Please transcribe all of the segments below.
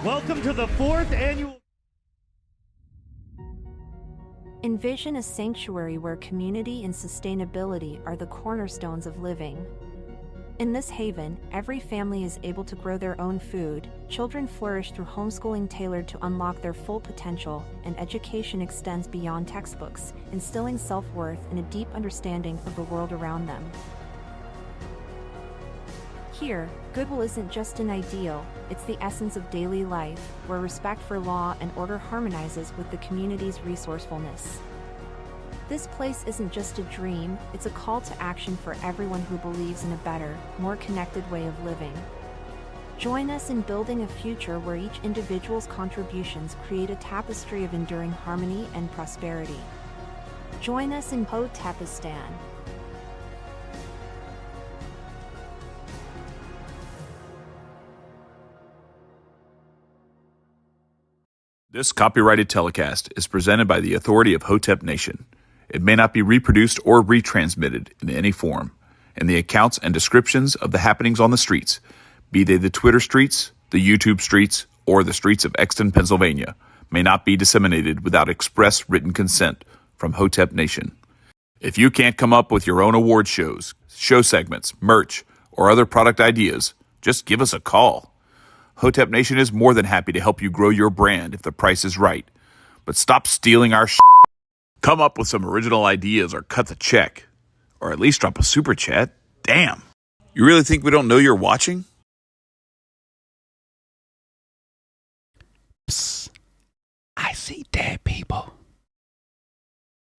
Welcome to the 4th annual... Envision a sanctuary where community and sustainability are the cornerstones of living. In this haven, every family is able to grow their own food, children flourish through homeschooling tailored to unlock their full potential, and education extends beyond textbooks, instilling self-worth and a deep understanding of the world around them. Here, goodwill isn't just an ideal, it's the essence of daily life, where respect for law and order harmonizes with the community's resourcefulness. This place isn't just a dream, it's a call to action for everyone who believes in a better, more connected way of living. Join us in building a future where each individual's contributions create a tapestry of enduring harmony and prosperity. Join us in Hotepistan. This copyrighted telecast is presented by the authority of Hotep Nation. It may not be reproduced or retransmitted in any form, and the accounts and descriptions of the happenings on the streets, be they the Twitter streets, the YouTube streets, or the streets of Exton, Pennsylvania, may not be disseminated without express written consent from Hotep Nation. If you can't come up with your own award shows, show segments, merch, or other product ideas, just give us a call. Hotep Nation is more than happy to help you grow your brand if the price is right. But stop stealing our shit. Come up with some original ideas or cut the check. Or at least drop a super chat. Damn. You really think we don't know you're watching? Psst. I see dead people.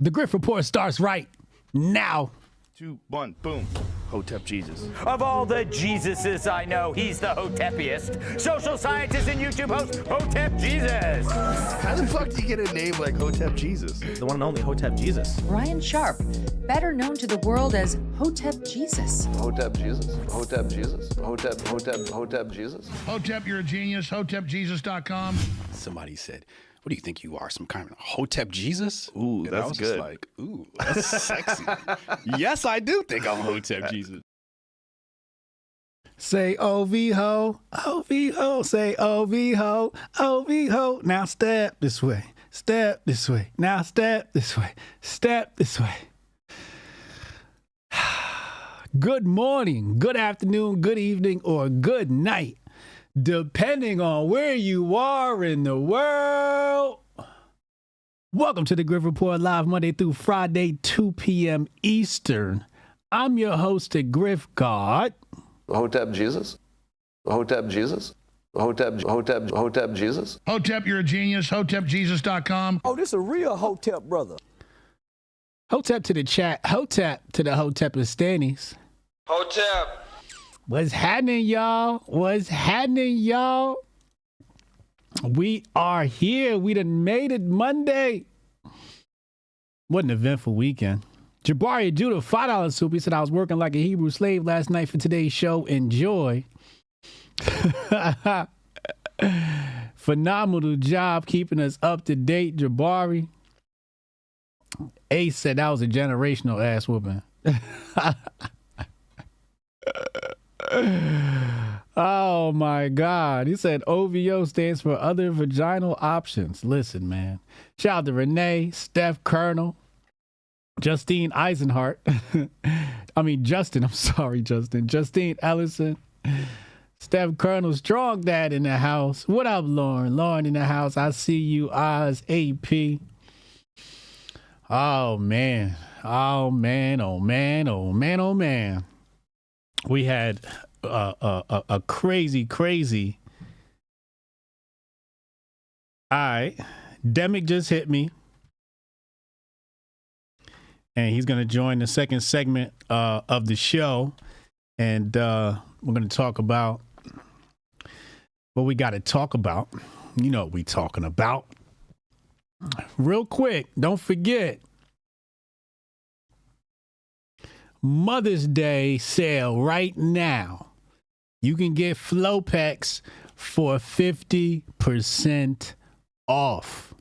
The Grift Report starts right now. 2, 1, boom. Hotep Jesus. Of all the Jesuses I know, he's the Hotepiest. Social scientist and YouTube host, Hotep Jesus. How the fuck do you get a name like Hotep Jesus? The one and only Hotep Jesus. Ryan Sharp, better known to the world as Hotep Jesus. Hotep Jesus. Hotep Jesus. Hotep Jesus. Hotep, you're a genius. HotepJesus.com. Somebody said, what do you think you are, some kind of Hotep Jesus? Ooh, and that's I was good. Just like, ooh, that's sexy. Yes, I do think I'm Hotep Jesus. Say OV-ho, OV-ho, say OV-ho, OV-ho. Now step this way, now step this way, step this way. Good morning, good afternoon, good evening, or good night, depending on where you are in the world. Welcome to the Grift Report, live Monday through Friday, 2 p.m. Eastern. I'm your host at Grift God. Hotep Jesus. Hotep Jesus. Hotep Jesus. Hotep, you're a genius. HotepJesus.com. Oh, this a real Hotep brother. Hotep to the chat. Hotep to the Hotepistanis. Hotep. What's happening, y'all? What's happening, y'all? We are here. We done made it Monday. What an eventful weekend. Jabari Judah, $5 soup. He said, I was working like a Hebrew slave last night for today's show. Enjoy. Phenomenal job keeping us up to date, Jabari. Ace said that was a generational ass whooping. Oh my God. He said OVO stands for other vaginal options. Listen, man. Shout out to Renee, Steph Colonel, Justine Eisenhart. Justin. I'm sorry, Justin. Justine Ellison, Steph Colonel, Strong Dad in the house. What up, Lauren? Lauren in the house. I see you, Oz AP. Oh man. Oh man. Oh man. Oh man. Oh man. We had a crazy. All right. Demic just hit me. And he's going to join the second segment of the show. And we're going to talk about what we got to talk about. You know what we talking about. Real quick, don't forget. Mother's Day sale right now. You can get Flopex for 50% off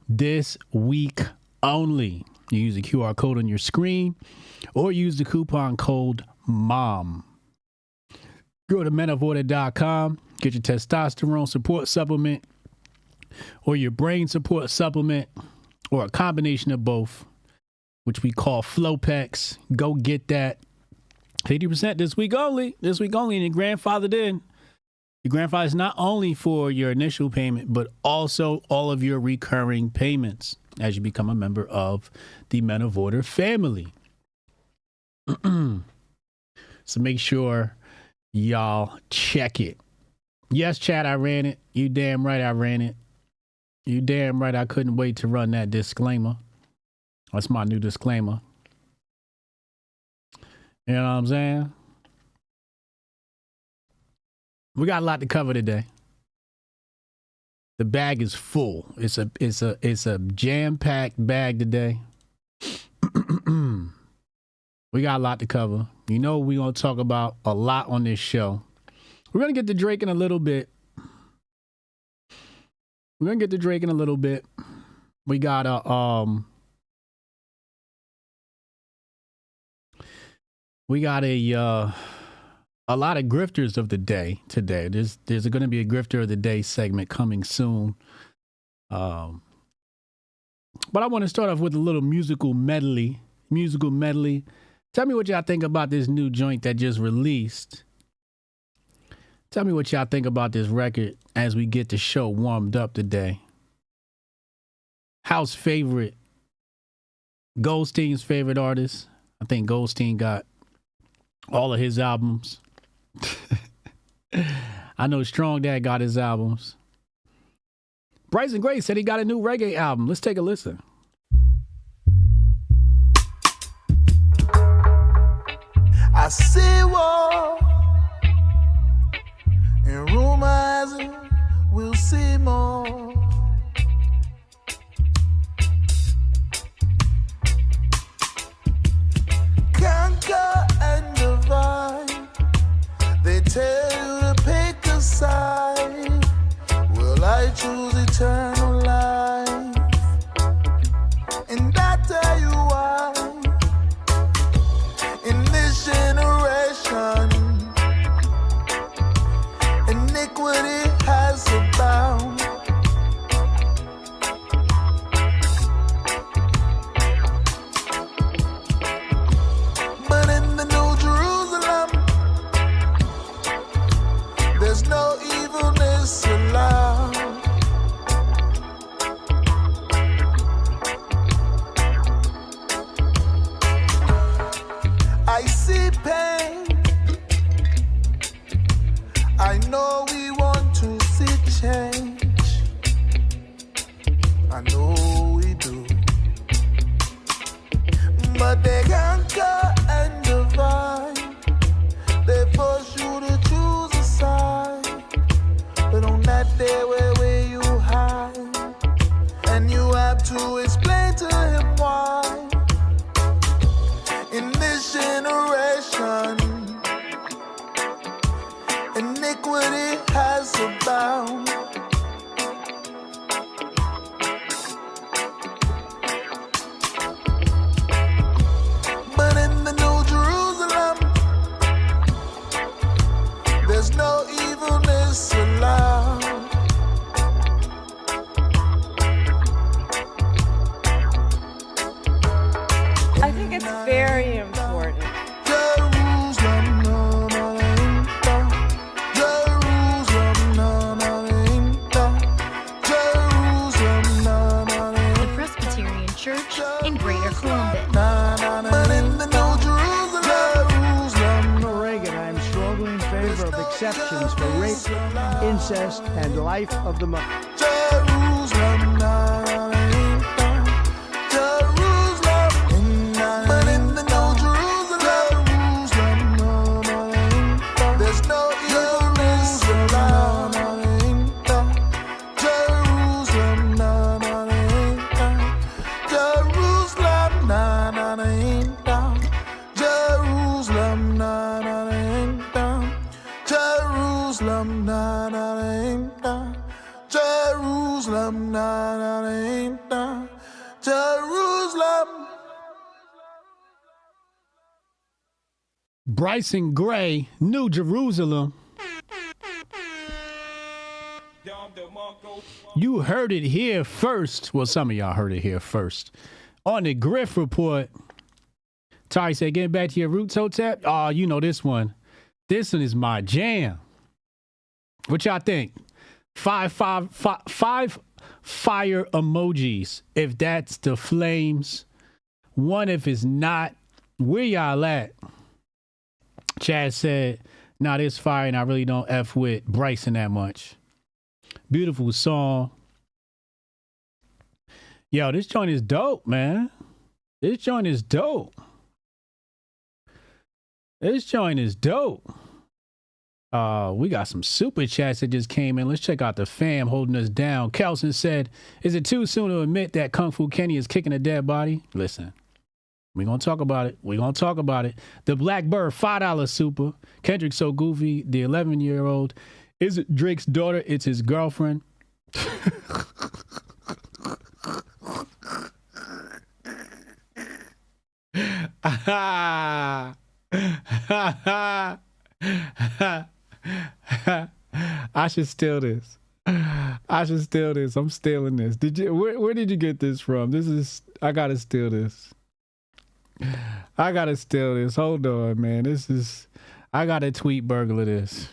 this week only. You use the QR code on your screen or use the coupon code MOM. Go to menoforder.com. Get your testosterone support supplement or your brain support supplement or a combination of both, which we call Flopex. Go get that. 80% this week only. This week only, and your grandfathered in. Your grandfather is not only for your initial payment, but also all of your recurring payments as you become a member of the Men of Order family. So make sure y'all check it. Yes, Chad, I ran it. You damn right I ran it. You damn right I couldn't wait to run that disclaimer. That's my new disclaimer. You know what I'm saying? We got a lot to cover today. The bag is full. It's a jam-packed bag today. We got a lot to cover. You know we're going to talk about a lot on this show. We're going to get to Drake in a little bit. We got a lot of grifters of the day today. There's going to be a grifter of the day segment coming soon. But I want to start off with a little musical medley. Tell me what y'all think about this new joint that just released. Tell me what y'all think about this record as we get the show warmed up today. House favorite, Goldstein's favorite artist. I think Goldstein got all of his albums. I know Strong Dad got his albums. Bryson Gray said he got a new reggae album. Let's take a listen. I see war and rumors we'll see more. Conquer and divide. They tell you to pick a side. Will I choose eternal life? And I tell you why. In this generation, iniquity has abound. But in the New Jerusalem, there's no evilness allowed. I see pain. I know we want to see change. I know we do. But they conquer and divide. They force you to choose a side. But on that day where you hide, and you have to explain to him why. In this generation, iniquity has abound. But in the New Jerusalem, there's no evilness allowed. I think it's very important. Jerusalem, no, no, ain't that. Jerusalem, no, no, ain't that. Jerusalem, no, no, ain't The Presbyterian Church in Greater Columbus. but in the New Jerusalem, Reagan, I am strongly in favor of exceptions for rape, incest, and life of the mother. Jerusalem, no, ain't that. Jerusalem, but in the New Jerusalem, no, no, ain't that. There's no evilness allowed. Jerusalem, no, no, ain't that. Jerusalem, no, no, ain't that. Jerusalem, no, no, ain't that. Jerusalem, no, no, ain't that. Jerusalem, no, no, ain't that. Jerusalem. Bryson Gray, New Jerusalem. You heard it here first. Well, some of y'all heard it here first. On the Grift Report, Tari said, getting back to your roots, Hotep. Oh, you know this one. This one is my jam. What y'all think? Five fire emojis if that's the flames. One if it's not. Where y'all at? Chad said, nah, this fire and I really don't F with Bryson that much. Beautiful song. Yo, this joint is dope, man. This joint is dope. This joint is dope. We got some super chats that just came in. Let's check out the fam holding us down. Kelson said, is it too soon to admit that Kung Fu Kenny is kicking a dead body? Listen, we're going to talk about it. We're going to talk about it. The Blackbird, $5 super. Kendrick so goofy, the 11-year-old. Is it Drake's daughter? It's his girlfriend. I should steal this. I'm stealing this. Did you? Where did you get this from? I gotta steal this. Hold on, man. I gotta tweet burglar this.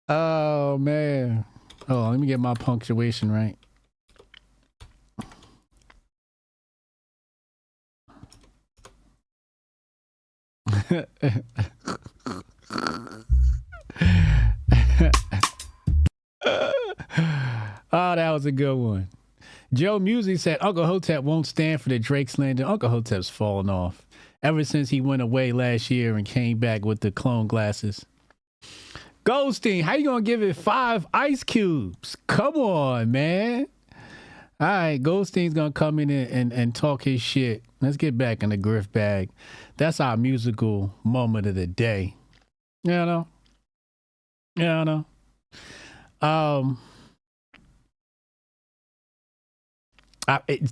Oh man. Oh, let me get my punctuation right. Oh, that was a good one. Joe Music said Uncle Hotep won't stand for the Drake slander. Uncle Hotep's fallen off ever since he went away last year and came back with the clone glasses. Goldstein, how you gonna give it 5 ice cubes? Come on, man. All right, Goldstein's gonna come in and talk his shit. Let's get back in the Grift bag. That's our musical moment of the day. You know.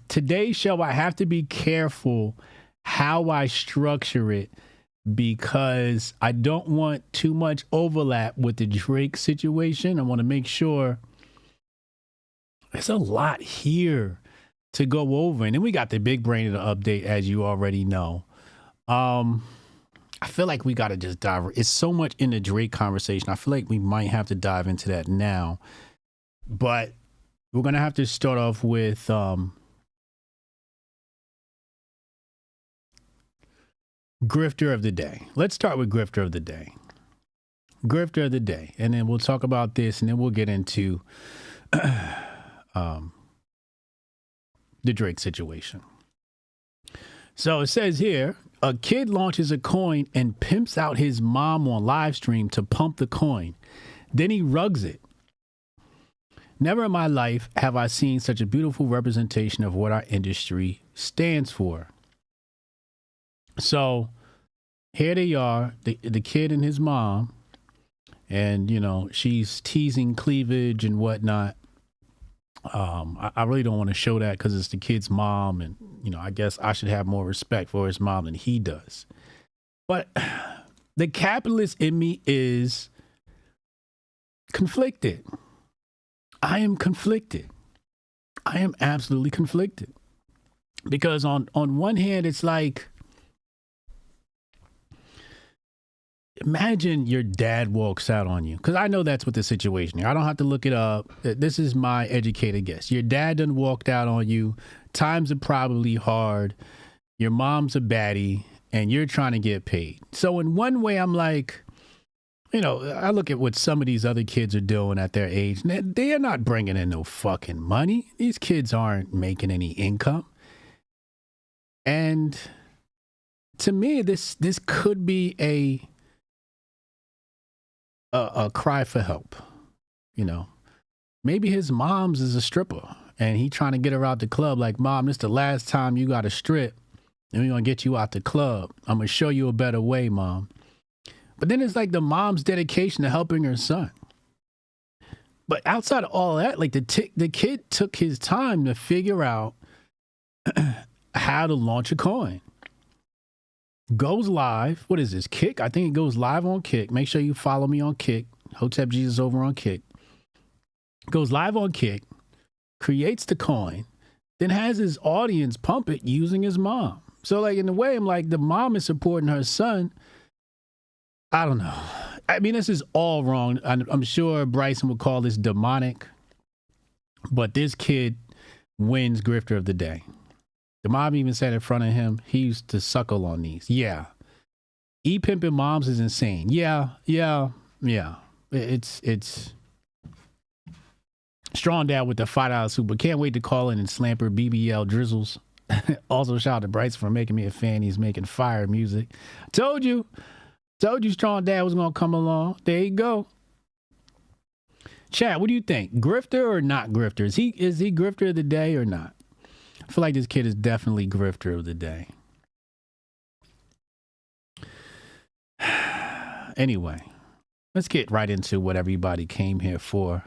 Today's show, I have to be careful how I structure it because I don't want too much overlap with the Drake situation. I want to make sure there's a lot here to go over. And then we got the big brain of the update, as you already know. I feel like we got to just dive. It's so much in the Drake conversation. I feel like we might have to dive into that now. But we're going to have to start off with Grifter of the Day. Let's start with Grifter of the Day. Grifter of the Day. And then we'll talk about this and then we'll get into the Drake situation. So it says here, a kid launches a coin and pimps out his mom on live stream to pump the coin. Then he rugs it. Never in my life have I seen such a beautiful representation of what our industry stands for. So here they are, the kid and his mom, and, you know, she's teasing cleavage and whatnot. I really don't want to show that because it's the kid's mom, and, you know, I guess I should have more respect for his mom than he does. But the capitalist in me is conflicted. I am conflicted. I am absolutely conflicted. Because on one hand, it's like, imagine your dad walks out on you. Because I know that's what the situation is. I don't have to look it up. This is my educated guess. Your dad done walked out on you. Times are probably hard. Your mom's a baddie. And you're trying to get paid. So in one way, I'm like, you know, I look at what some of these other kids are doing at their age. They are not bringing in no fucking money. These kids aren't making any income. And to me, this could be a cry for help. You know, maybe his mom's is a stripper and he trying to get her out the club. Like, Mom, this the last time you got to strip and we're going to get you out the club. I'm going to show you a better way, Mom. But then it's like the mom's dedication to helping her son. But outside of all that, like the kid took his time to figure out how to launch a coin. Goes live. What is this? Kick? I think it goes live on Kick. Make sure you follow me on Kick. Hotep Jesus over on Kick. Goes live on Kick. Creates the coin. Then has his audience pump it using his mom. So, like, in a way, I'm like, the mom is supporting her son. I don't know. I mean, this is all wrong. I'm sure Bryson would call this demonic. But this kid wins Grifter of the Day. The mom even said in front of him, he used to suckle on these. Yeah. E-pimping moms is insane. Yeah. It's Strong Dad with the $5 super. Can't wait to call in and slamper BBL Drizzles. Also, shout out to Bryce for making me a fan. He's making fire music. Told you Strong Dad was going to come along. There you go. Chad, what do you think? Grifter or not Grifter? Is he Grifter of the Day or not? I feel like this kid is definitely Grifter of the Day. Anyway, let's get right into what everybody came here for.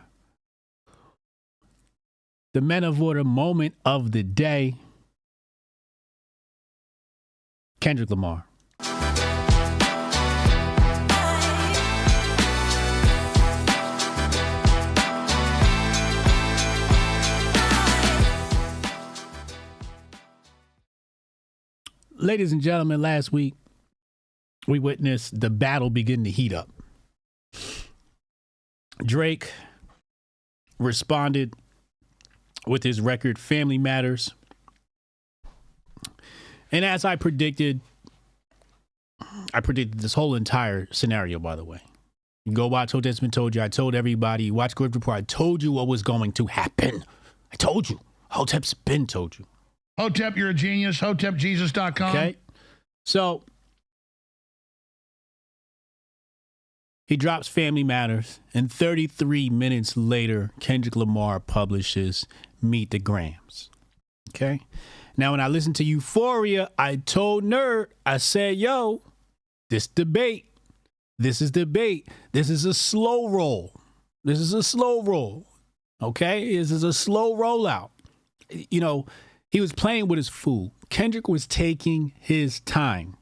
The Men of Order moment of the day. Kendrick Lamar. Ladies and gentlemen, last week we witnessed the battle begin to heat up. Drake responded with his record Family Matters. And as I predicted this whole entire scenario, by the way. You go watch Hotep's Been Told You. I told everybody, watch Grift Report. I told you what was going to happen. I told you. Hotep's been told you. Hotep, you're a genius. HotepJesus.com. Okay. So he drops Family Matters, and 33 minutes later, Kendrick Lamar publishes Meet the Grams. Okay. Now, when I listened to Euphoria, I told Nerd, I said, yo, this is debate. This is a slow roll. Okay. This is a slow rollout. You know, he was playing with his food. Kendrick was taking his time.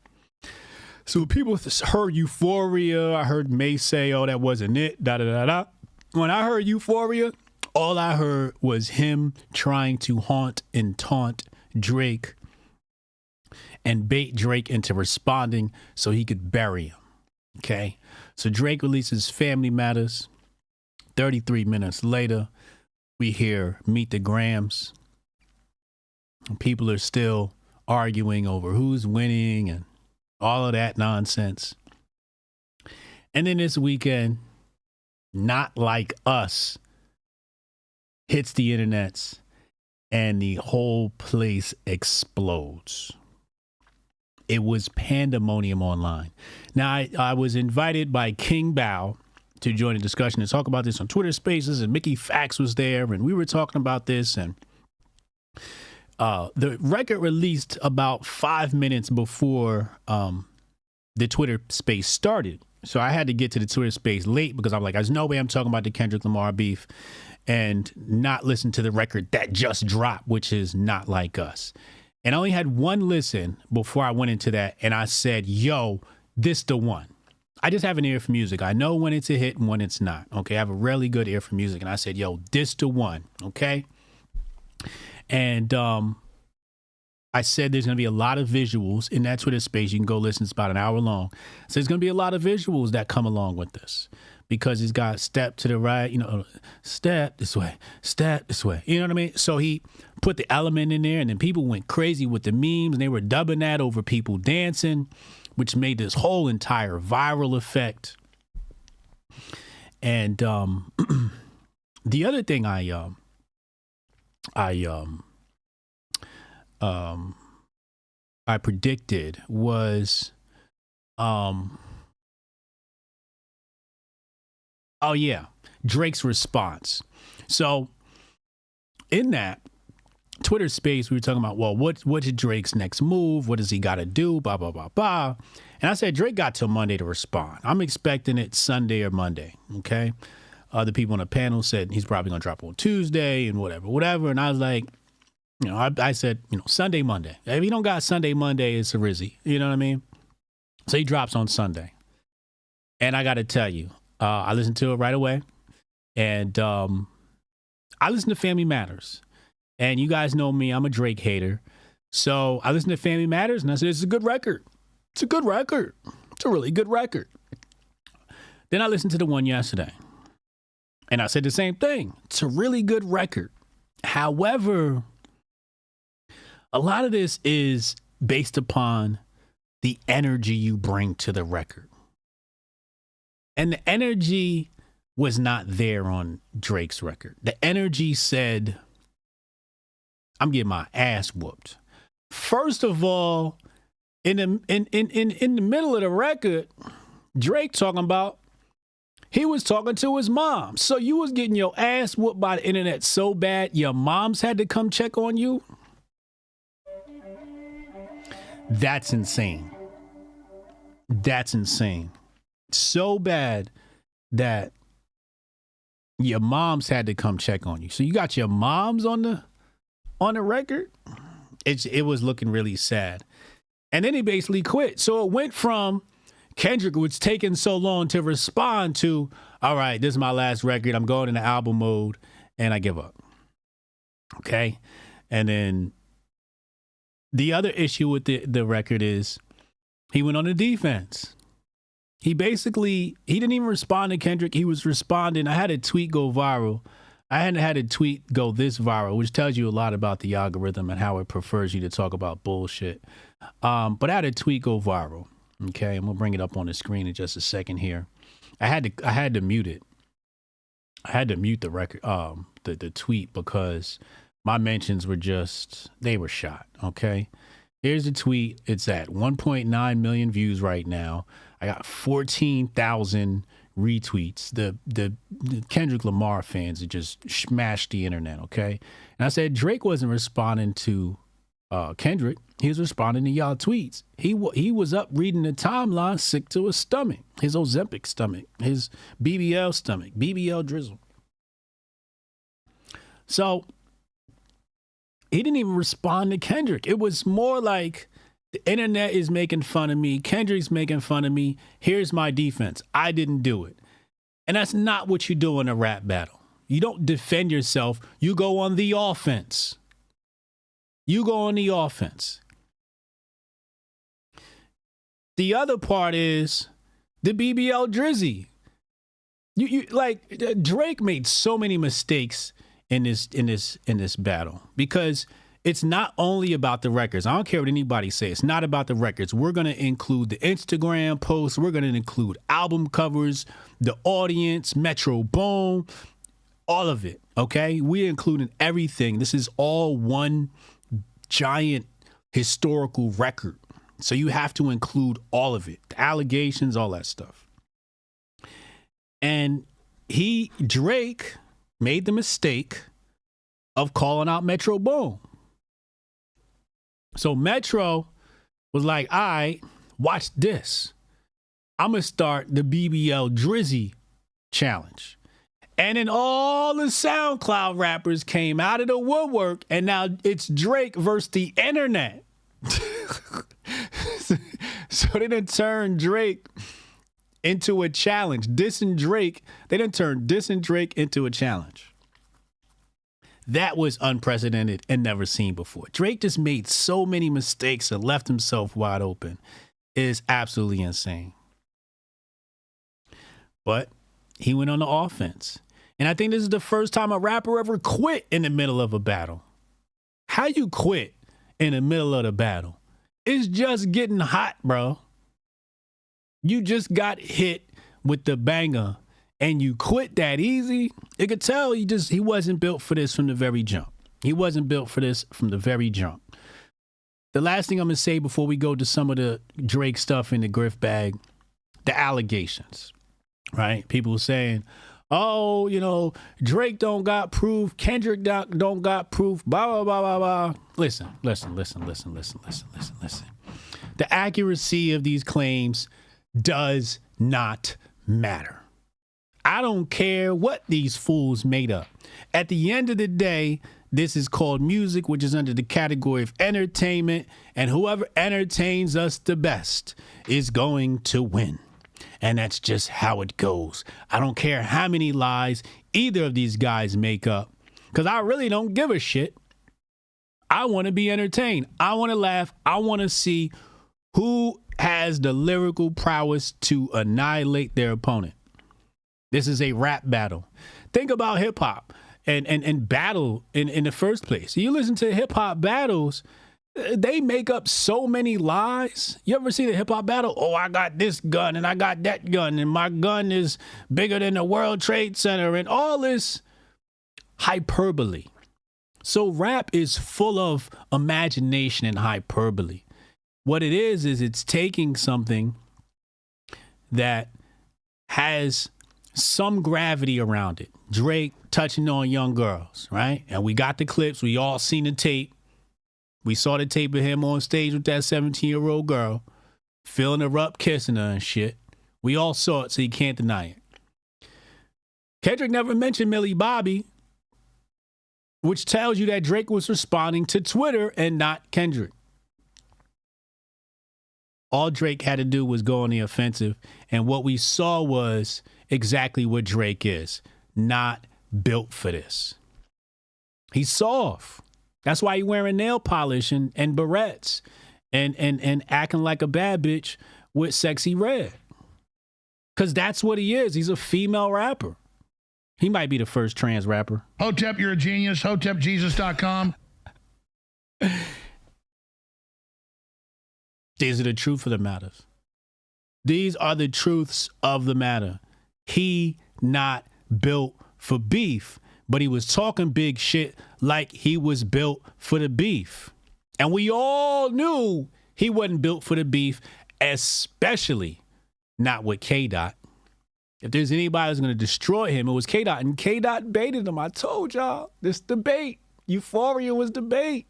So people heard Euphoria. I heard May say, oh, that wasn't it. When I heard Euphoria, all I heard was him trying to haunt and taunt Drake and bait Drake into responding so he could bury him. Okay. So Drake releases Family Matters. 33 minutes later, we hear Meet the Grams. People are still arguing over who's winning and all of that nonsense. And then this weekend, Not Like Us hits the internets and the whole place explodes. It was pandemonium online. Now, I was invited by King Bao to join a discussion to talk about this on Twitter Spaces, and Mickey Fax was there, and we were talking about this, and the record released about 5 minutes before the Twitter space started. So I had to get to the Twitter space late because I'm like, there's no way I'm talking about the Kendrick Lamar beef and not listen to the record that just dropped, which is Not Like Us. And I only had one listen before I went into that. And I said, yo, this the one. I just have an ear for music. I know when it's a hit and when it's not. Okay. I have a really good ear for music. And I said, yo, this the one. Okay. And I said there's going to be a lot of visuals in that Twitter space. You can go listen. It's about an hour long. So there's going to be a lot of visuals that come along with this because he's got step to the right, you know, step this way. You know what I mean? So he put the element in there, and then people went crazy with the memes, and they were dubbing that over people dancing, which made this whole entire viral effect. And the other thing I predicted was, Drake's response. So in that Twitter space, we were talking about, well, what's Drake's next move? What does he got to do? Blah, blah, blah, blah. And I said, Drake got till Monday to respond. I'm expecting it Sunday or Monday. Okay. The people on the panel said he's probably going to drop on Tuesday and whatever. And I was like, You know, I said, Sunday, Monday. If he don't got Sunday, Monday, it's a Rizzy. You know what I mean? So he drops on Sunday. And I got to tell you, I listened to it right away. And I listen to Family Matters. And you guys know me, I'm a Drake hater. So I listened to Family Matters and I said, it's a good record. It's a good record. It's a really good record. Then I listened to the one yesterday. And I said the same thing. It's a really good record. However, a lot of this is based upon the energy you bring to the record. And the energy was not there on Drake's record. The energy said, I'm getting my ass whooped. First of all, in the middle of the record, Drake talking about he was talking to his mom. So you was getting your ass whooped by the internet so bad your moms had to come check on you? That's insane. That's insane. So bad that your moms had to come check on you. So you got your moms on the record? It was looking really sad. And then he basically quit. So it went from Kendrick was taking so long to respond to, all right, this is my last record. I'm going into album mode and I give up. Okay. And then the other issue with the record is he went on the defense. He didn't even respond to Kendrick. He was responding. I had a tweet go viral. I hadn't had a tweet go this viral, which tells you a lot about the algorithm and how it prefers you to talk about bullshit. But I had a tweet go viral. Okay, and we'll bring it up on the screen in just a second here. I had to mute it. I had to mute the record, the tweet, because my mentions were they were shot. Okay, here's the tweet. It's at 1.9 million views right now. I got 14,000 retweets. The Kendrick Lamar fans had just smashed the internet. Okay, and I said Drake wasn't responding to Kendrick. He was responding to y'all tweets. He was up reading the timeline, sick to his stomach, his Ozempic stomach, his BBL stomach, BBL drizzle. So he didn't even respond to Kendrick. It was more like the internet is making fun of me. Kendrick's making fun of me. Here's my defense. I didn't do it. And that's not what you do in a rap battle. You don't defend yourself. You go on the offense. You go on the offense. The other part is the BBL Drizzy. You like Drake made so many mistakes in this battle because it's not only about the records. I don't care what anybody says. It's not about the records. We're going to include the Instagram posts. We're going to include album covers, the audience, Metro Boom, all of it. Okay, we're including everything. This is all one giant historical record. So you have to include all of it, the allegations, all that stuff. And Drake made the mistake of calling out Metro Boom. So Metro was like, all right, watch this. I'm going to start the BBL Drizzy challenge. And then all the SoundCloud rappers came out of the woodwork, and now it's Drake versus the internet. So they done turned Drake into a challenge. Dissing Drake, they done turned dissing Drake into a challenge. That was unprecedented and never seen before. Drake just made so many mistakes and left himself wide open. It is absolutely insane. But he went on the offense. And I think this is the first time a rapper ever quit in the middle of a battle. How you quit in the middle of the battle? It's just getting hot, bro. You just got hit with the banger and you quit that easy. You could tell he wasn't built for this from the very jump. He wasn't built for this from the very jump. The last thing I'm going to say before we go to some of the Drake stuff in the Grift bag, the allegations, right? People saying, oh, Drake don't got proof. Kendrick don't got proof. Blah, blah, blah, blah, blah. Listen. The accuracy of these claims does not matter. I don't care what these fools made up. At the end of the day, This is called music, which is under the category of entertainment, and whoever entertains us the best is going to win. And that's just how it goes. I don't care how many lies either of these guys make up, because I really don't give a shit. I want to be entertained. I want to laugh. I want to see who has the lyrical prowess to annihilate their opponent. This is a rap battle. Think about hip hop and battle in the first place. You listen to hip hop battles, they make up so many lies. You ever see the hip hop battle? Oh, I got this gun and I got that gun and my gun is bigger than the World Trade Center and all this hyperbole. So rap is full of imagination and hyperbole. What it is it's taking something that has some gravity around it. Drake touching on young girls, right? And we got the clips. We all seen the tape. We saw the tape of him on stage with that 17-year-old girl, filling her up, kissing her and shit. We all saw it, so you can't deny it. Kendrick never mentioned Millie Bobby, which tells you that Drake was responding to Twitter and not Kendrick. All Drake had to do was go on the offensive, and what we saw was exactly what Drake is, not built for this. He's soft. That's why he's wearing nail polish and barrettes and acting like a bad bitch with Sexy Red. Because that's what he is. He's a female rapper. He might be the first trans rapper. Hotep, you're a genius. HotepJesus.com. These are the truth of the matters. These are the truths of the matter. He not built for beef, but he was talking big shit like he was built for the beef. And we all knew he wasn't built for the beef, especially not with K-Dot. If there's anybody who's going to destroy him, it was K-Dot. And K-Dot baited him. I told y'all, this debate, Euphoria was debate.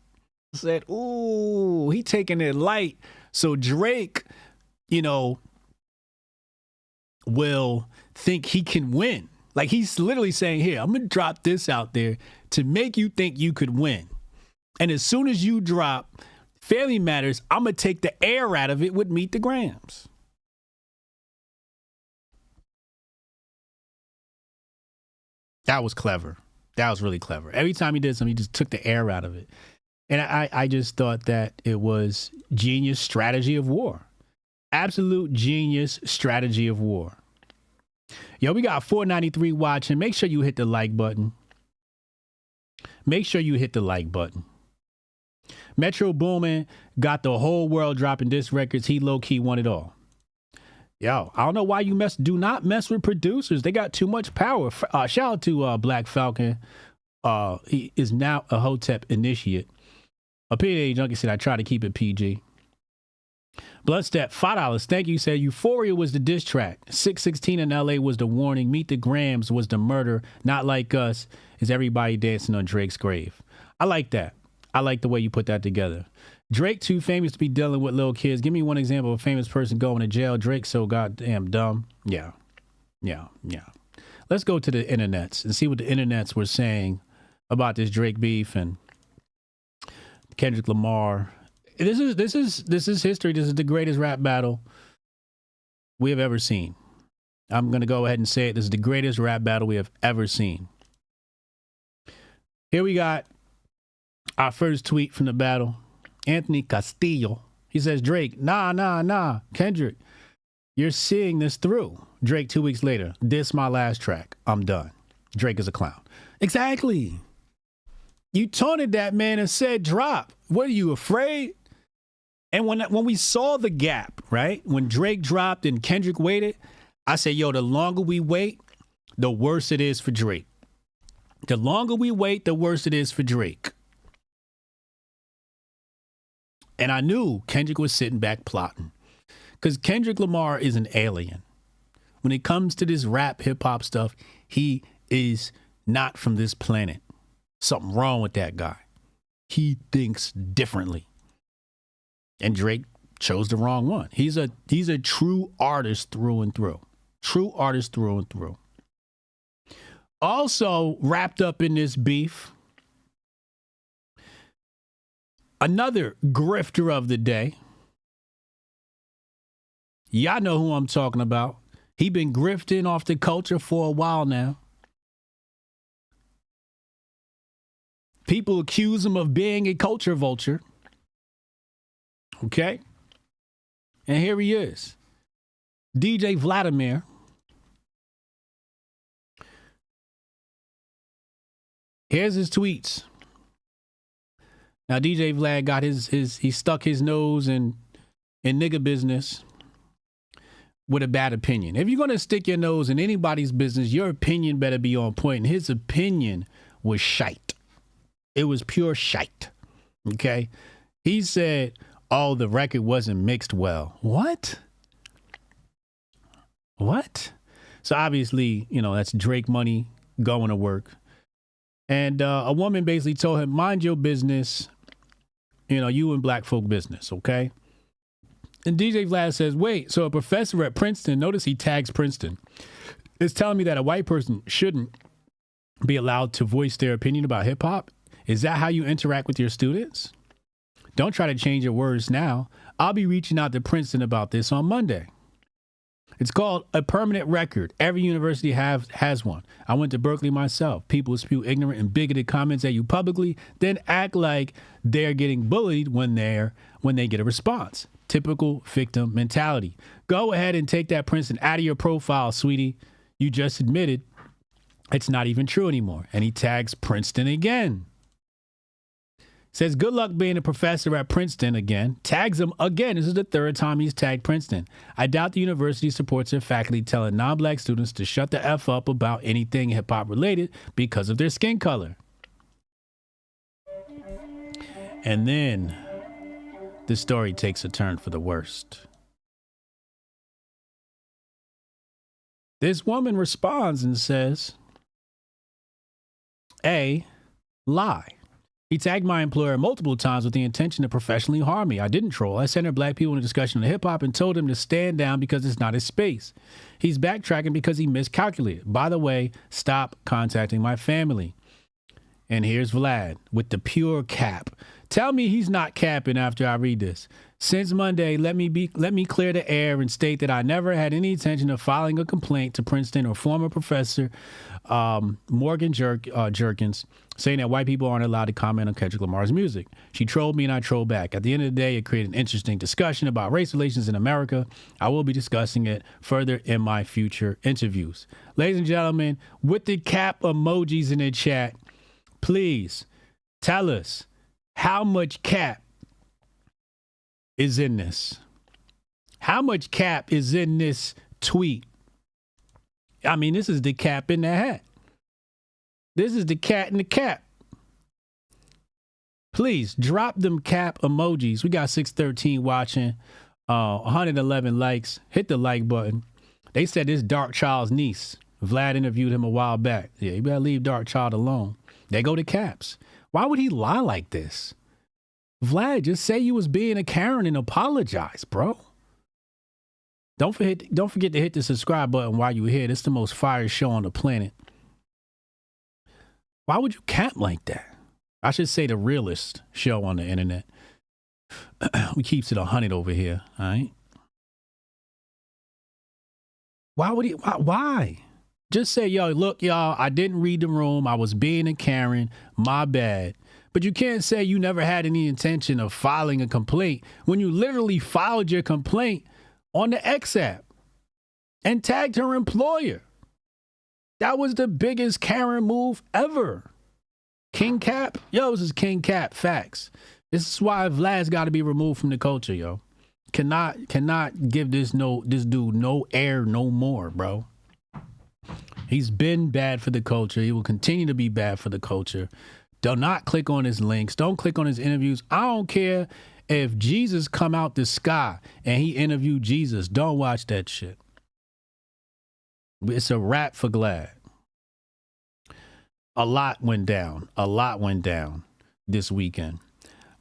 Said, ooh, he taking it light. So Drake, will think he can win. Like he's literally saying, here, I'm going to drop this out there to make you think you could win. And as soon as you drop Family Matters, I'm going to take the air out of it with Meet the Grams. That was clever. That was really clever. Every time he did something, he just took the air out of it. And I just thought that it was genius strategy of war. Absolute genius strategy of war. Yo, we got 493 watching. Make sure you hit the like button. Make sure you hit the like button. Metro Boomin got the whole world dropping diss records. He low-key won it all. Yo, I don't know why you do not mess with producers. They got too much power. Shout out to Black Falcon. He is now a Hotep initiate. Opinion Junkie said, I try to keep it PG. Bloodstep, $5. Thank you. Said Euphoria was the diss track. 616 in LA was the warning. Meet the Grams was the murder. Not Like Us is everybody dancing on Drake's grave. I like that. I like the way you put that together. Drake too famous to be dealing with little kids. Give me one example of a famous person going to jail. Drake so goddamn dumb. Yeah. Let's go to the internets and see what the internets were saying about this Drake beef and Kendrick Lamar. This is history. This is the greatest rap battle we have ever seen. I'm going to go ahead and say it. This is the greatest rap battle we have ever seen. Here we got our first tweet from the battle. Anthony Castillo. He says, Drake, nah. Kendrick, you're seeing this through. Drake 2 weeks later, this my last track. I'm done. Drake is a clown. Exactly. You taunted that man and said drop. What are you, afraid? And when we saw the gap, right? When Drake dropped and Kendrick waited, I said, yo, the longer we wait, the worse it is for Drake. The longer we wait, the worse it is for Drake. And I knew Kendrick was sitting back plotting. Because Kendrick Lamar is an alien. When it comes to this rap, hip-hop stuff, he is not from this planet. Something wrong with that guy. He thinks differently. And Drake chose the wrong one. He's a true artist through and through. True artist through and through. Also wrapped up in this beef Another grifter of the day. Y'all know who I'm talking about. He been grifting off the culture for a while now. People accuse him of being a culture vulture. Okay? And here he is. DJ Vladimir. Here's his tweets. Now, DJ Vlad got he stuck his nose in nigga business with a bad opinion. If you're going to stick your nose in anybody's business, your opinion better be on point. And his opinion was shite. It was pure shite. Okay? He said, oh, the record wasn't mixed well. What? What? So obviously, that's Drake money going to work. And a woman basically told him, mind your business, you and black folk business, okay? And DJ Vlad says, wait, so a professor at Princeton, notice he tags Princeton, is telling me that a white person shouldn't be allowed to voice their opinion about hip hop? Is that how you interact with your students? Don't try to change your words now. I'll be reaching out to Princeton about this on Monday. It's called a permanent record. Every university has one. I went to Berkeley myself. People spew ignorant and bigoted comments at you publicly, then act like they're getting bullied when they get a response. Typical victim mentality. Go ahead and take that Princeton out of your profile, sweetie. You just admitted it's not even true anymore. And he tags Princeton again. Says, good luck being a professor at Princeton again. Tags him again. This is the third time he's tagged Princeton. I doubt the university supports their faculty telling non-black students to shut the F up about anything hip-hop related because of their skin color. And then the story takes a turn for the worst. This woman responds and says, A, lie. He tagged my employer multiple times with the intention to professionally harm me. I didn't troll. I centered black people in a discussion on hip hop and told him to stand down because it's not his space. He's backtracking because he miscalculated. By the way, stop contacting my family. And here's Vlad with the pure cap. Tell me he's not capping after I read this. Since Monday, let me clear the air and state that I never had any intention of filing a complaint to Princeton or former professor Morgan Jerkins, saying that white people aren't allowed to comment on Kendrick Lamar's music. She trolled me and I trolled back. At the end of the day, it created an interesting discussion about race relations in America. I will be discussing it further in my future interviews. Ladies and gentlemen, with the cap emojis in the chat, please tell us how much cap is in this. How much cap is in this tweet? I mean, this is the cap in the hat. This is the cat in the cap. Please drop them cap emojis. We got 613 watching, 111 likes. Hit the like button. They said this Dark Child's niece. Vlad interviewed him a while back. Yeah, you better leave Dark Child alone. They go to caps. Why would he lie like this? Vlad, just say you was being a Karen and apologize, bro. Don't forget to hit the subscribe button while you're here. This is the most fire show on the planet. Why would you cap like that? I should say the realest show on the internet. We keeps it 100 over here, all right? Why would he? Why? Just say, yo, look, y'all, I didn't read the room. I was being a Karen. My bad. But you can't say you never had any intention of filing a complaint when you literally filed your complaint on the X app and tagged her employer. That was the biggest Karen move ever. King Cap? Yo, this is King Cap. Facts. This is why Vlad's got to be removed from the culture, yo. Cannot give this dude no air no more, bro. He's been bad for the culture. He will continue to be bad for the culture. Do not click on his links. Don't click on his interviews. I don't care if Jesus come out the sky and he interviewed Jesus. Don't watch that shit. It's a wrap for Glad. A lot went down. A lot went down this weekend.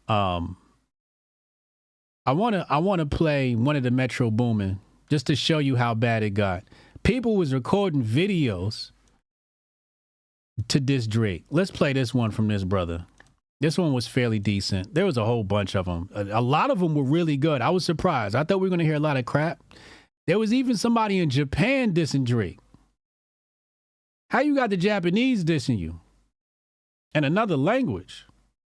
I wanna play one of the Metro Boomin just to show you how bad it got. People was recording videos to diss Drake. Let's play this one from this brother. This one was fairly decent. There was a whole bunch of them. A lot of them were really good. I was surprised. I thought we were going to hear a lot of crap. There was even somebody in Japan dissing Drake. How you got the Japanese dissing you? In another language.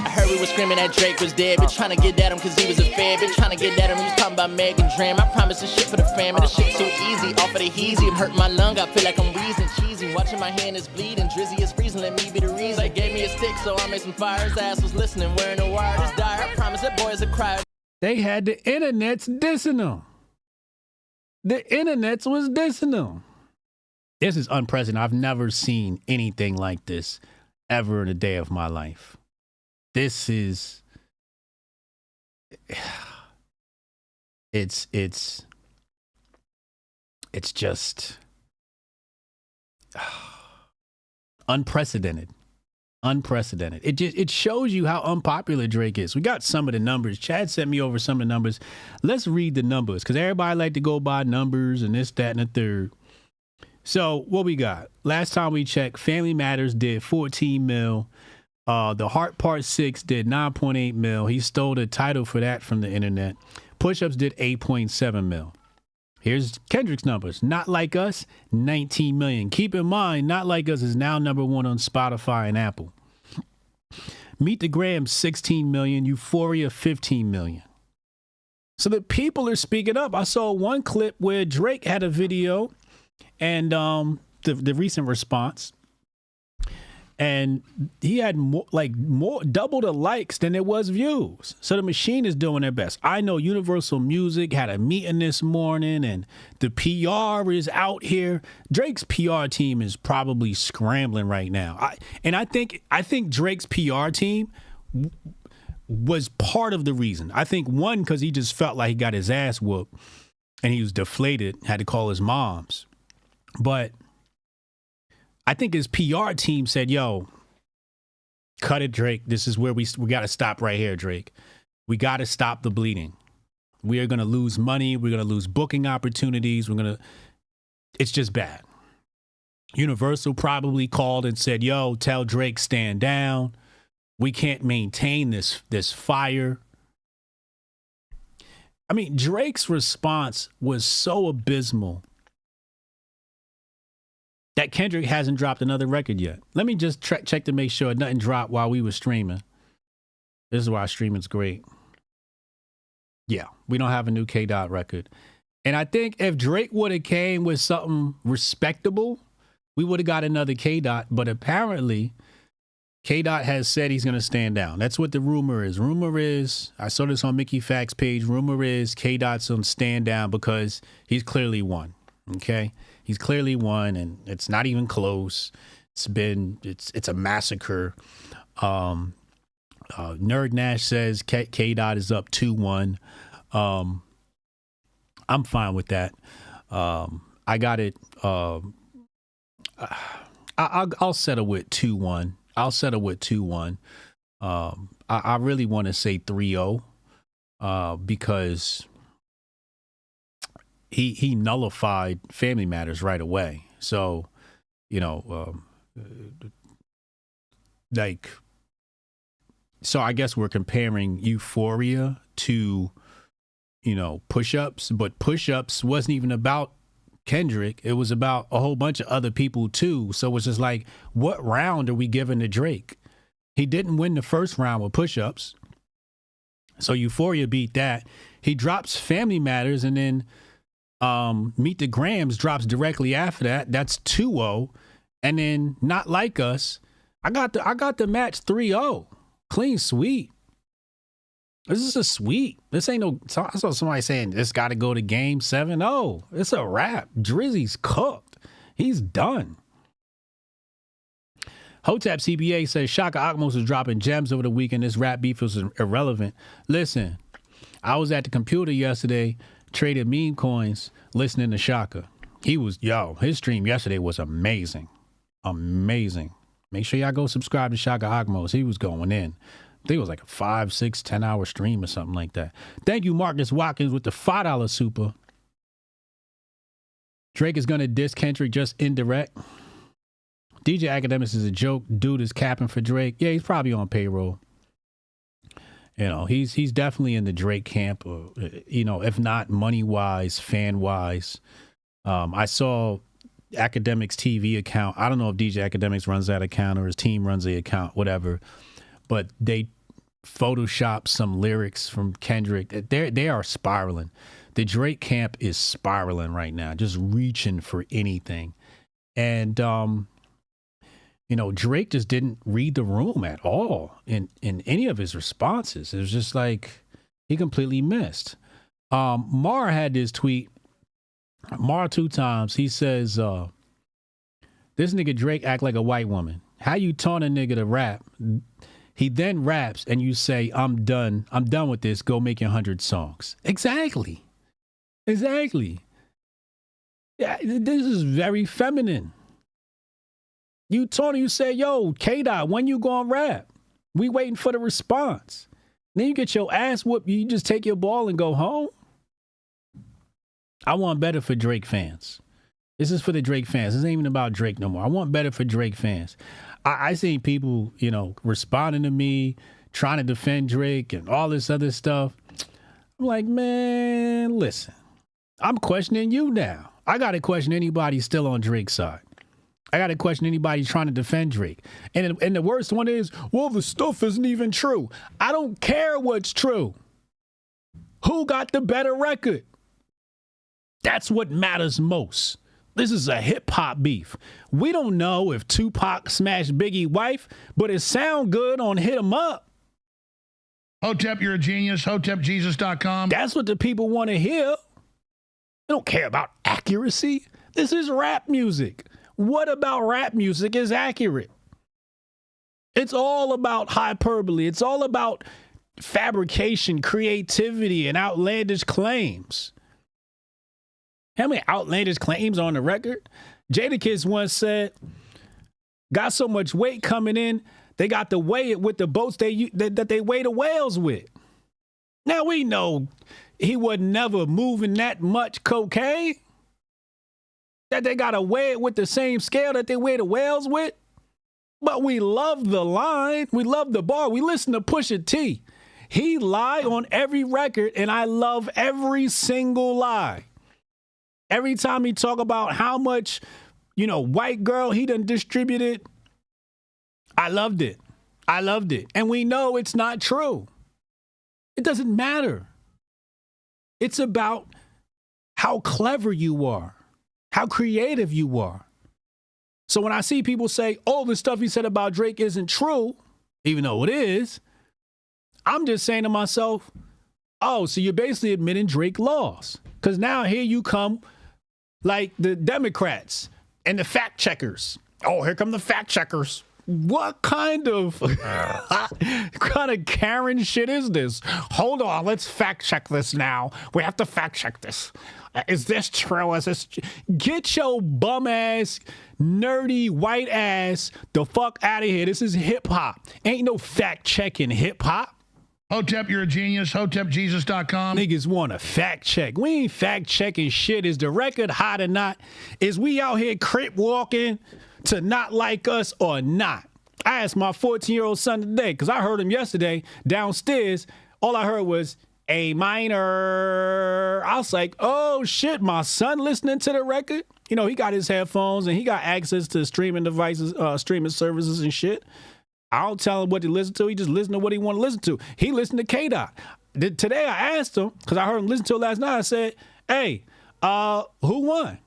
I heard we were screaming that Drake was dead, bitch trying to get at him cause he was a fed, bitch trying to get at him, he was talking about Megan Dream. I promise this shit for the fam, and this shit too easy, off of the heezy, and hurt my lung, I feel like I'm wheezing, cheesy, watching my hand is bleeding, Drizzy is freezing, let me be the reason. They gave me a stick, so I made some fire, his ass was listening, wearing a wire, this dire, I promise that boy is a crier. They had the internets dissing them. The internets was dissing them. This is unprecedented. I've never seen anything like this ever in a day of my life. This is, it's just unprecedented. Unprecedented. It shows you how unpopular Drake is. We got some of the numbers. Chad sent me over some of the numbers. Let's read the numbers because everybody like to go by numbers and this, that, and the third. So what we got? Last time we checked, Family Matters did 14 mil. The Heart Part 6 did 9.8 mil. He stole the title for that from the internet. Push-Ups did 8.7 mil. Here's Kendrick's numbers. Not Like Us, 19 million. Keep in mind, Not Like Us is now #1 on Spotify and Apple. Meet the Graham, 16 million. Euphoria, 15 million. So the people are speaking up. I saw one clip where Drake had a video and the recent response. And he had more double the likes than it was views. So the machine is doing their best. I know Universal Music had a meeting this morning and the PR is out here. Drake's PR team is probably scrambling right now. I think Drake's PR team was part of the reason. I think one, because he just felt like he got his ass whooped and he was deflated, had to call his moms. But I think his PR team said, yo, cut it, Drake. This is where we got to stop right here, Drake. We got to stop the bleeding. We are going to lose money. We're going to lose booking opportunities. It's just bad. Universal probably called and said, yo, tell Drake stand down. We can't maintain this fire. I mean, Drake's response was so abysmal that Kendrick hasn't dropped another record yet. Let me just check to make sure nothing dropped while we were streaming. This is why streaming's great. Yeah, we don't have a new K-Dot record. And I think if Drake would have came with something respectable, we would have got another K-Dot. But apparently, K-Dot has said he's going to stand down. That's what the rumor is. Rumor is, I saw this on Mickey Facts page, rumor is K-Dot's going to stand down because he's clearly won. Okay? He's clearly won, and it's not even close. It's a massacre. Nerd Nash says K-Dot is up 2-1. I'm fine with that. I got it. I'll settle with 2-1. I'll settle with 2-1. I really want to say 3-0 because he nullified Family Matters right away. So, so I guess we're comparing Euphoria to, Push-Ups, but Push-Ups wasn't even about Kendrick. It was about a whole bunch of other people too. So it's just like, what round are we giving to Drake? He didn't win the first round with Push-Ups. So Euphoria beat that. He drops Family Matters and then Meet the Grams drops directly after that. That's 2-0. And then Not Like Us, I got the match 3-0. Clean sweep. This is a sweep. This ain't no. I saw somebody saying this got to go to game 7. Oh, it's a wrap. Drizzy's cooked. He's done. Hotep CBA says Shaka Akmos is dropping gems over the weekend. This rap beef was irrelevant. Listen, I was at the computer yesterday, traded meme coins, listening to Shaka. His stream yesterday was amazing. Amazing. Make sure y'all go subscribe to Shaka Akmos. He was going in. I think it was like a 5, 6, 10-hour stream or something like that. Thank you, Marcus Watkins, with the $5 super. Drake is going to diss Kendrick, just indirect. DJ Academics is a joke. Dude is capping for Drake. Yeah, he's probably on payroll. You know, he's definitely in the Drake camp, you know, if not money-wise, fan-wise. I saw Academics TV account. I don't know if DJ Academics runs that account or his team runs the account, whatever. But they photoshopped some lyrics from Kendrick. They are spiraling. The Drake camp is spiraling right now, just reaching for anything. And, you know, Drake just didn't read the room at all in any of his responses. It was just like he completely missed. Mar had this tweet. Mar 2 times. He says, this nigga Drake act like a white woman. How you taunt a nigga to rap? He then raps and you say, I'm done with this. Go make your 100 songs. Exactly. Yeah, this is very feminine. You Tony, you say, yo, K-Dot, when you gonna rap? We waiting for the response. Then you get your ass whooped. You just take your ball and go home. I want better for Drake fans. This is for the Drake fans. This ain't even about Drake no more. I want better for Drake fans. I seen people, you know, responding to me, trying to defend Drake and all this other stuff. I'm like, man, listen. I'm questioning you now. I got to question anybody still on Drake's side. I got to question anybody trying to defend Drake. And the worst one is, well, the stuff isn't even true. I don't care what's true. Who got the better record? That's what matters most. This is a hip-hop beef. We don't know if Tupac smashed Biggie's wife, but it sound good on Hit 'Em Up. Hotep, you're a genius. HotepJesus.com. That's what the people want to hear. They don't care about accuracy. This is rap music. What about rap music is accurate? It's all about hyperbole. It's all about fabrication, creativity, and outlandish claims. How many outlandish claims on the record? Jadakiss once said, got so much weight coming in, they got to weigh it with the boats that they weigh the whales with. Now we know he was never moving that much cocaine. That they got to weigh it with the same scale that they weigh the whales with. But we love the line. We love the bar. We listen to Pusha T. He lie on every record, and I love every single lie. Every time he talk about how much, you know, white girl he done distributed, I loved it. I loved it. And we know it's not true. It doesn't matter. It's about how clever you are, how creative you are. So when I see people say, oh, the stuff he said about Drake isn't true, even though it is, I'm just saying to myself, oh, so you're basically admitting Drake lost. Because now here you come like the Democrats and the fact checkers. Oh, here come the fact checkers. What kind of Karen shit is this? Hold on, let's fact check this now. We have to fact check this. Is this true? Is this? Get your bum ass, nerdy white ass the fuck out of here. This is hip hop. Ain't no fact checking hip hop. Hotep, you're a genius. HotepJesus.com. Niggas want to fact check. We ain't fact checking shit. Is the record hot or not? Is we out here crip walking to not like us or not? I asked my 14-year-old son today, because I heard him yesterday downstairs. All I heard was A minor. I was like, oh shit, my son listening to the record? You know, he got his headphones and he got access to streaming devices, streaming services and shit. I don't tell him what to listen to. He just listen to what he want to listen to. He listened to K-Dot. Today I asked him, because I heard him listen to it last night. I said, hey, who won?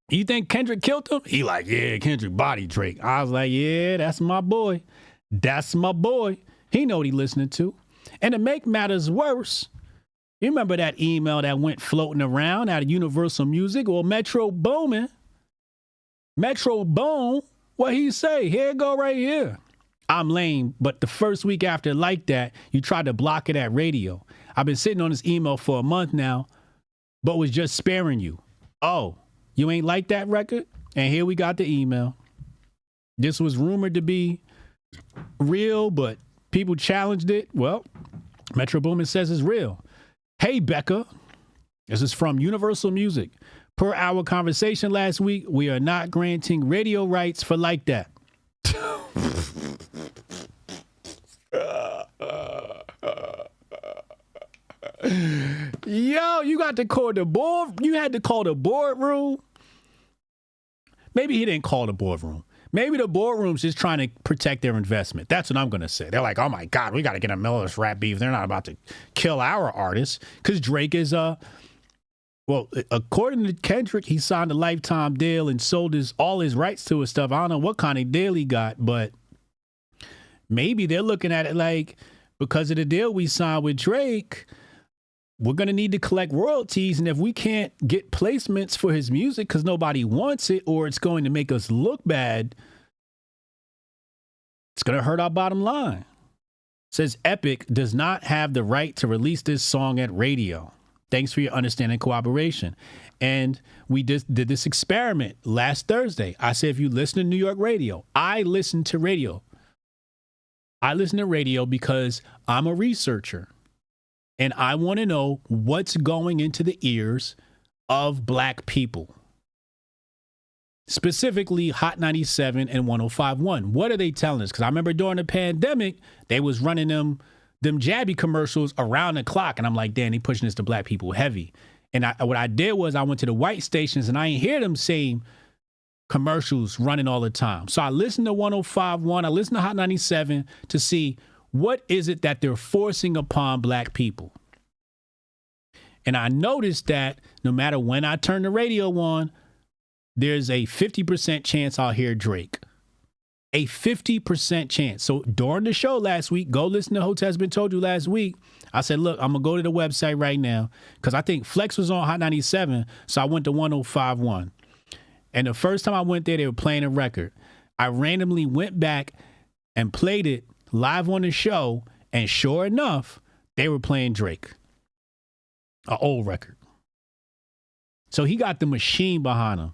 You think Kendrick killed him? He like, yeah, Kendrick body Drake. I was like, yeah, that's my boy. That's my boy. He know what he listening to. And to make matters worse, you remember that email that went floating around out of Universal Music or Metro Boomin? Metro Boom, what he say? Here it go right here. I'm lame, but the first week after like that, you tried to block it at radio. I've been sitting on this email for a month now, but was just sparing you. Oh, you ain't like that record? And here we got the email. This was rumored to be real, but people challenged it. Well, Metro Boomin says it's real. Hey, Becca. This is from Universal Music. Per our conversation last week, we are not granting radio rights for Like That. Yo, you got to call the board. You had to call the boardroom. Maybe he didn't call the boardroom. Maybe the boardroom's just trying to protect their investment. That's what I'm going to say. They're like, oh, my God, we got to get a middle of this rap beef. They're not about to kill our artists because Drake is, well, according to Kendrick, he signed a lifetime deal and sold all his rights to his stuff. I don't know what kind of deal he got, but maybe they're looking at it like because of the deal we signed with Drake, we're going to need to collect royalties. And if we can't get placements for his music because nobody wants it or it's going to make us look bad, it's going to hurt our bottom line. It says Epic does not have the right to release this song at radio. Thanks for your understanding and cooperation. And we just did this experiment last Thursday. I said, if you listen to New York radio, I listen to radio. I listen to radio because I'm a researcher. And I want to know what's going into the ears of black people. Specifically, Hot 97 and 105.1. What are they telling us? Because I remember during the pandemic, they was running them jabby commercials around the clock. And I'm like, damn, they pushing this to black people heavy. And what I did was I went to the white stations and I ain't hear them saying commercials running all the time. So I listened to 105.1. I listened to Hot 97 to see what is it that they're forcing upon black people? And I noticed that no matter when I turn the radio on, there's a 50% chance I'll hear Drake. A 50% chance. So during the show last week, go listen to Hotep's Been Told You last week. I said, look, I'm going to go to the website right now because I think Flex was on Hot 97. So I went to 105.1. And the first time I went there, they were playing a record. I randomly went back and played it live on the show, and sure enough, they were playing Drake, an old record. So he got the machine behind him.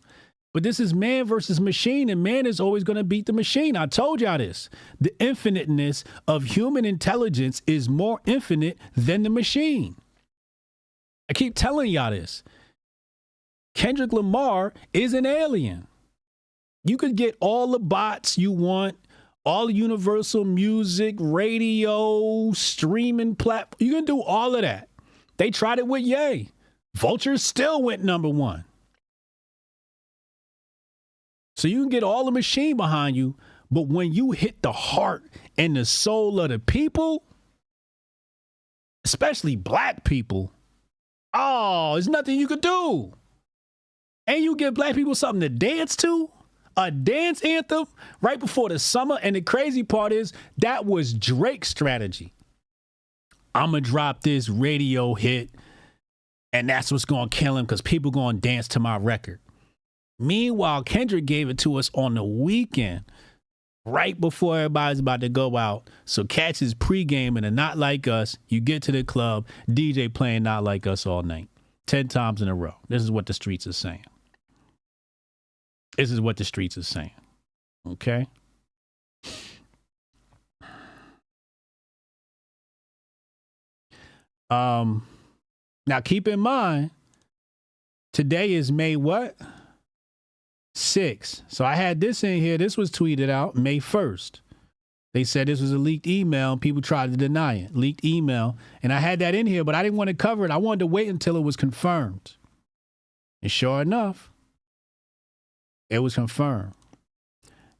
But this is man versus machine, and man is always going to beat the machine. I told y'all this. The infiniteness of human intelligence is more infinite than the machine. I keep telling y'all this. Kendrick Lamar is an alien. You could get all the bots you want, all Universal Music, radio, streaming platform. You can do all of that. They tried it with Ye. Vulture still went #1. So you can get all the machine behind you, but when you hit the heart and the soul of the people, especially black people, oh, there's nothing you could do. And you give black people something to dance to. A dance anthem right before the summer. And the crazy part is that was Drake's strategy. I'm going to drop this radio hit and that's what's going to kill him because people going to dance to my record. Meanwhile, Kendrick gave it to us on the weekend right before everybody's about to go out. So cats is pre-gaming and Not Like Us. You get to the club, DJ playing Not Like Us all night. 10 times in a row. This is what the streets are saying. This is what the streets are saying. Okay? Now keep in mind, today is May what? 6th. So I had this in here. This was tweeted out May 1st. They said this was a leaked email and people tried to deny it. Leaked email. And I had that in here, but I didn't want to cover it. I wanted to wait until it was confirmed. And sure enough, it was confirmed.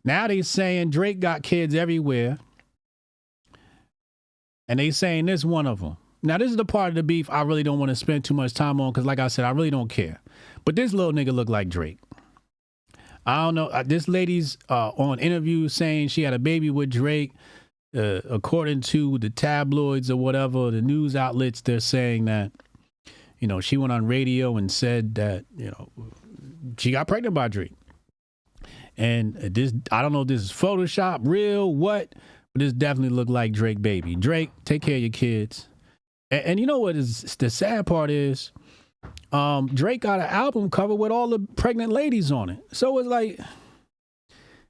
Now they saying Drake got kids everywhere. And they saying this one of them. Now, this is the part of the beef I really don't want to spend too much time on because, like I said, I really don't care. But this little nigga look like Drake. I don't know. This lady's on interviews saying she had a baby with Drake. According to the tabloids or whatever, the news outlets, they're saying that, you know, she went on radio and said that, you know, she got pregnant by Drake. And this, I don't know if this is Photoshop, real, what, but this definitely looked like Drake baby. Drake, take care of your kids. And you know what is the sad part is, Drake got an album cover with all the pregnant ladies on it. So it's like,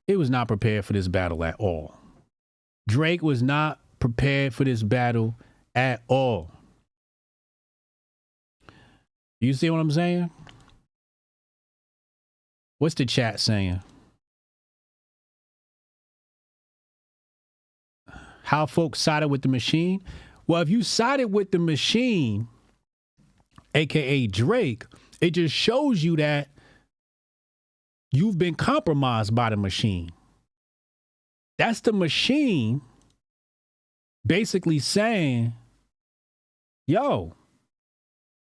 it was not prepared for this battle at all. Drake was not prepared for this battle at all. You see what I'm saying? What's the chat saying? How folks sided with the machine? Well, if you sided with the machine, aka Drake, it just shows you that you've been compromised by the machine. That's the machine basically saying, yo,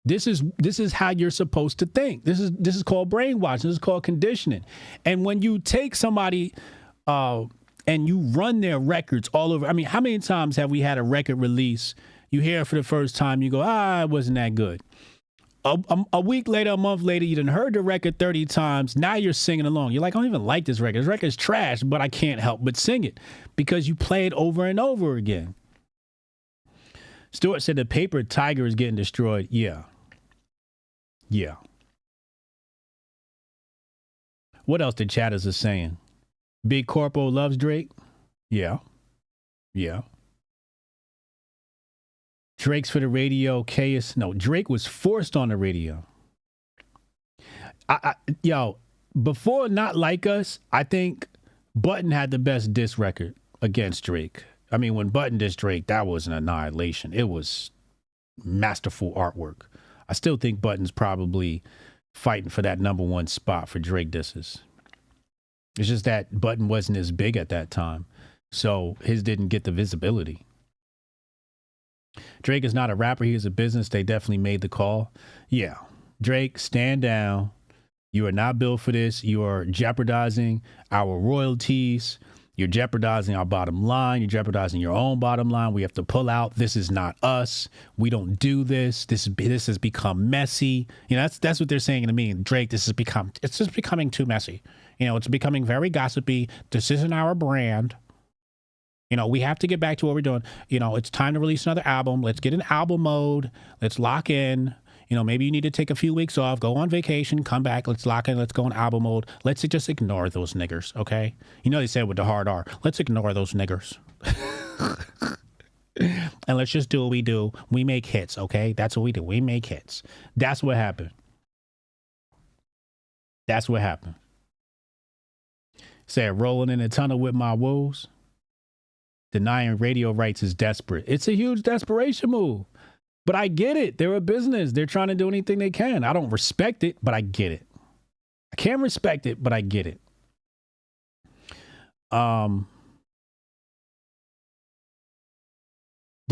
this is how you're supposed to think. This is called brainwashing. This is called conditioning. And when you take somebody and you run their records all over, I mean, how many times have we had a record release? You hear it for the first time, you go, it wasn't that good. A week later, a month later, you done heard the record 30 times. Now you're singing along. You're like, I don't even like this record. This record's trash, but I can't help but sing it because you play it over and over again. Stuart said the paper tiger is getting destroyed. Yeah. What else the chatters are saying? Big Corpo loves Drake? Yeah. Drake's for the radio. Chaos. No, Drake was forced on the radio. Before Not Like Us, I think Button had the best diss record against Drake. I mean, when Button dissed Drake, that was an annihilation. It was masterful artwork. I still think Button's probably fighting for that #1 spot for Drake disses. It's just that Button wasn't as big at that time, so his didn't get the visibility. Drake is not a rapper. He is a business. They definitely made the call. Yeah. Drake, stand down. You are not built for this. You are jeopardizing our royalties. You're jeopardizing our bottom line. You're jeopardizing your own bottom line. We have to pull out. This is not us. We don't do this. This has become messy. You know, that's what they're saying to me. Drake, it's just becoming too messy. You know, it's becoming very gossipy. This isn't our brand. You know, we have to get back to what we're doing. You know, it's time to release another album. Let's get in album mode. Let's lock in. You know, maybe you need to take a few weeks off, go on vacation, come back. Let's lock in. Let's go in album mode. Let's just ignore those niggers, okay? You know they said with the hard R. Let's ignore those niggers. And let's just do what we do. We make hits, okay? That's what we do. We make hits. That's what happened. Said, rolling in a tunnel with my woes. Denying radio rights is desperate. It's a huge desperation move. But I get it. They're a business. They're trying to do anything they can. I don't respect it, but I get it. I can't respect it, but I get it. The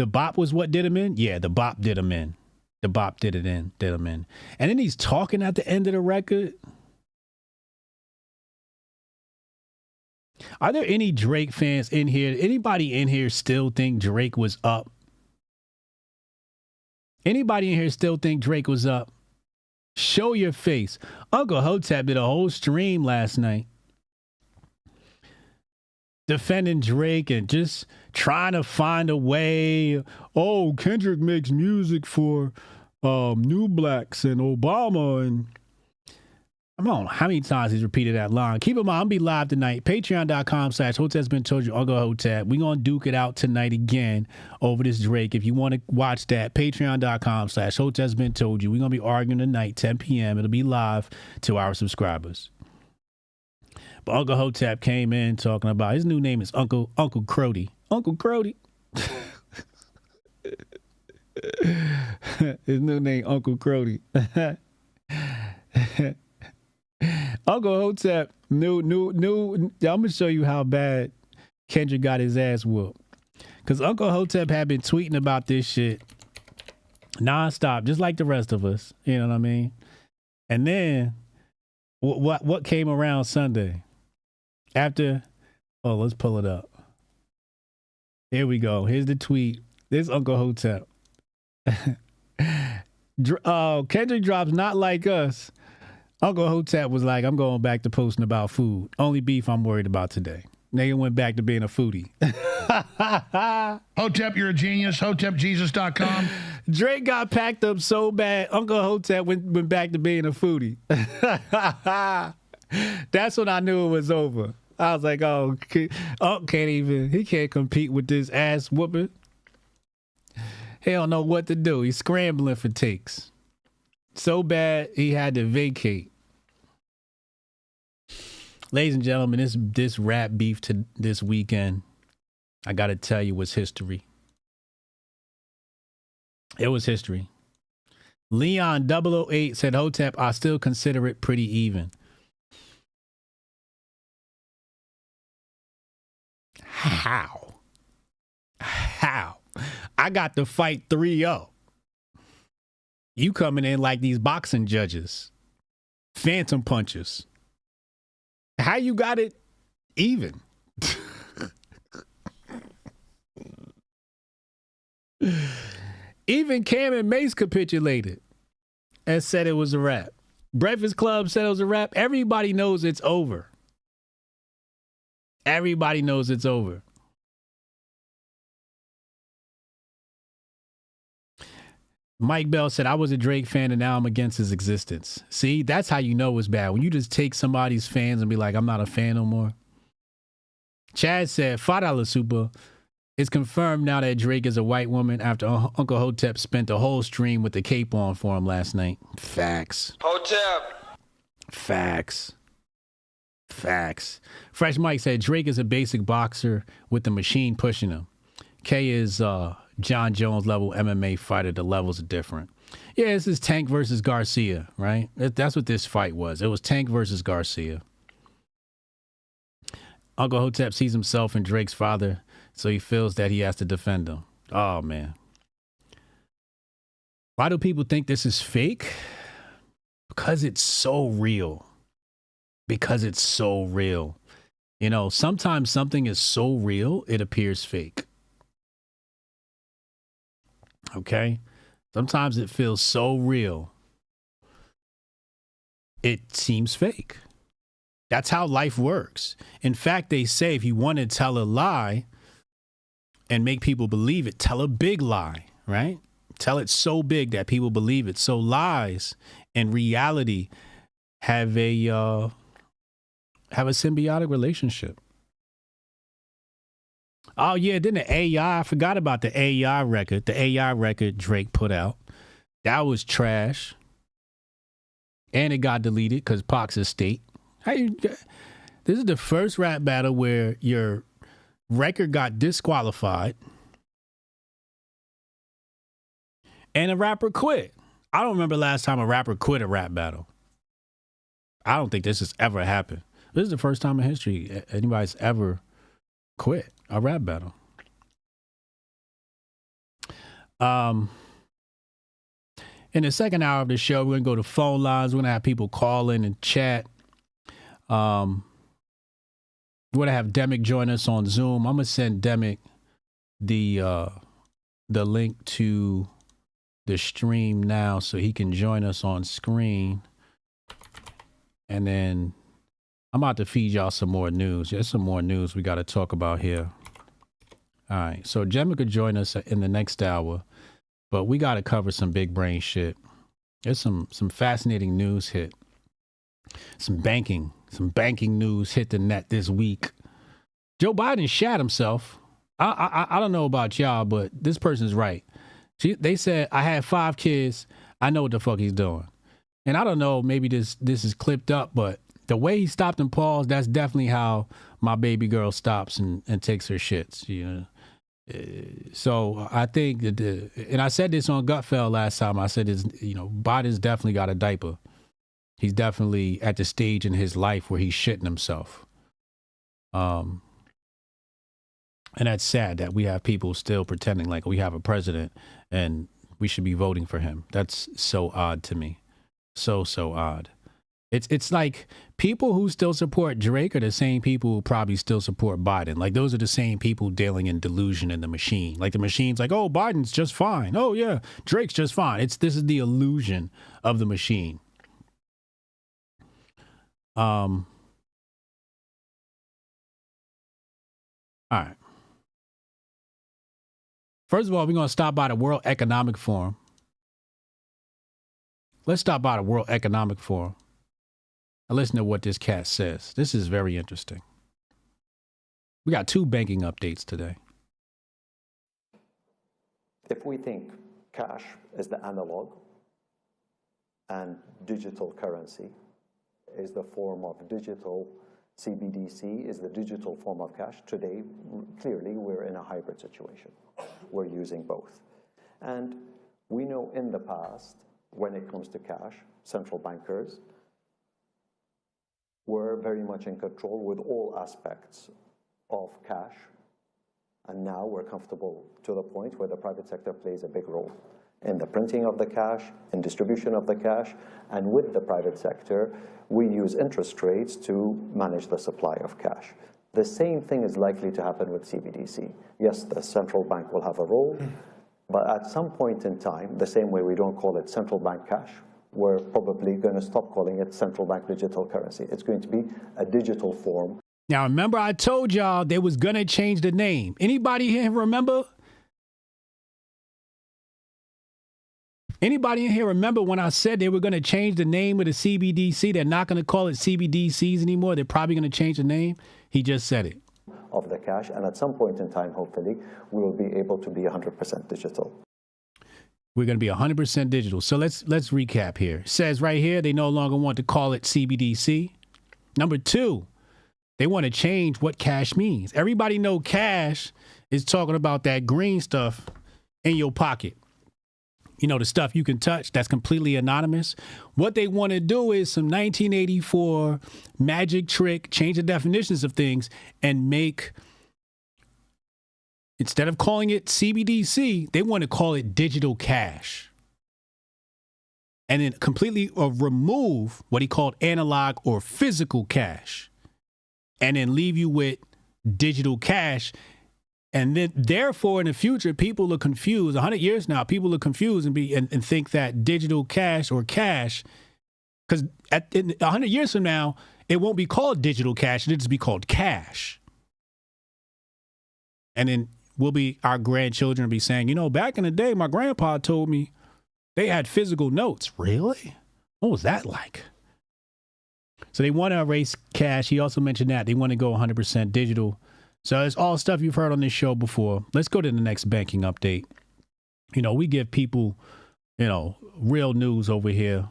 bop was what did him in? Yeah, the bop did him in. The bop did him in. And then he's talking at the end of the record. Are there any Drake fans in here? Anybody in here still think Drake was up? Anybody in here still think Drake was up? Show your face. Uncle Hotep did a whole stream last night defending Drake and just trying to find a way. Oh, Kendrick makes music for New Blacks and Obama, and I don't know how many times he's repeated that line. Keep in mind, I'm going to be live tonight. Patreon.com/Hotep's been told you, Uncle Hotep. We're going to duke it out tonight again over this Drake. If you want to watch that, Patreon.com/Hotep's been told you. We're going to be arguing tonight, 10 p.m. It'll be live to our subscribers. But Uncle Hotep came in talking about his new name is Uncle Crody. Uncle Crody. His new name, Uncle Crody. Uncle Hotep, new. I'm gonna show you how bad Kendrick got his ass whooped. Cause Uncle Hotep had been tweeting about this shit nonstop, just like the rest of us. You know what I mean? And then what came around Sunday? After, let's pull it up. Here we go. Here's the tweet. This Uncle Hotep. Kendrick drops Not Like Us. Uncle Hotep was like, I'm going back to posting about food. Only beef I'm worried about today. Nigga went back to being a foodie. Hotep, you're a genius. HotepJesus.com. Drake got packed up so bad, Uncle Hotep went back to being a foodie. That's when I knew it was over. I was like, he can't compete with this ass whooping. He don't know what to do. He's scrambling for takes. So bad, he had to vacate. Ladies and gentlemen, this rap beef to this weekend, I got to tell you, was history. It was history. Leon 008 said, Hotep, I still consider it pretty even. How? I got to fight 3-0. You coming in like these boxing judges. Phantom punches. How you got it even? Even Cam and Mace capitulated and said it was a wrap. Breakfast Club said it was a wrap. Everybody knows it's over. Everybody knows it's over. Mike Bell said, I was a Drake fan and now I'm against his existence. See, that's how you know it's bad. When you just take somebody's fans and be like, I'm not a fan no more. Chad said, $5 super. It's confirmed now that Drake is a white woman after Uncle Hotep spent the whole stream with the cape on for him last night. Facts. Hotep. Facts. Fresh Mike said, Drake is a basic boxer with the machine pushing him. K is John Jones level MMA fighter. The levels are different. Yeah, this is Tank versus Garcia, right? That's what this fight was. It was Tank versus Garcia. Uncle Hotep sees himself in Drake's father, so he feels that he has to defend him. Oh, man. Why do people think this is fake? Because it's so real. You know, sometimes something is so real, it appears fake. Okay? Sometimes it feels so real, it seems fake. That's how life works. In fact, they say if you want to tell a lie and make people believe it, tell a big lie, right? Tell it so big that people believe it. So lies and reality have a symbiotic relationship. Oh, yeah, then the AI, I forgot about the AI record. The AI record Drake put out. That was trash. And it got deleted because Pac's estate. This is the first rap battle where your record got disqualified and a rapper quit. I don't remember last time a rapper quit a rap battle. I don't think this has ever happened. This is the first time in history anybody's ever quit a rap battle. In the second hour of the show, we're going to go to phone lines. We're going to have people call in and chat. We're going to have Demic join us on Zoom. I'm going to send Demic the link to the stream now so he can join us on screen. And then I'm about to feed y'all some more news. There's some more news we got to talk about here. All right. So Demic could join us in the next hour, but we got to cover some big brain shit. There's some fascinating news hit. Some banking news hit the net this week. Joe Biden shat himself. I don't know about y'all, but this person's right. They said, I had 5 kids. I know what the fuck he's doing. And I don't know, maybe this is clipped up, but the way he stopped and paused, that's definitely how my baby girl stops and takes her shits, you know. So I think that, and I said this on Gutfeld last time, I said, Biden's definitely got a diaper. He's definitely at the stage in his life where he's shitting himself. And that's sad that we have people still pretending like we have a president and we should be voting for him. That's so odd to me. So odd. It's like people who still support Drake are the same people who probably still support Biden. Like those are the same people dealing in delusion in the machine. Like the machine's like, oh, Biden's just fine. Oh yeah, Drake's just fine. This is the illusion of the machine. All right. First of all, we're going to stop by the World Economic Forum. Let's stop by the World Economic Forum and listen to what this cat says. This is very interesting. We got 2 banking updates today. If we think cash is the analog and digital currency is the form of digital, CBDC is the digital form of cash. Today, clearly, we're in a hybrid situation. We're using both. And we know in the past when it comes to cash, central bankers were very much in control with all aspects of cash. And now we're comfortable to the point where the private sector plays a big role in the printing of the cash, in distribution of the cash, and with the private sector, we use interest rates to manage the supply of cash. The same thing is likely to happen with CBDC. Yes, the central bank will have a role, but at some point in time, the same way we don't call it central bank cash, we're probably going to stop calling it central bank digital currency. It's going to be a digital form. Now, remember I told y'all they was going to change the name. Anybody here remember? Anybody in here remember when I said they were going to change the name of the CBDC? They're not going to call it CBDCs anymore. They're probably going to change the name. He just said it. Of the cash, and at some point in time, hopefully, we will be able to be 100% digital. We're going to be 100% digital. So let's recap here. It says right here, they no longer want to call it CBDC. Number two, they want to change what cash means. Everybody know cash is talking about that green stuff in your pocket. You know, the stuff you can touch that's completely anonymous. What they want to do is some 1984 magic trick, change the definitions of things and make, instead of calling it CBDC, they want to call it digital cash. And then completely remove what he called analog or physical cash. And then leave you with digital cash. And then, therefore, in the future, people are confused. 100 years now, people are confused and think that digital cash or cash, because 100 years from now, it won't be called digital cash. It'll just be called cash. And then our grandchildren will be saying, you know, back in the day, my grandpa told me they had physical notes. Really? What was that like? So they want to erase cash. He also mentioned that they want to go 100% digital. So it's all stuff you've heard on this show before. Let's go to the next banking update. You know, we give people, you know, real news over here.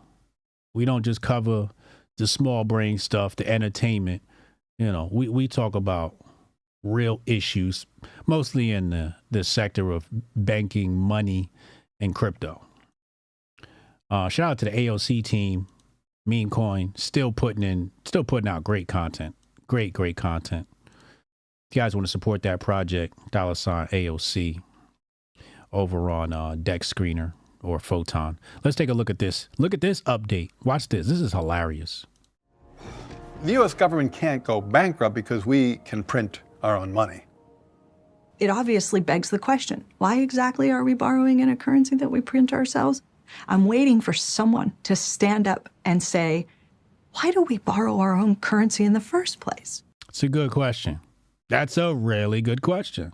We don't just cover the small brain stuff, the entertainment. You know, we talk about real issues, mostly in the sector of banking, money, and crypto. Shout out to the AOC team, Meme Coin, still putting out great content. Great content. If you guys want to support that project, $ AOC over on Deck Screener or Photon. Let's take a look at this. Look at this update. Watch this. This is hilarious. The U.S. government can't go bankrupt because we can print our own money. It obviously begs the question, why exactly are we borrowing in a currency that we print ourselves? I'm waiting for someone to stand up and say, why do we borrow our own currency in the first place? It's a good question. That's a really good question.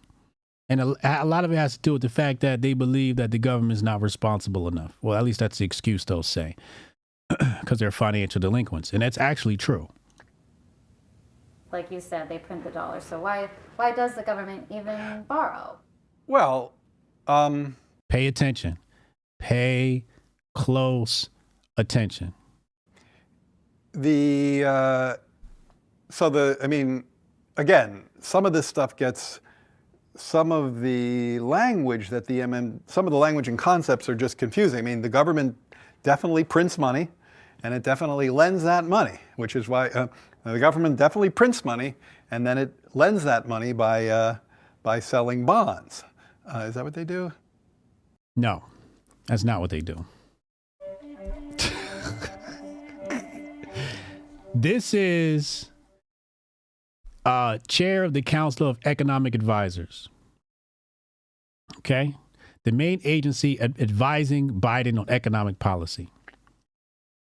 And a lot of it has to do with the fact that they believe that the government is not responsible enough. Well, at least that's the excuse they'll say, because they're financial delinquents. And that's actually true. Like you said, they print the dollar. So why does the government even borrow? Well, pay attention. Pay close attention. Again, some of this stuff gets, some of the language that some of the language and concepts are just confusing. I mean, the government definitely prints money, and it definitely lends that money, which is why the government definitely prints money, and then it lends that money by selling bonds. Is that what they do? No, that's not what they do. This is chair of the Council of Economic Advisors. Okay? The main agency advising Biden on economic policy.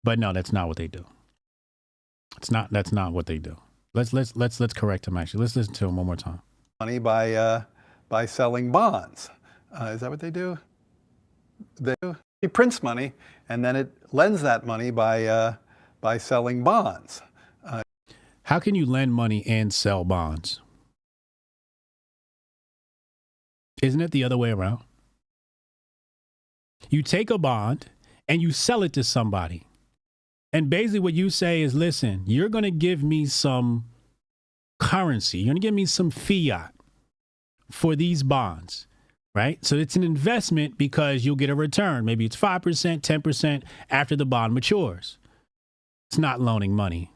But no, that's not what they do. That's not what they do. Let's correct him actually. Let's listen to him one more time. Money by selling bonds. Is that what they do? He prints money, and then it lends that money by selling bonds. How can you lend money and sell bonds? Isn't it the other way around? You take a bond and you sell it to somebody. And basically what you say is, listen, you're going to give me some currency. You're going to give me some fiat for these bonds, right? So it's an investment because you'll get a return. Maybe it's 5%, 10% after the bond matures. It's not loaning money.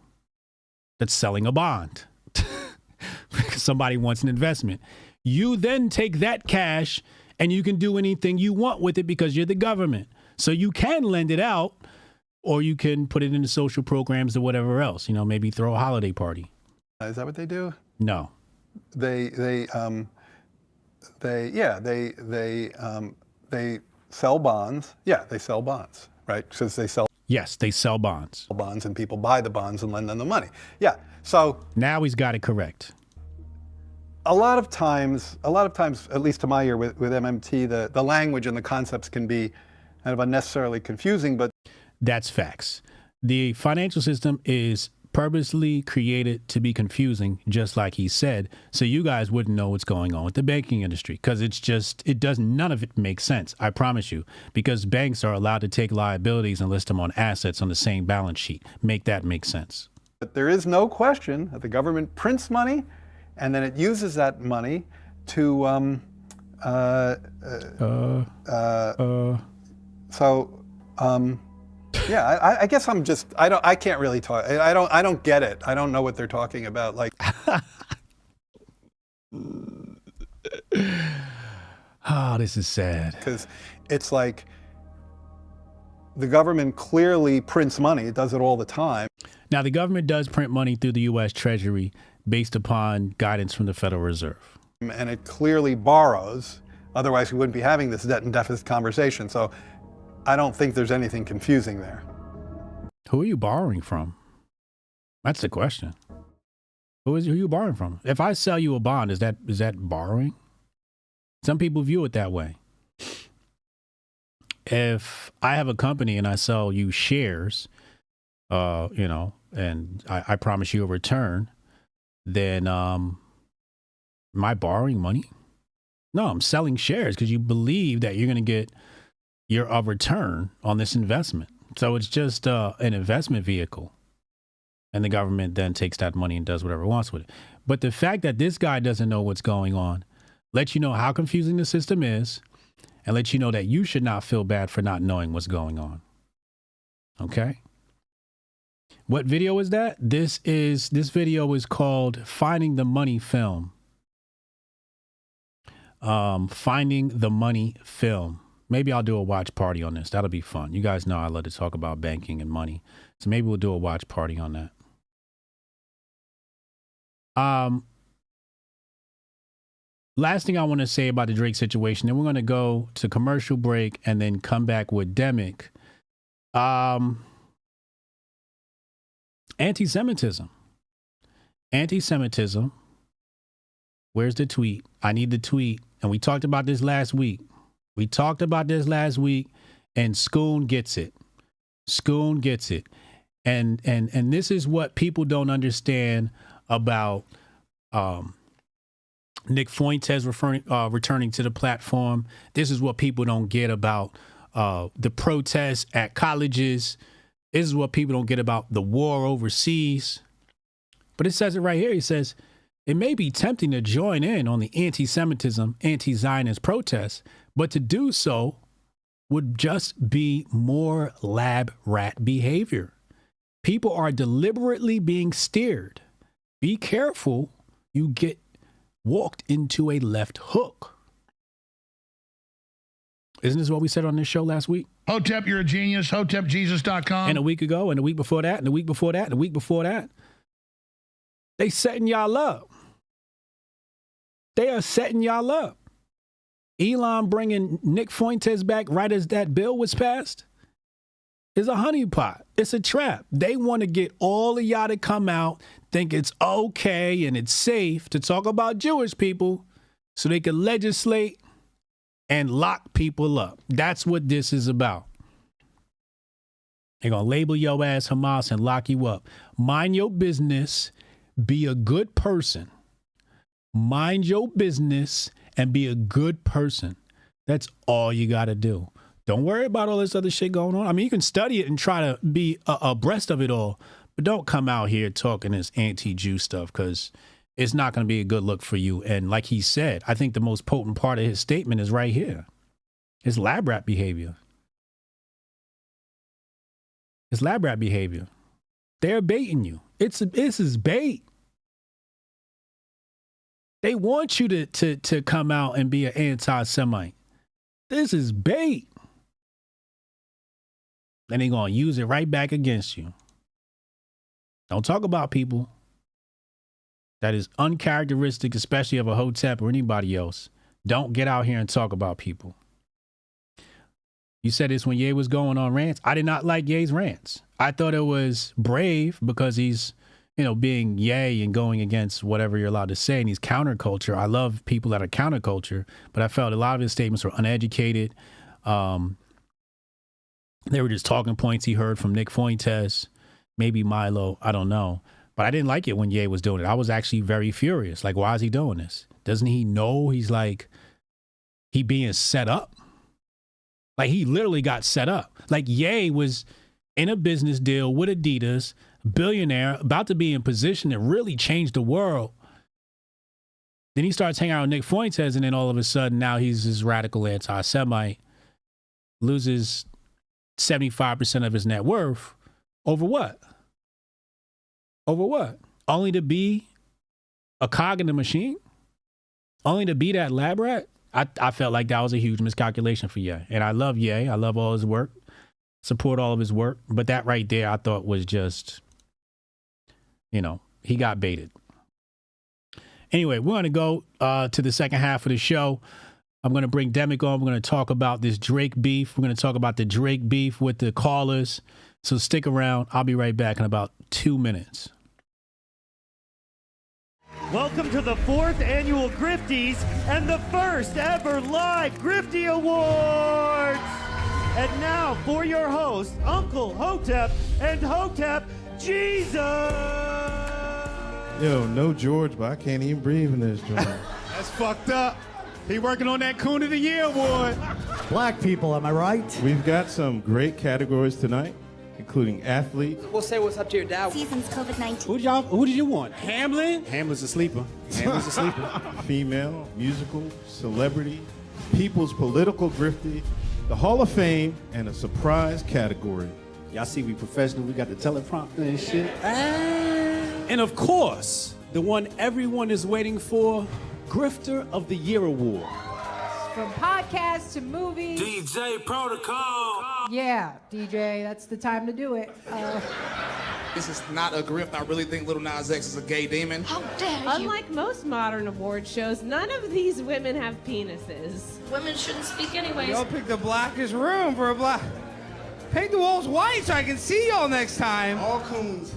That's selling a bond. Because somebody wants an investment. You then take that cash and you can do anything you want with it because you're the government. So you can lend it out, or you can put it into social programs or whatever else. You know, maybe throw a holiday party. Is that what they do? No. They sell bonds. Yeah, they sell bonds, right? Because they sell. Yes, they sell bonds. Bonds, and people buy the bonds and lend them the money. Yeah. So now he's got it correct. A lot of times, at least to my ear with MMT, the language and the concepts can be kind of unnecessarily confusing, but that's facts. The financial system is purposely created to be confusing, just like he said, so you guys wouldn't know what's going on with the banking industry, because none of it makes sense, I promise you, because banks are allowed to take liabilities and list them on assets on the same balance sheet. Make that make sense. But there is no question that the government prints money, and then it uses that money to yeah, I guess I can't really talk. I don't get it. I don't know what they're talking about. Like, oh, this is sad. Because it's like the government clearly prints money. It does it all the time. Now, the government does print money through the U.S. Treasury based upon guidance from the Federal Reserve. And it clearly borrows. Otherwise, we wouldn't be having this debt and deficit conversation. So I don't think there's anything confusing there. Who are you borrowing from? That's the question. Who are you borrowing from? If I sell you a bond, is that borrowing? Some people view it that way. If I have a company and I sell you shares, and I promise you a return, then am I borrowing money? No, I'm selling shares because you believe that you're going to get a return on this investment. So it's just an investment vehicle. And the government then takes that money and does whatever it wants with it. But the fact that this guy doesn't know what's going on lets you know how confusing the system is, and lets you know that you should not feel bad for not knowing what's going on. Okay? What video is that? This video is called Finding the Money Film. Finding the Money Film. Maybe I'll do a watch party on this. That'll be fun. You guys know I love to talk about banking and money. So maybe we'll do a watch party on that. Last thing I want to say about the Drake situation, then we're going to go to commercial break and then come back with Demic. Anti-Semitism. Anti-Semitism. Where's the tweet? I need the tweet. And we talked about this last week. And Schoon gets it. Schoon gets it. And this is what people don't understand about Nick Fuentes returning to the platform. This is what people don't get about the protests at colleges. This is what people don't get about the war overseas. But it says it right here. It says, it may be tempting to join in on the anti-Semitism, anti-Zionist protests, but to do so would just be more lab rat behavior. People are deliberately being steered. Be careful, you get walked into a left hook. Isn't this what we said on this show last week? Hotep, you're a genius. HotepJesus.com. And a week ago, and the week before that, and the week before that, and the week before that. They setting y'all up. They are setting y'all up. Elon bringing Nick Fuentes back right as that bill was passed is a honeypot. It's a trap. They want to get all of y'all to come out, think it's okay and it's safe to talk about Jewish people so they can legislate and lock people up. That's what this is about. They're going to label your ass Hamas and lock you up. Mind your business. Be a good person. Mind your business and be a good person. That's all you got to do. Don't worry about all this other shit going on. I mean, you can study it and try to be abreast of it all, but don't come out here talking this anti-Jew stuff because it's not going to be a good look for you. And like he said, I think the most potent part of his statement is right here. It's lab rat behavior. It's lab rat behavior. They're baiting you. This is bait. They want you to come out and be an anti-Semite. This is bait. And they're going to use it right back against you. Don't talk about people. That is uncharacteristic, especially of a Hotep or anybody else. Don't get out here and talk about people. You said this when Ye was going on rants. I did not like Ye's rants. I thought it was brave because he's, being Ye and going against whatever you're allowed to say, and he's counterculture. I love people that are counterculture, but I felt a lot of his statements were uneducated. They were just talking points he heard from Nick Fuentes, maybe Milo, I don't know. But I didn't like it when Ye was doing it. I was actually very furious. Like, why is he doing this? Doesn't he know he being set up? Like, he literally got set up. Like, Ye was in a business deal with Adidas, billionaire, about to be in position to really change the world. Then he starts hanging out with Nick Fuentes, and then all of a sudden, now he's this radical anti-Semite, loses 75% of his net worth. Over what? Over what? Only to be a cog in the machine? Only to be that lab rat? I felt like that was a huge miscalculation for Ye. And I love Ye. I love all his work. Support all of his work. But that right there, I thought was just, he got baited. Anyway, we're going to go to the second half of the show. I'm going to bring Demick on. We're going to talk about this Drake beef. We're going to talk about the Drake beef with the callers. So stick around. I'll be right back in about 2 minutes. Welcome to the 4th annual Grifties and the first ever live Grifty Awards. And now for your hosts, Uncle Hotep and Hotep Jesus. Yo, no George, but I can't even breathe in this joint. That's fucked up. He working on that Coon of the Year award. Black people, am I right? We've got some great categories tonight, including athletes. We'll say what's up to your dad. Season's COVID-19. Who did you want? Hamlin? Hamlin's a sleeper. Hamlin's a sleeper. Female, musical, celebrity, people's political grifty, the Hall of Fame, and a surprise category. Y'all see we professional. We got the teleprompter and shit. And of course, the one everyone is waiting for, Grifter of the Year Award. From podcasts to movies. DJ Protocol. Yeah, DJ, that's the time to do it. This is not a grift. I really think Lil Nas X is a gay demon. How dare you? Unlike most modern award shows, none of these women have penises. Women shouldn't speak anyways. Y'all picked the blackest room for a black. Paint the walls white so I can see y'all next time. All coons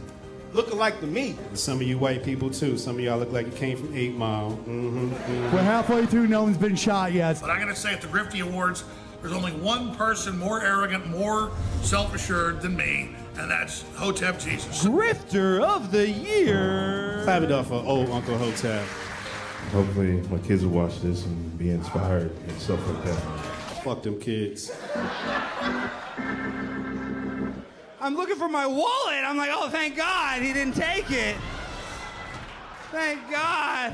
look alike to me. Some of you white people too. Some of y'all look like you came from 8 Mile. We're halfway through, no one's been shot yet. But I'm going to say at the Grifty Awards, there's only one person more arrogant, more self-assured than me, and that's Hotep Jesus. Grifter of the Year. Clap it up for old Uncle Hotep. Hopefully my kids will watch this and be inspired and stuff like that. Fuck them kids. I'm looking for my wallet. I'm like, oh, thank God he didn't take it. Thank God.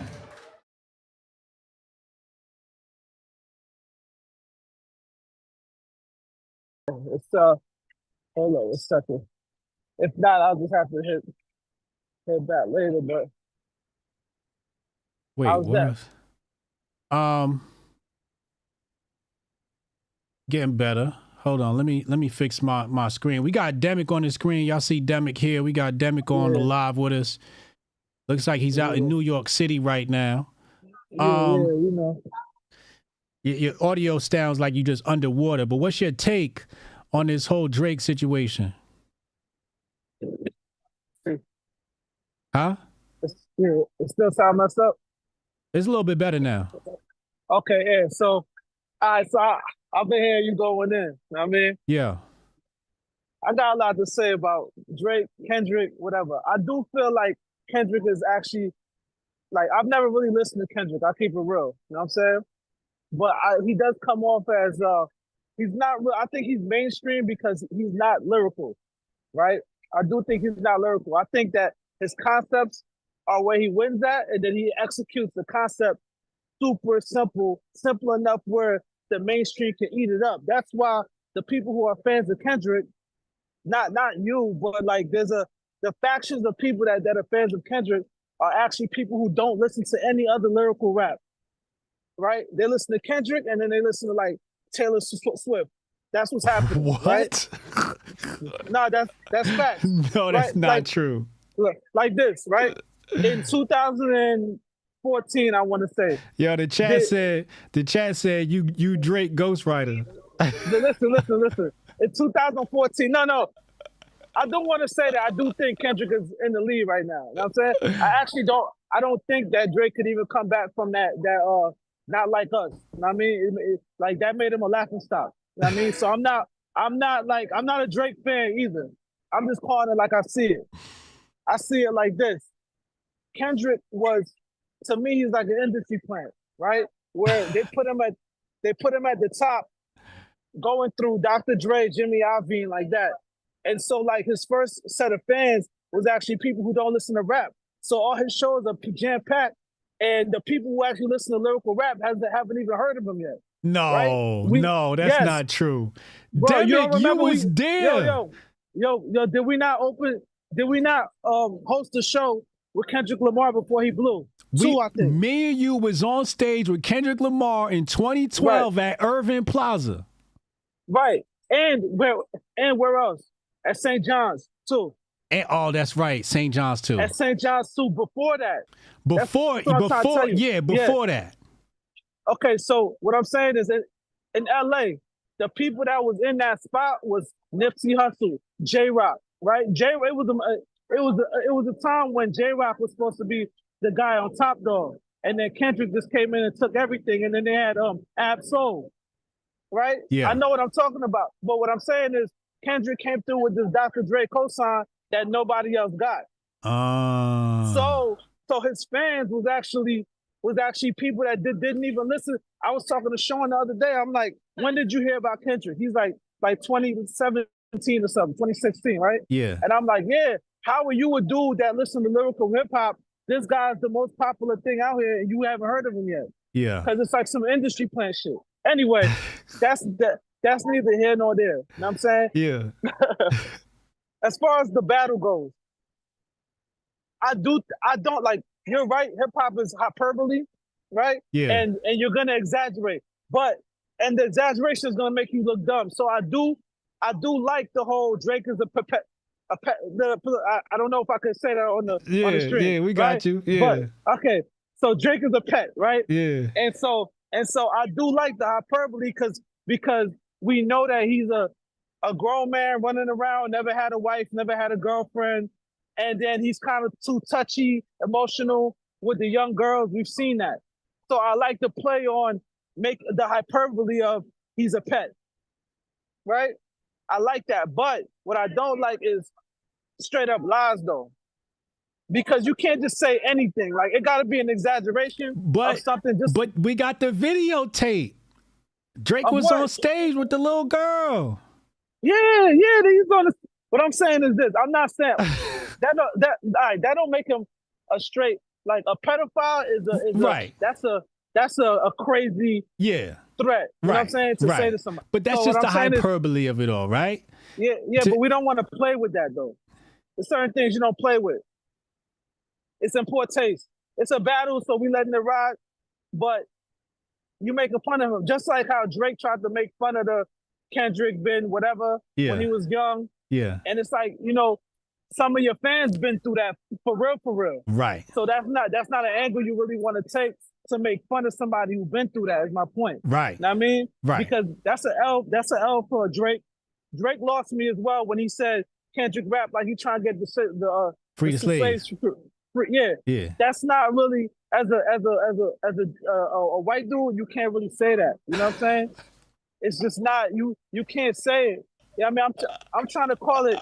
It's hold on a second. If not, I'll just have to hit that later. But wait, how's what? Getting better. Hold on, let me fix my screen. We got Demick on the screen. Y'all see Demick here. We got Demick on the live with us. Looks like he's out in New York City right now. Your audio sounds like you just underwater, but what's your take on this whole Drake situation? Huh? It still sound messed up? It's a little bit better now. Okay, yeah. So, all right, so I've been hearing you going in. You know what I mean? Yeah. I got a lot to say about Drake, Kendrick, whatever. I do feel like Kendrick is actually, like, I've never really listened to Kendrick. I keep it real. You know what I'm saying? But he does come off as, he's not real. I think he's mainstream because he's not lyrical, right? I do think he's not lyrical. I think that his concepts are where he wins at, and then he executes the concept super simple enough where the mainstream can eat it up. That's why the people who are fans of Kendrick, not you, but like the factions of people that are fans of Kendrick are actually people who don't listen to any other lyrical rap, right? They listen to Kendrick and then they listen to like Taylor Swift. That's what's happening. What? Right? No, that's facts. No, that's right? not true. Look, like this, right? In 2014, I want to say. Yo, the chat said you Drake ghostwriter. Listen. In 2014, no. I don't want to say that. I do think Kendrick is in the lead right now. You know what I'm saying? I don't think that Drake could even come back from that not like us. You know what I mean? Like that made him a laughing stock. You know what I mean? So I'm not a Drake fan either. I'm just calling it like I see it. I see it like this. Kendrick was, to me, he's like an industry plant, right? Where they put him at the top, going through Dr. Dre, Jimmy Iovine, like that. And so like his first set of fans was actually people who don't listen to rap. So all his shows are jam-packed, and the people who actually listen to lyrical rap haven't even heard of him yet. No, right? No, that's not true. Bro, Demick, you was there. Yo, did we not host a show with Kendrick Lamar before he blew? I think. Me and you was on stage with Kendrick Lamar in 2012 at Irving Plaza. Right. And where else? At St. John's too. And that's right, St. John's too. At St. John's too. Before that. Before that. Okay, so what I'm saying is in LA, the people that was in that spot was Nipsey Hussle, J-Rock, right? It was a time when J-Rock was supposed to be the guy on Top Dog, and then Kendrick just came in and took everything, and then they had Ab-Soul, right? Yeah. I know what I'm talking about, but what I'm saying is Kendrick came through with this Dr. Dre cosign that nobody else got. So his fans was actually people that didn't even listen. I was talking to Sean the other day. I'm like, when did you hear about Kendrick? He's like 2017 or something, 2016, right? Yeah. And I'm like, yeah, how are you a dude that listen to lyrical hip hop? This guy's the most popular thing out here and you haven't heard of him yet. Yeah. Because it's like some industry plant shit. Anyway, that's neither here nor there. You know what I'm saying? Yeah. As far as the battle goes, I don't like, you're right, hip hop is hyperbole, right? Yeah. And you're gonna exaggerate. And the exaggeration is gonna make you look dumb. So I do like the whole Drake is I don't know if I could say that on the stream. Yeah, we got you. Yeah. But, okay, so Drake is a pet, right? Yeah. And so I do like the hyperbole because we know that he's a grown man running around, never had a wife, never had a girlfriend, and then he's kind of too touchy, emotional with the young girls. We've seen that. So I like to play on, make the hyperbole of he's a pet, right? I like that. But what I don't like is straight up lies though. Because you can't just say anything. Like it gotta be an exaggeration of something. But we got the videotape. Drake was on stage with the little girl. Yeah, he's gonna. What I'm saying is this. I'm not saying that don't make him a straight, like a pedophile is right. That's a crazy threat. You know what I'm saying? To say to somebody. But that's just the hyperbole of it all, right? Yeah, but we don't want to play with that though. There's certain things you don't play with. It's in poor taste. It's a battle, so we letting it ride. But you making fun of him, just like how Drake tried to make fun of the Kendrick Ben whatever when he was young. Yeah. And it's like, some of your fans been through that for real. Right. So that's not an angle you really want to take to make fun of somebody who's been through that, is my point. Right. You know what I mean? Right. Because that's an L for Drake. Drake lost me as well when he said Kendrick rap like he trying to get the free the slaves. Yeah. That's not really, as a white dude, you can't really say that. You know what I'm saying? It's just not, you can't say it. Yeah, I mean, I'm trying to call it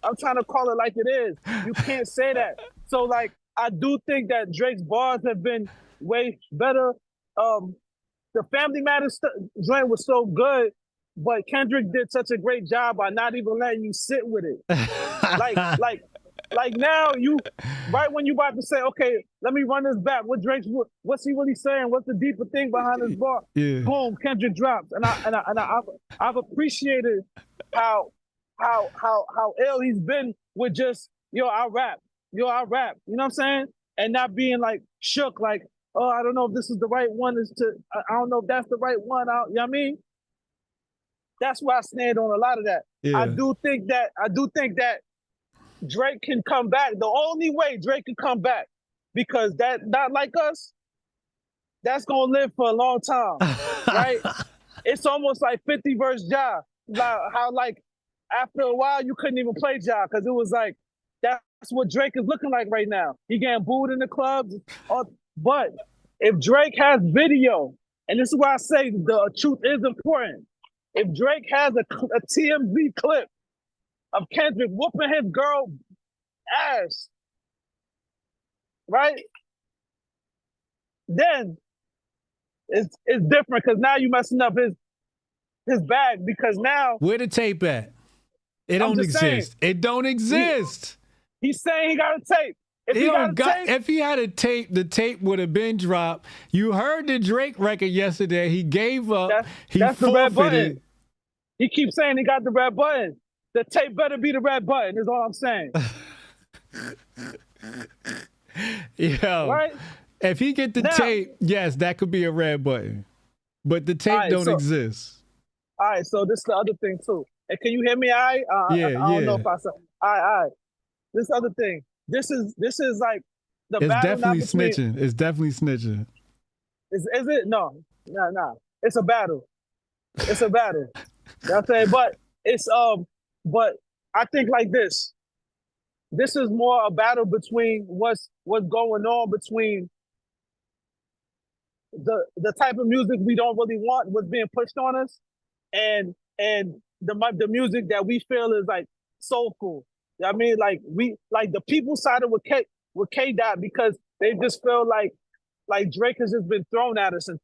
like it is. You can't say that. So like, I do think that Drake's bars have been way better. The Family Matters joint was so good, but Kendrick did such a great job by not even letting you sit with it. Like now, right when you about to say, okay, let me run this back. What's he really saying? What's the deeper thing behind this bar? Yeah. Boom, Kendrick drops, and I've appreciated how ill he's been with just I rap. You know what I'm saying? And not being like shook, like, oh, I don't know if this is the right one. I don't know if that's the right one. You know what I mean? That's why I stand on a lot of that. Yeah. I do think that Drake can come back. The only way Drake can come back, because that Not Like Us, that's gonna live for a long time, right? It's almost like 50 verse Ja. How like after a while you couldn't even play Ja because it was like that's what Drake is looking like right now. He getting booed in the clubs, but if Drake has video, and this is why I say the truth is important. If Drake has a TMZ clip of Kendrick whooping his girl ass, right? Then it's different because now you messing up his bag because now where the tape at? It don't exist. It don't exist. He's saying he got a tape. If he had a tape, the tape would have been dropped. You heard the Drake record yesterday. He gave up. That's the red button. He keeps saying he got the red button. The tape better be the red button, is all I'm saying. Yo, right? If he get the tape, yes, that could be a red button. But the tape don't exist. All right, so this is the other thing too. And can you hear me? I don't know if I said. All right. This other thing. This is like the it's battle. Definitely snitching. It's definitely snitching. Is it? No. It's a battle. It's a battle. You know what I'm saying? But it's but I think like this. This is more a battle between what's going on between the type of music we don't really want, what's being pushed on us, and the music that we feel is like soulful. I mean, like the people sided with K-Dot because they just feel like Drake has just been thrown at us and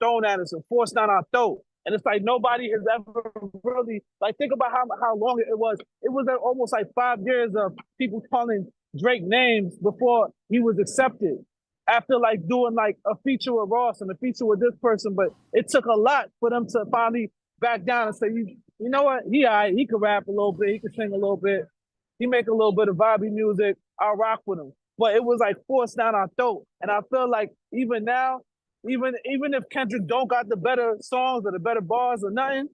forced down our throat. And it's like nobody has ever really, like, think about how long it was. It was almost like 5 years of people calling Drake names before he was accepted. After like doing like a feature with Ross and a feature with this person, but it took a lot for them to finally back down and say, you know what, he could rap a little bit, he could sing a little bit, he make a little bit of vibey music, I'll rock with him. But it was like forced down our throat. And I feel like even now, even if Kendrick don't got the better songs or the better bars or nothing,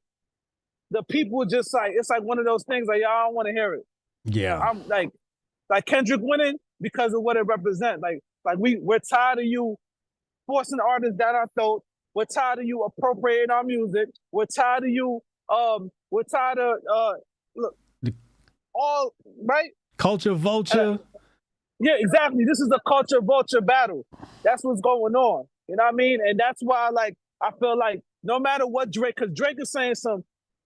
the people just like, it's like one of those things like, y'all don't want to hear it. Yeah. I'm like Kendrick winning because of what it represents. Like we're tired of you forcing artists down our throat. We're tired of you appropriating our music. We're tired of you, look, all, right? Culture vulture. Yeah, exactly. This is a culture vulture battle. That's what's going on. You know what I mean? And that's why, like, I feel like no matter what Drake, because Drake is saying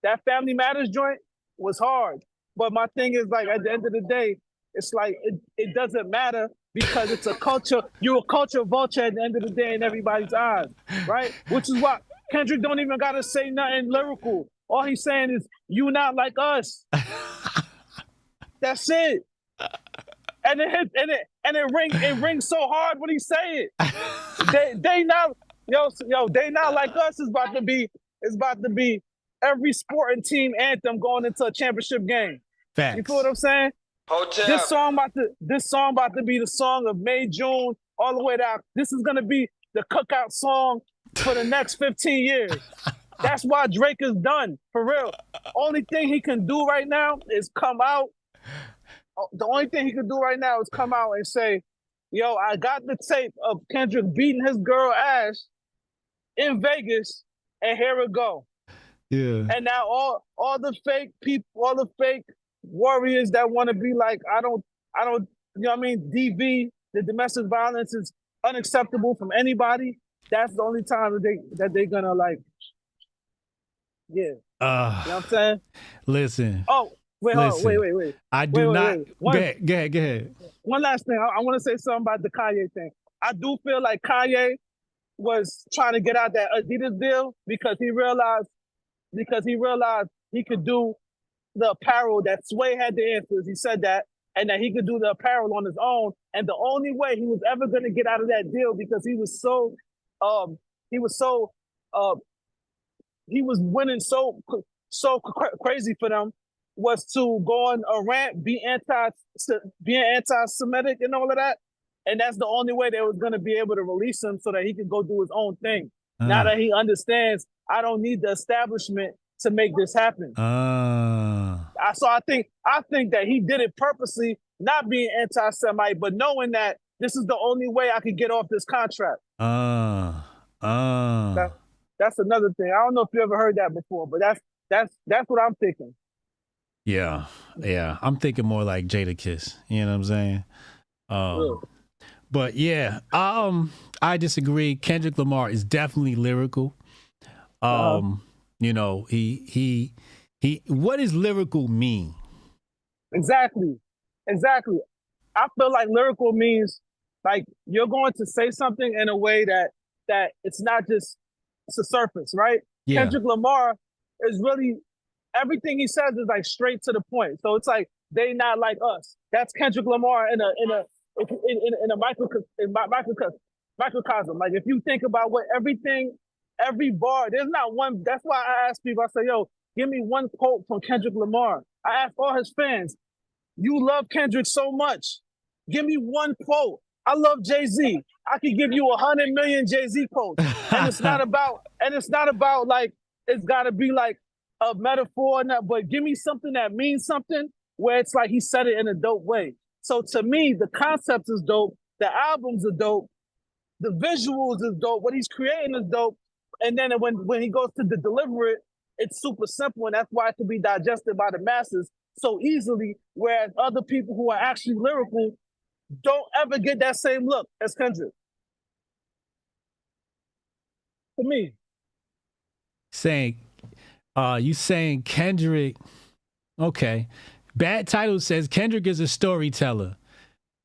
that Family Matters joint was hard. But my thing is, like, at the end of the day, it's like, it doesn't matter because it's a culture. You're a culture vulture at the end of the day in everybody's eyes, right? Which is why Kendrick don't even got to say nothing lyrical. All he's saying is, you not like us. That's it. And it rings so hard when he say it. They not they not like us is about to be every sporting team anthem going into a championship game. Facts. You feel what I'm saying? Hotep. This song about to be the song of May, June, all the way down. This is gonna be the cookout song for the next 15 years. That's why Drake is done, for real. Only thing he can do right now is come out. The only thing he can do right now is come out and say, yo, I got the tape of Kendrick beating his girl ass in Vegas, and here it go. Yeah. And now all the fake people, all the fake warriors that want to be like, I don't, you know what I mean? DV, the domestic violence is unacceptable from anybody. That's the only time that they're gonna like, yeah. You know what I'm saying? Listen. Oh, wait. I do not. Go ahead. One last thing. I want to say something about the Kanye thing. I do feel like Kanye was trying to get out that Adidas deal because he realized he could do the apparel that Sway had the answers. He said that. and that he could do the apparel on his own. And the only way he was ever going to get out of that deal, because he was winning so crazy for them, was to go on a rant, being anti-Semitic and all of that. And that's the only way they was going to be able to release him so that he could go do his own thing. Now that he understands, I don't need the establishment to make this happen. So I think that he did it purposely, not being anti-Semite, but knowing that this is the only way I could get off this contract. That's another thing. I don't know if you ever heard that before, but that's what I'm thinking. Yeah. I'm thinking more like Jadakiss. You know what I'm saying? But yeah, I disagree. Kendrick Lamar is definitely lyrical. You know, he what does lyrical mean? Exactly. I feel like lyrical means like you're going to say something in a way that it's not just the surface, right? Yeah. Kendrick Lamar is really, everything he says is like straight to the point. So it's like they not like us. That's Kendrick Lamar in a microcosm. Like if you think about what every bar, there's not one. That's why I ask people, I say, yo, give me one quote from Kendrick Lamar. I ask all his fans, you love Kendrick so much, give me one quote. I love Jay-Z. I could give you 100 million Jay-Z quotes. And it's not about like, it's gotta be like a metaphor, but give me something that means something where it's like he said it in a dope way. So to me, the concept is dope, the albums are dope, the visuals is dope, what he's creating is dope. And then when he goes to deliver it, it's super simple, and that's why it can be digested by the masses so easily, whereas other people who are actually lyrical don't ever get that same look as Kendrick. To me. You saying Kendrick, okay. Bad Title says Kendrick is a storyteller.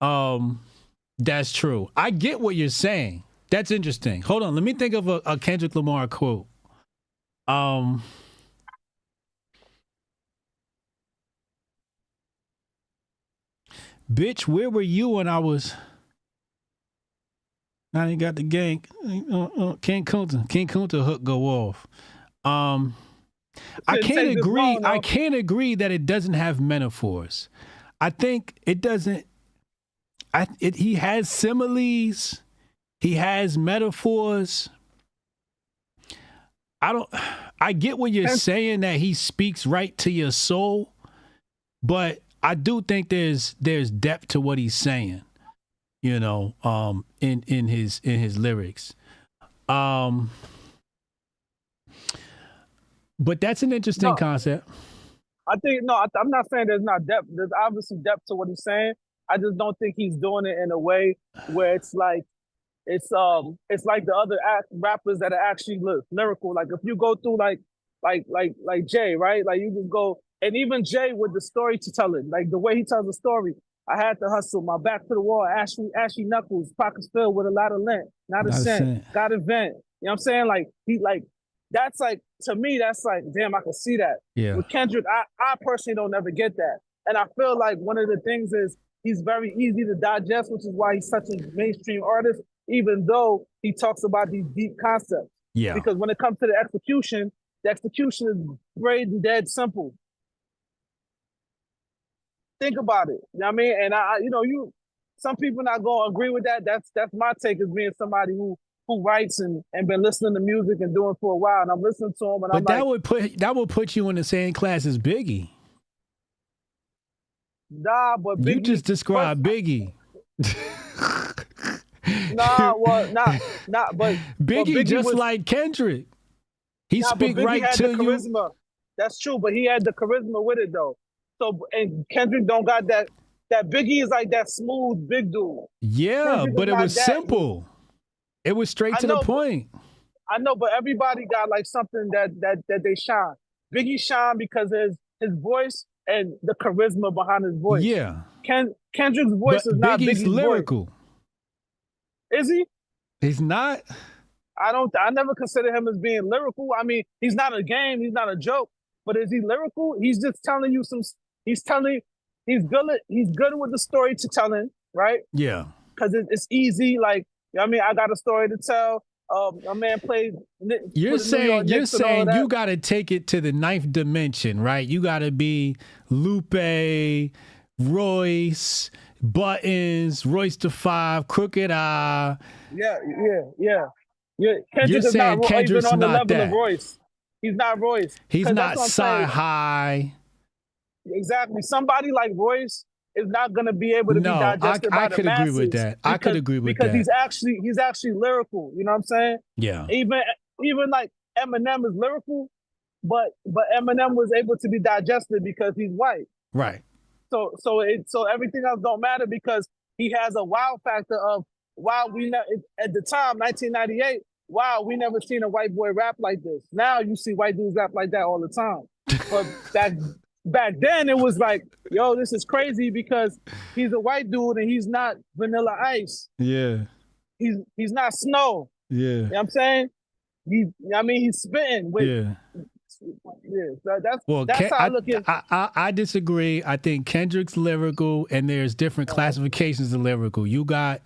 That's true. I get what you're saying. That's interesting. Hold on. Let me think of a Kendrick Lamar quote. Bitch, where were you when I ain't got the gang. King Kunta hook go off. I can't agree. I can't agree that it doesn't have metaphors. I think it doesn't. He has similes. He has metaphors. I get what you're saying, that he speaks right to your soul, but I do think there's depth to what he's saying, you know, in his lyrics. But that's an interesting concept. I'm not saying there's not depth. There's obviously depth to what he's saying. I just don't think he's doing it in a way where it's like the other rappers that are actually lyrical. Like if you go through like Jay, right? Like you just go, and even Jay with the storytelling, like the way he tells the story. I had to hustle, my back to the wall, ashy knuckles, pockets filled with a lot of lint, not a cent, got a vent. You know what I'm saying? Like that's like, to me, that's like, damn, I can see that. Yeah. With Kendrick, I personally don't ever get that. And I feel like one of the things is he's very easy to digest, which is why he's such a mainstream artist, even though he talks about these deep concepts. Yeah. Because when it comes to the execution is great and dead simple. Think about it. You know what I mean? And some people not gonna agree with that. That's my take as being somebody who writes and been listening to music and doing for a while, and I'm listening to him, and but that would put you in the same class as Biggie. Nah, but Biggie, you just described Biggie. But Biggie just was, like Kendrick. He speak right to you. Charisma. That's true, but he had the charisma with it though. So, and Kendrick don't got that. That Biggie is like that smooth big dude. Yeah, Kendrick but it was simple. It was straight to the point. I know, but everybody got like something that they shine. Biggie shine because his voice and the charisma behind his voice. Yeah. Kendrick's voice is not Biggie's Biggie's lyrical. Voice. Is he? He's not. I never consider him as being lyrical. I mean, he's not a game. He's not a joke. But is he lyrical? He's just telling you he's telling He's good with the story to telling, right? Yeah. Because it's easy. Like, you know what I mean, I got a story to tell. A man played. You're saying you got to take it to the 9th dimension, right? You got to be Lupe, Royce, Buttons, Royce the 5, Crooked Eye. Yeah. Kendrick You're is saying not Kendrick's even on the not level that. of Royce. He's not Royce. He's 'Cause not that's what I'm saying. Sci-High. Exactly. Somebody like Royce is not going to be able to be No, digested by I the could agree with masses that. I could agree with because that. he's actually lyrical. You know what I'm saying? Yeah. Even like Eminem is lyrical, but Eminem was able to be digested because he's white. Right. So everything else don't matter because he has a wow factor of wow. At the time 1998. Wow, we never seen a white boy rap like this. Now you see white dudes rap like that all the time. But back then it was like, yo, this is crazy because he's a white dude and he's not Vanilla Ice. Yeah. He's not Snow. Yeah. You know what I'm saying? He's spitting with. Yeah. That's how I look at. I disagree. I think Kendrick's lyrical, and there's different classifications of lyrical. You got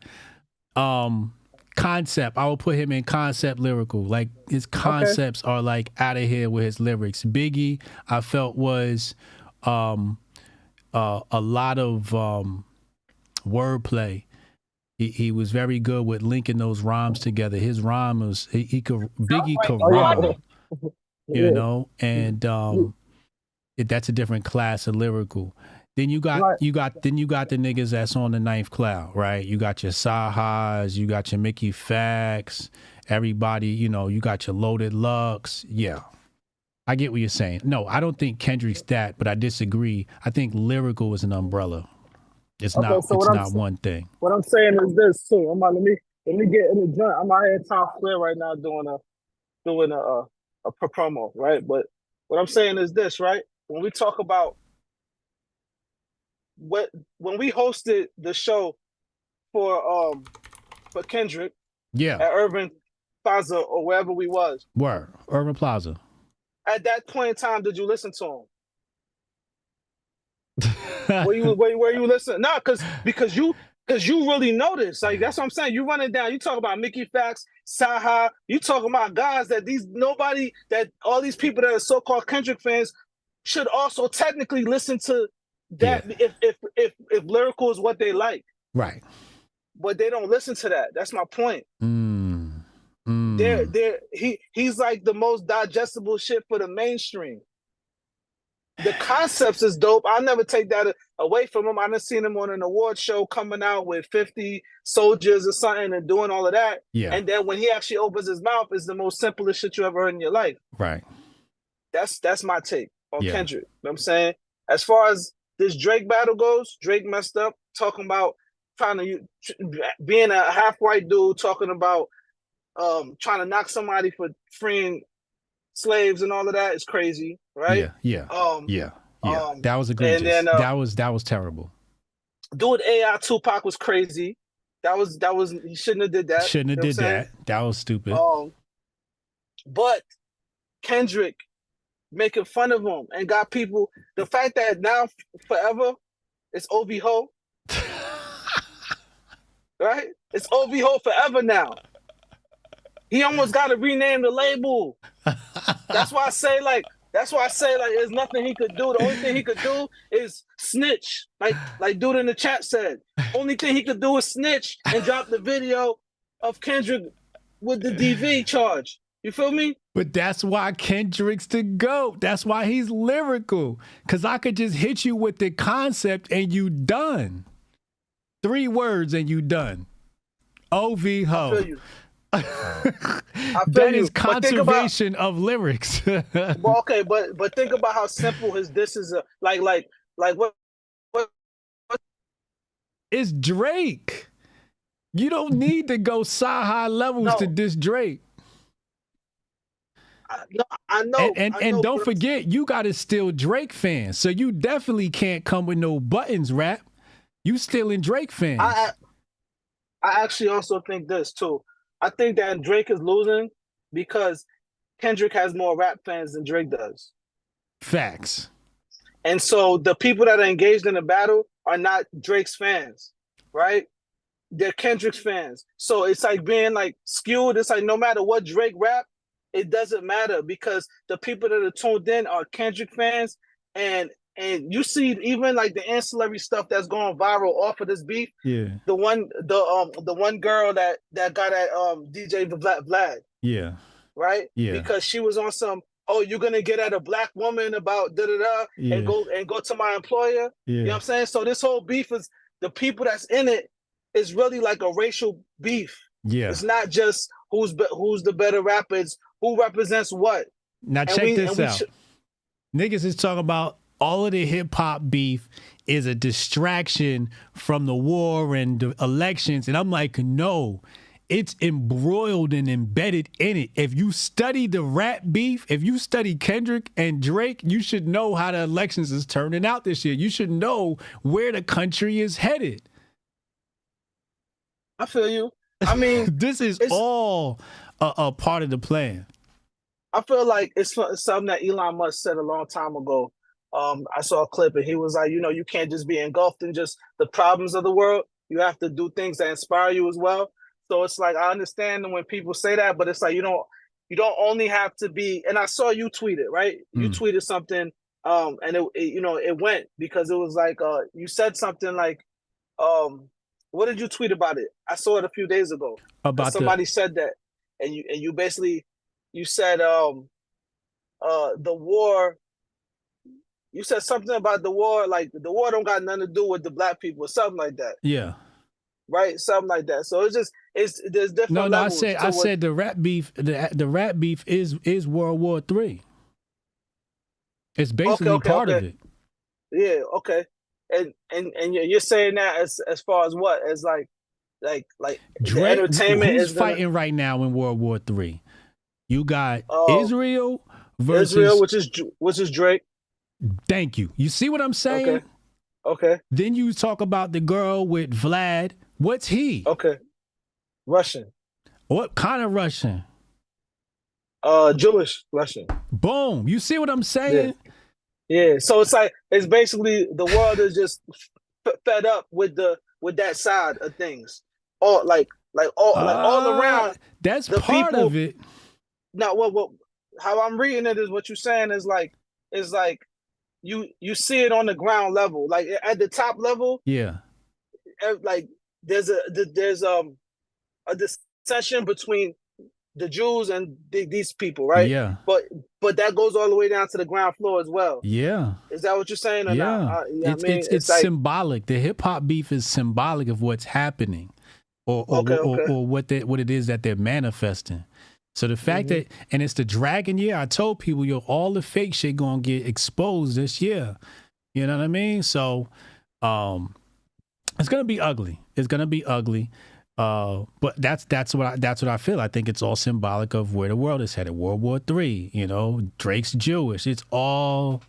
concept. I will put him in concept lyrical. Like his concepts are like out of here with his lyrics. Biggie, I felt was a lot of wordplay. He was very good with linking those rhymes together. His rhyme was Biggie could rhyme, you know, and that's a different class of lyrical. Then you got the niggas that's on the 9th cloud, right? You got your Sahas, you got your Mickey Fax, everybody, you know, you got your Loaded Lux. Yeah. I get what you're saying. No, I don't think Kendrick's that, but I disagree. I think lyrical is an umbrella. It's not one thing. What I'm saying is this too. Let me get in the joint. I'm out here in Times Square right now doing a promo, right? But what I'm saying is this, right? When we talk about when we hosted the show for Kendrick, yeah, at Urban Plaza or wherever we was. Urban Plaza. At that point in time, did you listen to him? were you listening? No, because you really noticed. Like that's what I'm saying. You running down. You talk about Mickey Fax, Saha. You talking about guys that all these people that are so-called Kendrick fans should also technically listen to. That if lyrical is what they like, right? But they don't listen to that. That's my point. He's like the most digestible shit for the mainstream. The concepts is dope. I'll never take that away from him. I done seen him on an award show coming out with 50 soldiers or something and doing all of that. Yeah. And then when he actually opens his mouth, it's the most simplest shit you ever heard in your life. Right. That's my take on Kendrick. You know what I'm saying? As far as this Drake battle goes, Drake messed up talking about being a half white dude, talking about trying to knock somebody for freeing slaves and all of that is crazy, right? Yeah. That was egregious. And then, that was terrible. Doing AI Tupac was crazy. That was he shouldn't have did that. Shouldn't have did that. That was stupid. But Kendrick making fun of him and got people. The fact that now forever it's OV Ho, right? It's OV Ho forever now. He almost got to rename the label. That's why I say there's nothing he could do. The only thing he could do is snitch, like dude in the chat said. Only thing he could do is snitch and drop the video of Kendrick with the DV charge. You feel me? But that's why Kendrick's the GOAT. That's why he's lyrical. Because I could just hit you with the concept and you done. 3 words and you done. OV Ho. I feel you. That is conservation of lyrics. Well, okay, but think about how simple his diss is. Like what? It's Drake. You don't need to go high levels to diss Drake. I know. And don't forget, you got to still Drake fans. So you definitely can't come with no Buttons rap. You still in Drake fans. I actually also think this too. I think that Drake is losing because Kendrick has more rap fans than Drake does. Facts. And so the people that are engaged in the battle are not Drake's fans, right? They're Kendrick's fans. So it's like being like skewed. It's like no matter what Drake rap, it doesn't matter because the people that are tuned in are Kendrick fans. And you see even like the ancillary stuff that's going viral off of this beef. Yeah. The one girl that got at DJ Vlad. Yeah. Right? Yeah. Because she was on some, oh, you're gonna get at a black woman about da-da-da Yeah. and go to my employer. Yeah. You know what I'm saying? So this whole beef is the people that's in it is really like a racial beef. Yeah. It's not just who's the better rapper, it's who represents what. Now check this out. Niggas is talking about all of the hip hop beef is a distraction from the war and the elections. And I'm like, no, it's embroiled and embedded in it. If you study the rap beef, if you study Kendrick and Drake, you should know how the elections is turning out this year. You should know where the country is headed. I feel you. I mean, this is all a part of the plan. I feel like it's something that Elon Musk said a long time ago. I saw a clip and he was like, you can't just be engulfed in just the problems of the world. You have to do things that inspire you as well. So it's like, I understand when people say that, but it's like, you don't only have to be, and I saw you tweet it, right? You tweeted something, and it went because it was like, you said something like, what did you tweet about it? I saw it a few days ago. About somebody said that, and you basically, you said, the war, you said something about the war, like the war don't got nothing to do with the black people or something like that. Yeah. Right, something like that. So there's different. No, levels I said the rap beef. The rap beef is World War III. It's basically part of it. Yeah. Okay. And you're saying that as far as what, as like Drake, entertainment who's is fighting right now in World War III? You got Israel versus Israel, which is Drake. Thank you. You see what I'm saying? Okay. Then you talk about the girl with Vlad. What's he? Okay. Russian. What kind of Russian? Jewish Russian. Boom. You see what I'm saying? Yeah. So it's like, it's basically the world is just fed up with that side of things. All all around. That's the part people, of it. Now, what how I'm reading it is what you're saying is like you see it on the ground level, like at the top level. Yeah. Like there's a dissension between the Jews and these people, right? Yeah. But that goes all the way down to the ground floor as well. Yeah. Is that what you're saying or not? It's like, symbolic. The hip hop beef is symbolic of what's happening, or what it is that they're manifesting. So the fact that, and it's the dragon year, I told people, all the fake shit gonna get exposed this year. You know what I mean? So, it's gonna be ugly. It's gonna be ugly. But that's what I feel. I think it's all symbolic of where the world is headed. World War III. Drake's Jewish. It's all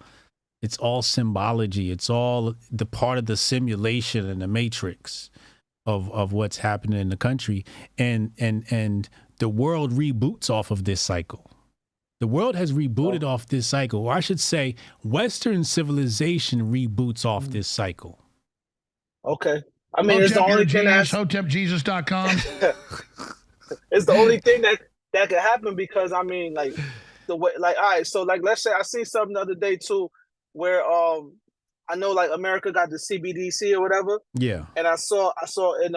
symbology. It's all the part of the simulation and the matrix of what's happening in the country. And the world reboots off of this cycle. The world has rebooted off this cycle, or I should say, Western civilization reboots off this cycle. Okay. I mean, it's the only thing that's HotepJesus.com. It's the only thing that could happen because I mean, like the way, like, all right, so like let's say I seen something the other day too, where I know like America got the CBDC or whatever. Yeah. And I saw in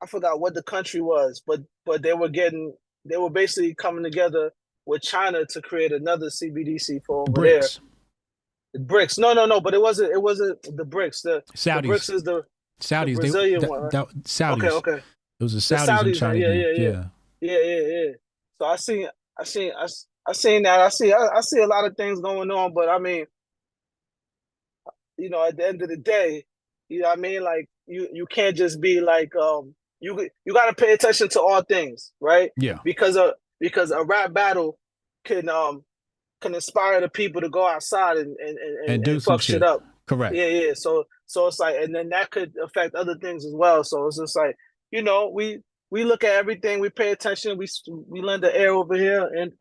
I forgot what the country was, but they were basically coming together with China to create another CBDC for over there. The BRICS. No, but it wasn't the BRICS. The Saudis. The BRICS is the Saudis. The Brazilian one. Right? Saudis. Okay. It was the Saudis in China. Yeah. So I seen that. I see a lot of things going on, but I mean, at the end of the day, you know what I mean? Like you can't just be like you got to pay attention to all things, right? Yeah. Because a rap battle can inspire the people to go outside and do some fuck shit up. Correct. Yeah. So it's like, and then that could affect other things as well. So it's just like, we look at everything, we pay attention, we lend the air over here and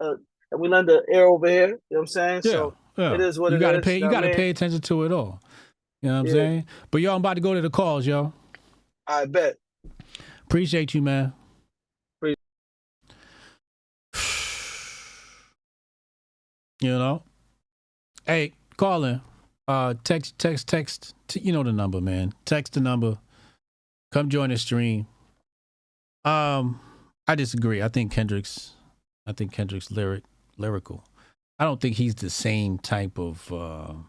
we lend the air over here. You know what I'm saying? Yeah. So Yeah. It is what you it gotta is. pay. You know what I gotta mean? pay attention to it all. You know what I'm Yeah. saying? But yo, I'm about to go to the calls, yo. I bet. Appreciate you, man. You know? Hey, call in. Text. You know the number, man. Text the number. Come join the stream. I disagree. I think Kendrick's lyrical. I don't think he's the same type of of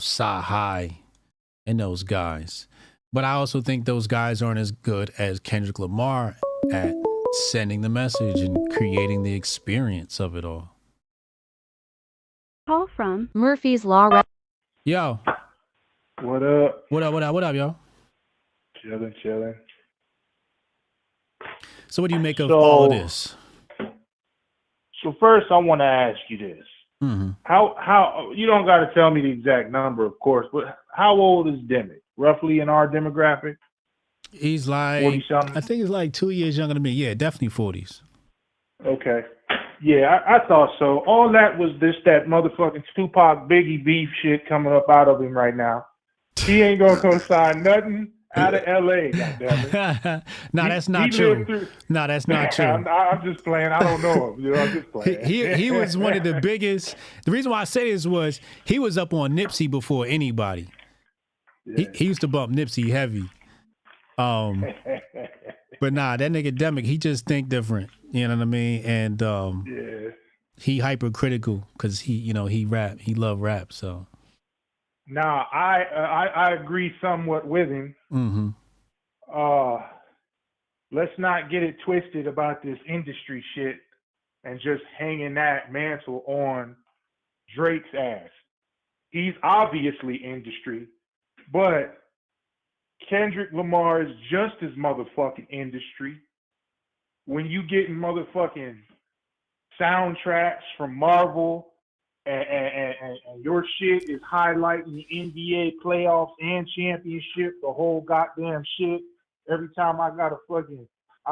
Sci High and those guys. But I also think those guys aren't as good as Kendrick Lamar at sending the message and creating the experience of it all. Call from Murphy's Law. Yo. What up? What up, yo? Chilling. So what do you make of all of this? So first, I want to ask you this: Mm-hmm. How you don't got to tell me the exact number, of course, but how old is Demick? Roughly in our demographic? He's like 40-something? I think he's like 2 years younger than me. Yeah, definitely 40s. Okay. Yeah, I thought so. All that was that motherfucking Tupac Biggie beef shit coming up out of him right now. He ain't gonna go sign nothing out of LA, goddammit. No, that's not true. No, that's not true. I'm just playing. I don't know him. I'm just playing. He was one of the biggest. The reason why I say this was he was up on Nipsey before anybody. Yeah. He used to bump Nipsey heavy. But nah, that nigga Demick, he just think different. You know what I mean? And he hypercritical because he rap. He love rap. So. Now I agree somewhat with him. Mm-hmm. Let's not get it twisted about this industry shit and just hanging that mantle on Drake's ass. He's obviously industry, but Kendrick Lamar is just as motherfucking industry. When you getting motherfucking soundtracks from Marvel and your shit is highlighting the NBA playoffs and championship, the whole goddamn shit. Every time I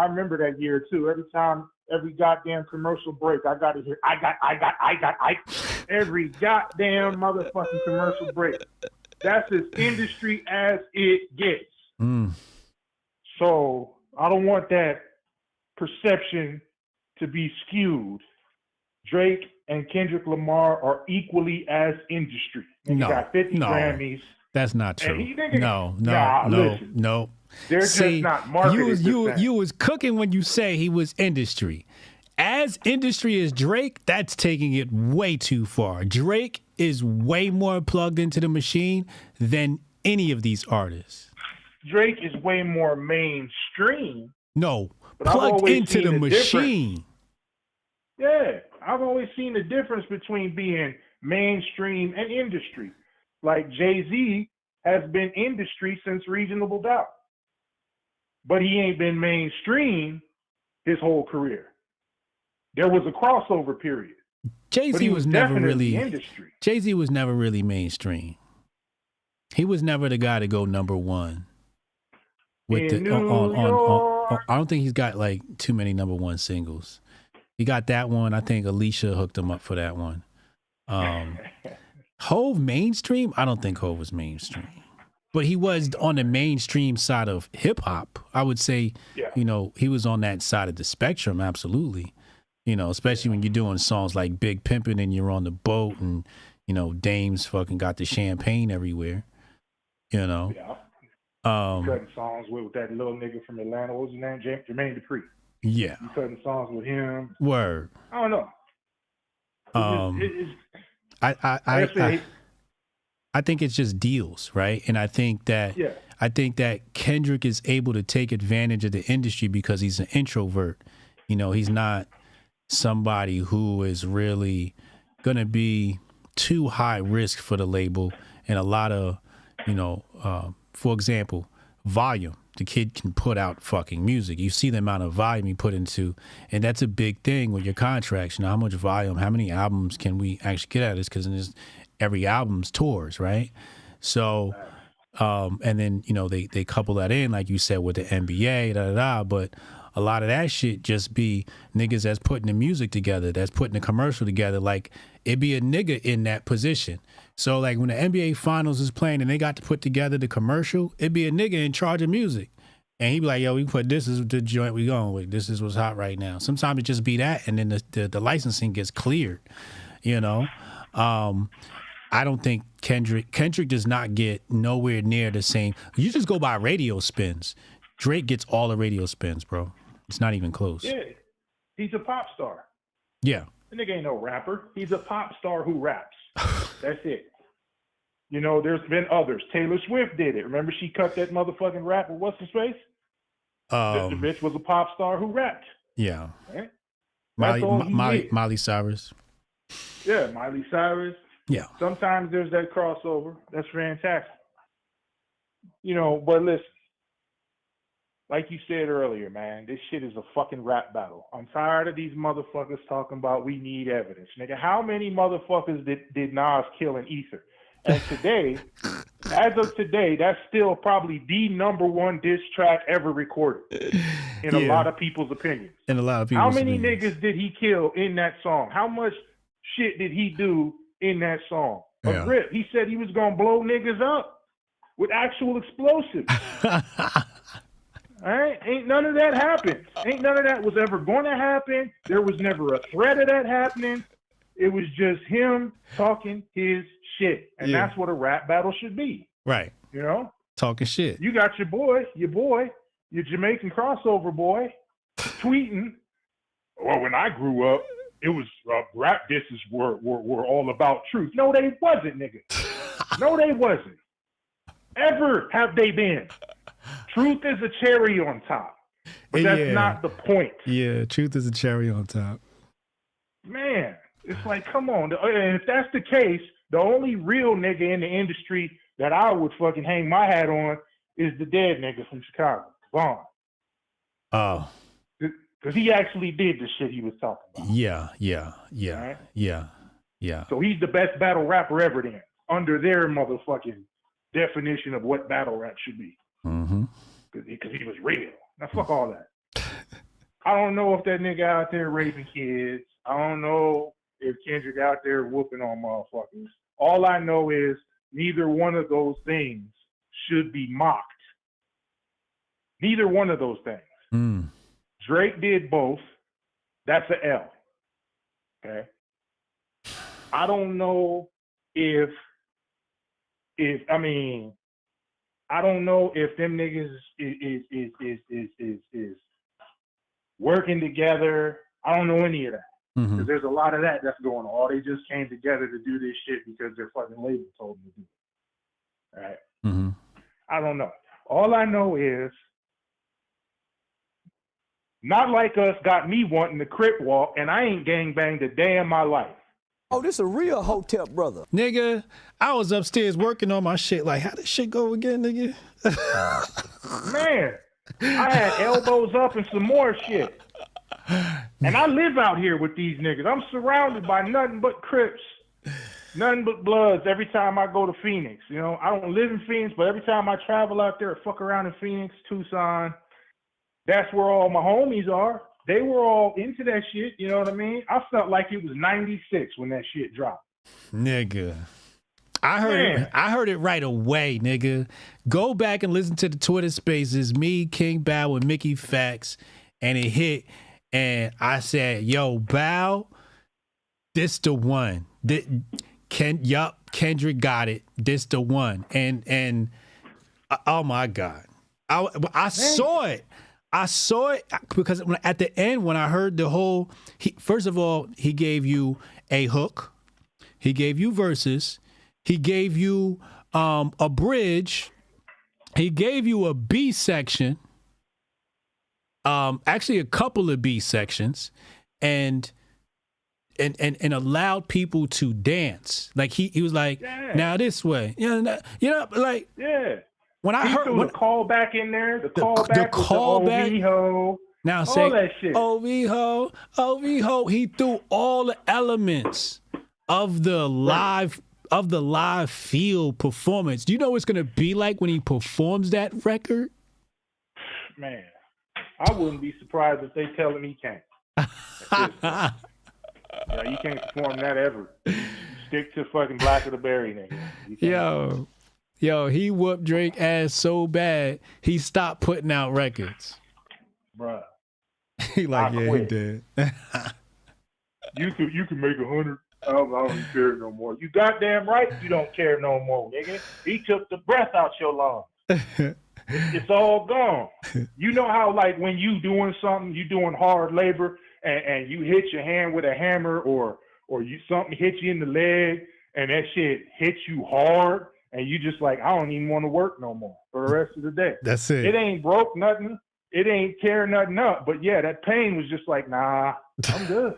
remember that year too. Every goddamn commercial break, I got to hear, I. Every goddamn motherfucking commercial break. That's as industry as it gets. So I don't want that perception to be skewed. Drake and Kendrick Lamar are equally as industry. He got 50 Grammys. That's not true. No. They're just not marketed. You was cooking when you say he was industry. As industry as Drake, that's taking it way too far. Drake is way more plugged into the machine than any of these artists. Drake is way more mainstream. No, plugged into the machine. Yeah, I've always seen the difference between being mainstream and industry. Like Jay-Z has been industry since Reasonable Doubt. But he ain't been mainstream his whole career. There was a crossover period. Jay-Z was never really industry. Jay-Z was never really mainstream. He was never the guy to go number one. With I don't think he's got like too many number one singles. He got that one. I think Alicia hooked him up for that one. Hove mainstream? I don't think Hove was mainstream. But he was on the mainstream side of hip hop. I would say, he was on that side of the spectrum, absolutely. Especially when you're doing songs like Big Pimpin' and you're on the boat and, dames fucking got the champagne everywhere. Yeah. Cutting songs with that little nigga from Atlanta. What was his name? Jermaine Dupri. Yeah. You cutting songs with him. Word. I don't know. I think it's just deals, right? And I think that Kendrick is able to take advantage of the industry because he's an introvert. He's not somebody who is really going to be too high risk for the label. And a lot of, for example, volume. The kid can put out fucking music. You see the amount of volume he put into, and that's a big thing with your contracts. How much volume, how many albums can we actually get at this? Because every album's tours, right? So, and then, they couple that in, like you said, with the NBA, but a lot of that shit just be niggas that's putting the music together, that's putting the commercial together. Like, it be a nigga in that position. So, like, when the NBA Finals is playing and they got to put together the commercial, it be a nigga in charge of music. And he be like, yo, we put this is the joint we going with. This is what's hot right now. Sometimes it just be that, and then the licensing gets cleared, you know? I don't think Kendrick does not get nowhere near the same. You just go by radio spins. Drake gets all the radio spins, bro. It's not even close. Yeah, he's a pop star. Yeah. The nigga ain't no rapper. He's a pop star who raps. That's it. You know, there's been others. Taylor Swift did it. Remember she cut that motherfucking rap with what's his face? The bitch was a pop star who rapped. Yeah. Right? Miley Cyrus. Yeah, Miley Cyrus. Yeah. Sometimes there's that crossover. That's fantastic. You know, but listen, like you said earlier, man, this shit is a fucking rap battle. I'm tired of these motherfuckers talking about we need evidence. Nigga, how many motherfuckers did Nas kill in Ether? And today, as of today, that's still probably the #1 diss track ever recorded in a lot of people's opinions. In a lot of people's How many opinions. niggas did he kill in that song? How much shit did he do in that song? Yeah. Grift, he said he was gonna blow niggas up with actual explosives. All right? Ain't none of that happened. Ain't none of that was ever gonna happen. There was never a threat of that happening. It was just him talking his shit. And that's what a rap battle should be. Right. You know? Talking shit. You got your boy, your Jamaican crossover boy, tweeting, well, when I grew up, it was rap disses were all about truth. No, they wasn't, nigga. No, they wasn't. Ever have they been. Truth is a cherry on top. But that's not the point. Yeah, truth is a cherry on top. Man, it's like, come on. And if that's the case, the only real nigga in the industry that I would fucking hang my hat on is the dead nigga from Chicago, Vaughn. Oh. Because he actually did the shit he was talking about. Yeah. So he's the best battle rapper ever then, under their motherfucking definition of what battle rap should be. Mm-hmm. Because he was real. Now, fuck all that. I don't know if that nigga out there raping kids. I don't know if Kendrick out there whooping on motherfuckers. All I know is neither one of those things should be mocked. Neither one of those things. Mm. Drake did both. That's an L. Okay. I don't know if I don't know if them niggas is working together. I don't know any of that. Mm-hmm. Because there's a lot of that that's going on. Oh, they just came together to do this shit because their fucking label told them to do it. All right. Mm-hmm. I don't know. All I know is Not Like Us got me wanting to crip walk, and I ain't gangbanged a day in my life. Oh, this a real Hotep brother. Nigga, I was upstairs working on my shit. Like, how this shit go again, nigga? Man, I had elbows up and some more shit. And I live out here with these niggas. I'm surrounded by nothing but Crips, nothing but Bloods every time I go to Phoenix. You know, I don't live in Phoenix, but every time I travel out there, fuck around in Phoenix, Tucson, that's where all my homies are. They were all into that shit, you know what I mean? I felt like it was 96 when that shit dropped. Nigga. I heard it right away, nigga. Go back and listen to the Twitter spaces, me, King Bow, with Mickey Fax, and it hit. And I said, yo, Bow, this the one. Kendrick got it. This the one. And oh my God. I saw it. I saw it because at the end, when I heard the whole, first of all, he gave you a hook. He gave you verses. He gave you a bridge. He gave you a B section. Actually, a couple of B sections, and allowed people to dance. Like he was like, now this way, like when I heard the call back in there, the call back, OV-ho, now all say that shit. OV-ho. He threw all the elements of the live field performance. Do you know what it's gonna be like when he performs that record? Man, I wouldn't be surprised if they tell him he can't. Yeah, you can't perform that ever. Stick to fucking Black of the Berry, nigga. Yo, he whooped Drake ass so bad he stopped putting out records. Bruh. He like, yeah, he did. You can make 100. I don't even care no more. You goddamn right you don't care no more, nigga. He took the breath out your lungs. It's all gone. You know how, like, when you doing something, you doing hard labor, and you hit your hand with a hammer, or something hit you in the leg, and that shit hits you hard, and you just like, I don't even want to work no more for the rest of the day. That's it. It ain't broke nothing. It ain't tear nothing up. But yeah, that pain was just like, nah, I'm good.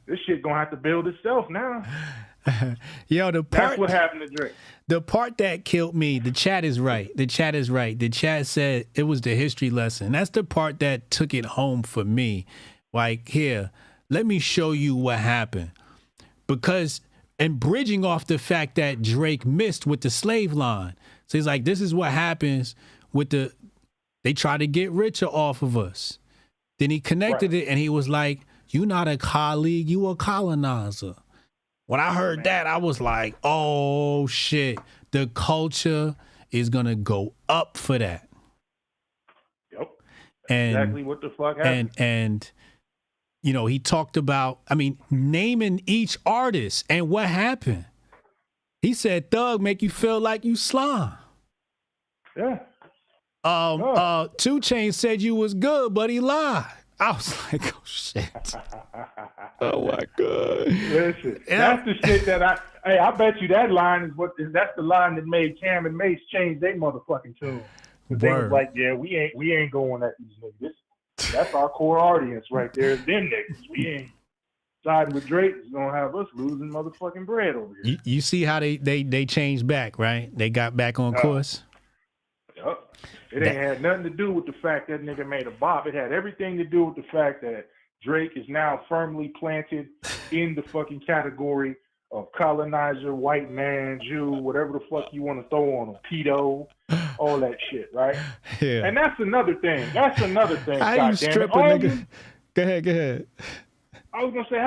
This shit gonna have to build itself now. Yo, that's what happened to Drake. The part that killed me, the chat is right. The chat is right. The chat said it was the history lesson. That's the part that took it home for me. Like, here, let me show you what happened. Because, and bridging off the fact that Drake missed with the slave line. So he's like, this is what happens with they try to get richer off of us. Then he connected it and he was like, you not a colleague, you a colonizer. When I heard that, I was like, oh shit, the culture is gonna go up for that. Yep. And exactly what the fuck happened. And you know, he talked about, naming each artist and what happened. He said, Thug make you feel like you slime. Yeah. 2 Chainz said you was good, but he lied. I was like, oh shit. Oh my God. Listen, that's the shit that I bet you that line that's the line that made Cam and Mace change their motherfucking tune. But they was like, yeah, we ain't going at these niggas. That's our core audience right there. Them niggas. We ain't siding with Drake. It's gonna have us losing motherfucking bread over here. You see how they changed back, right? They got back on course. Yep. It ain't had nothing to do with the fact that nigga made a bop. It had everything to do with the fact that Drake is now firmly planted in the fucking category of colonizer, white man, Jew, whatever the fuck you want to throw on him, pedo, all that shit, right? Yeah. And that's another thing. How you strip a nigga? Go ahead. I was gonna say,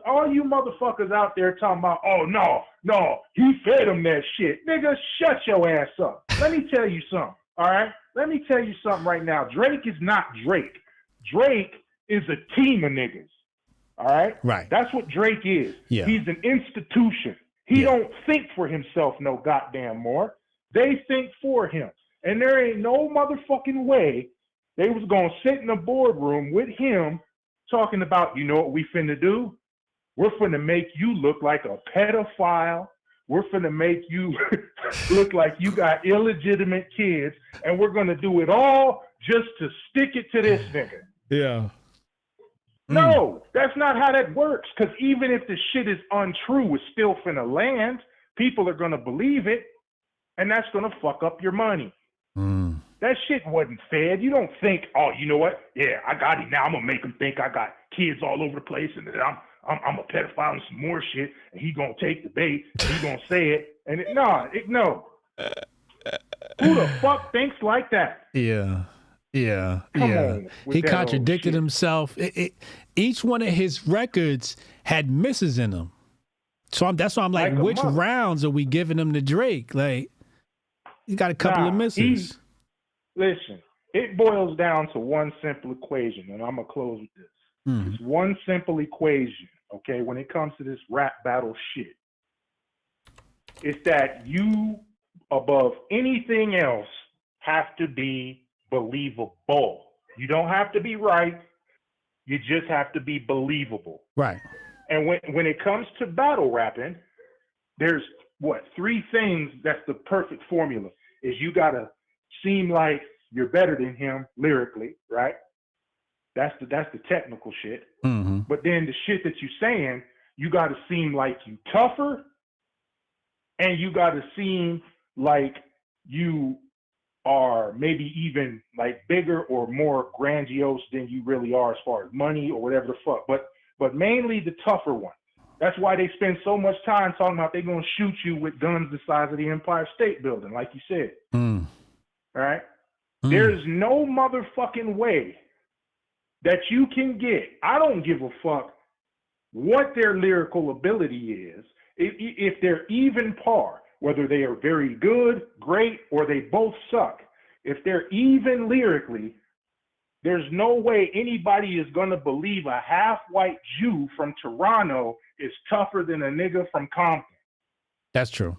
all you motherfuckers out there talking about, oh no, he fed him that shit. Nigga, shut your ass up. Let me tell you something, all right? Let me tell you something right now. Drake is not Drake. Drake is a team of niggas, all right? Right. That's what Drake is. Yeah. He's an institution. He don't think for himself no goddamn more. They think for him. And there ain't no motherfucking way they was gonna sit in a boardroom with him talking about, you know what we finna do? We're finna make you look like a pedophile. We're finna make you look like you got illegitimate kids, and we're gonna do it all just to stick it to this nigga. Yeah. No, that's not how that works. Because even if the shit is untrue, it's still finna land. People are gonna believe it, and that's gonna fuck up your money. That shit wasn't fed. You don't think, oh, you know what? Yeah, I got it now. I'm gonna make him think I got kids all over the place, and that I'm a pedophile and some more shit, and he gonna take the bait, and he gonna say it, and no. Who the fuck thinks like that? Yeah. Come on with He that contradicted old himself. Each one of his records had misses in them. So that's why I'm like which rounds are we giving them to Drake? Like, he got a couple of misses. Listen, it boils down to one simple equation, and I'm gonna close with this. It's one simple equation, okay, when it comes to this rap battle shit. It's that you, above anything else, have to be believable. You don't have to be right. You just have to be believable. Right. And when it comes to battle rapping, there's three things that's the perfect formula. Is you gotta seem like you're better than him lyrically, right? That's the technical shit. But then the shit that you're saying, you got to seem like you tougher, and you got to seem like you are maybe even like bigger or more grandiose than you really are as far as money or whatever the fuck. But mainly the tougher one. That's why they spend so much time talking about they're gonna shoot you with guns the size of the Empire State Building, like you said. All right. There's no motherfucking way that you can get. I don't give a fuck what their lyrical ability is. If they're even par, whether they are very good, great, or they both suck. If they're even lyrically, there's no way anybody is going to believe a half-white Jew from Toronto is tougher than a nigga from Compton. That's true.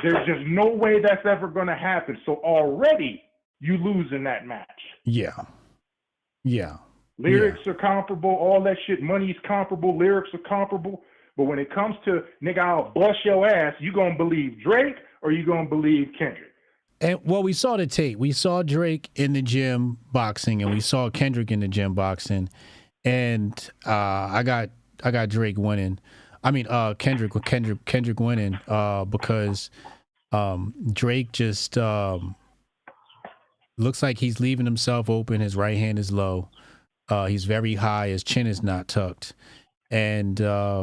There's just no way that's ever going to happen. So already you lose in that match. Yeah. Lyrics are comparable, all that shit. Money's comparable, lyrics are comparable. But when it comes to, nigga, I'll bust your ass, you going to believe Drake or you going to believe Kendrick? And well, we saw the tape. We saw Drake in the gym boxing, and we saw Kendrick in the gym boxing. And I got Drake winning. I mean, Kendrick winning because Drake just looks like he's leaving himself open. His right hand is low. He's very high. His chin is not tucked. And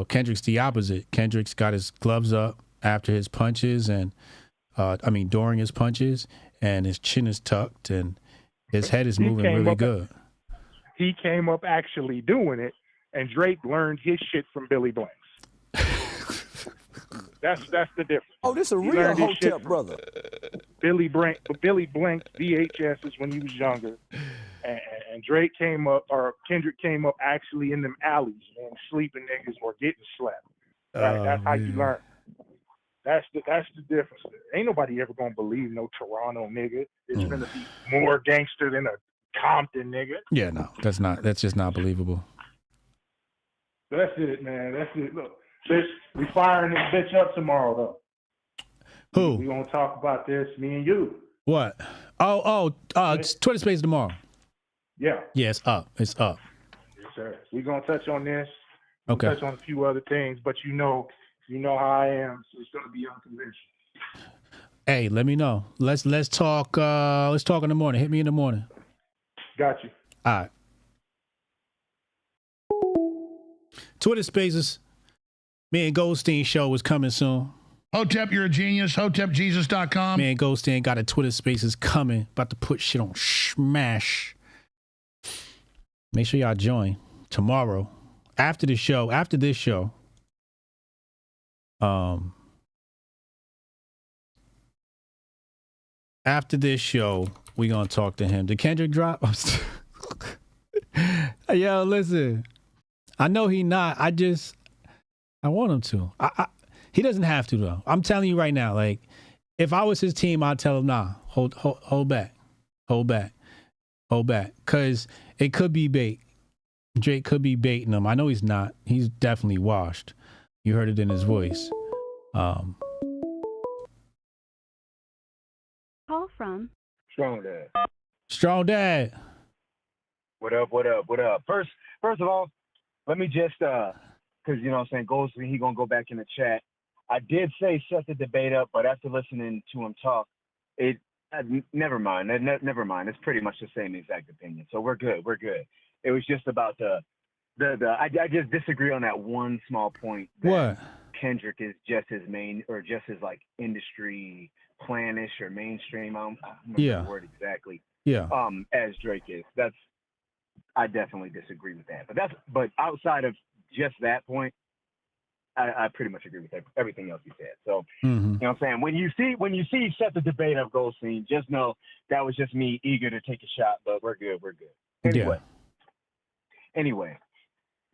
Kendrick's the opposite. Kendrick's got his gloves up after his punches and during his punches, and his chin is tucked and his head is moving really good. He came up actually doing it, and Drake learned his shit from Billy Blanks. That's the difference. Oh, this a real Hotep brother. Billy Blanks VHSs when he was younger, and Drake came up, or Kendrick came up actually in them alleys, man, sleeping niggas or getting slept. Right? That's how you learn. That's the difference. Ain't nobody ever gonna believe no Toronto nigga is gonna be more gangster than a Compton nigga. Yeah, no, that's just not believable. That's it, man. That's it. Look, we firing this bitch up tomorrow though. Who? We gonna talk about this, me and you. What? It's Twitter Space tomorrow. Yeah. Yeah, it's up. It's up. Yes, sir. We gonna touch on this. Okay. Touch on a few other things, but you know how I am, so it's gonna be unconventional. Hey, let me know. Let's talk. Let's talk in the morning. Hit me in the morning. Got you. All right. Twitter Spaces. Me and Goldstein show is coming soon. Hotep, you're a genius. HotepJesus.com. Me and Goldstein got a Twitter Spaces coming. About to put shit on smash. Make sure y'all join tomorrow after the show. After this show. After this show, we gonna talk to him. Did Kendrick drop? Yo, listen. I know he not. I want him to. He doesn't have to though. I'm telling you right now. Like, if I was his team, I'd tell him, nah, hold back, because it could be bait. Drake could be baiting him. I know he's not. He's definitely washed. You heard it in his voice. Call from Strong Dad. Strong Dad. What up? First of all, let me just because you know what I'm saying, Goldstein, he gonna go back in the chat. I did say set the debate up, but after listening to him talk, never mind. Never mind. It's pretty much the same exact opinion. So we're good. It was just about I just disagree on that one small point. What? Kendrick is just his main, or just his like industry planish or mainstream. I don't remember the word exactly. Yeah. As Drake is. I definitely disagree with that. But outside of just that point, I pretty much agree with everything else you said. So you know what I'm saying? When you see set the debate up, Goldstein, just know that was just me eager to take a shot, but we're good. Anyway,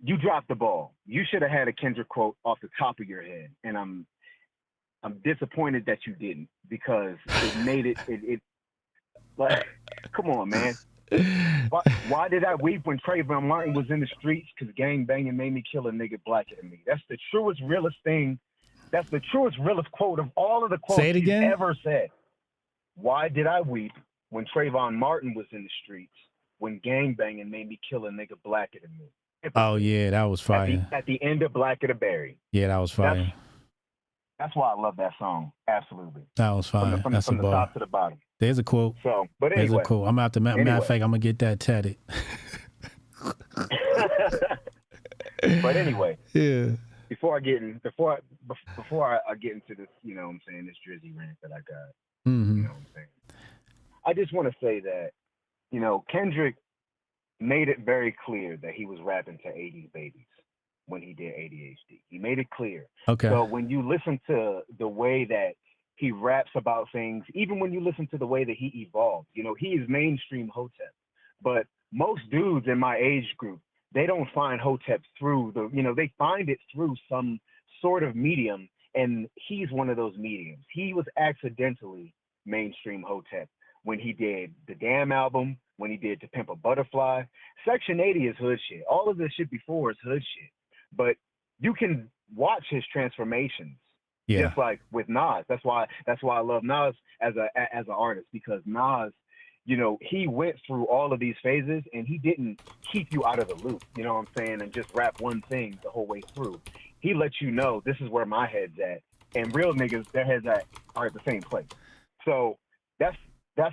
you dropped the ball. You should have had a Kendrick quote off the top of your head, and I'm disappointed that you didn't, because it made it like, come on, man. Why did I weep when Trayvon Martin was in the streets? Because gang banging made me kill a nigga blacker than me. That's the truest, realest thing. That's the truest, realest quote of all of the quotes you've ever said. Why did I weep when Trayvon Martin was in the streets? When gang banging made me kill a nigga blacker than me. Oh yeah, that was fire. At the end of Blacker the Berry. Yeah, that was fire. That's why I love that song. Absolutely. That was fire. From That's the a bar. top to the bottom. There's a quote. So, but anyway. There's a quote. I'm gonna have to. Matter of fact, I'm gonna get that tatted. But anyway. Yeah. Before I get into this, you know what I'm saying, this Drizzy rant that I got. Mm-hmm. You know what I'm saying? I just want to say that, you know, Kendrick made it very clear that he was rapping to 80s babies when he did ADHD. He made it clear. Okay. So when you listen to the way that he raps about things, even when you listen to the way that he evolved, you know, he is mainstream Hotep. But most dudes in my age group, they don't find Hotep through the, you know, they find it through some sort of medium, and he's one of those mediums. He was accidentally mainstream Hotep when he did the Damn album, when he did To Pimp a Butterfly. Section 80 is hood shit. All of this shit before is hood shit. But you can watch his transformations. Yeah. Just like with Nas. That's why I love Nas as an artist, because Nas, you know, he went through all of these phases and he didn't keep you out of the loop, you know what I'm saying, and just rap one thing the whole way through. He lets you know this is where my head's at, and real niggas, their heads are at the same place. So that's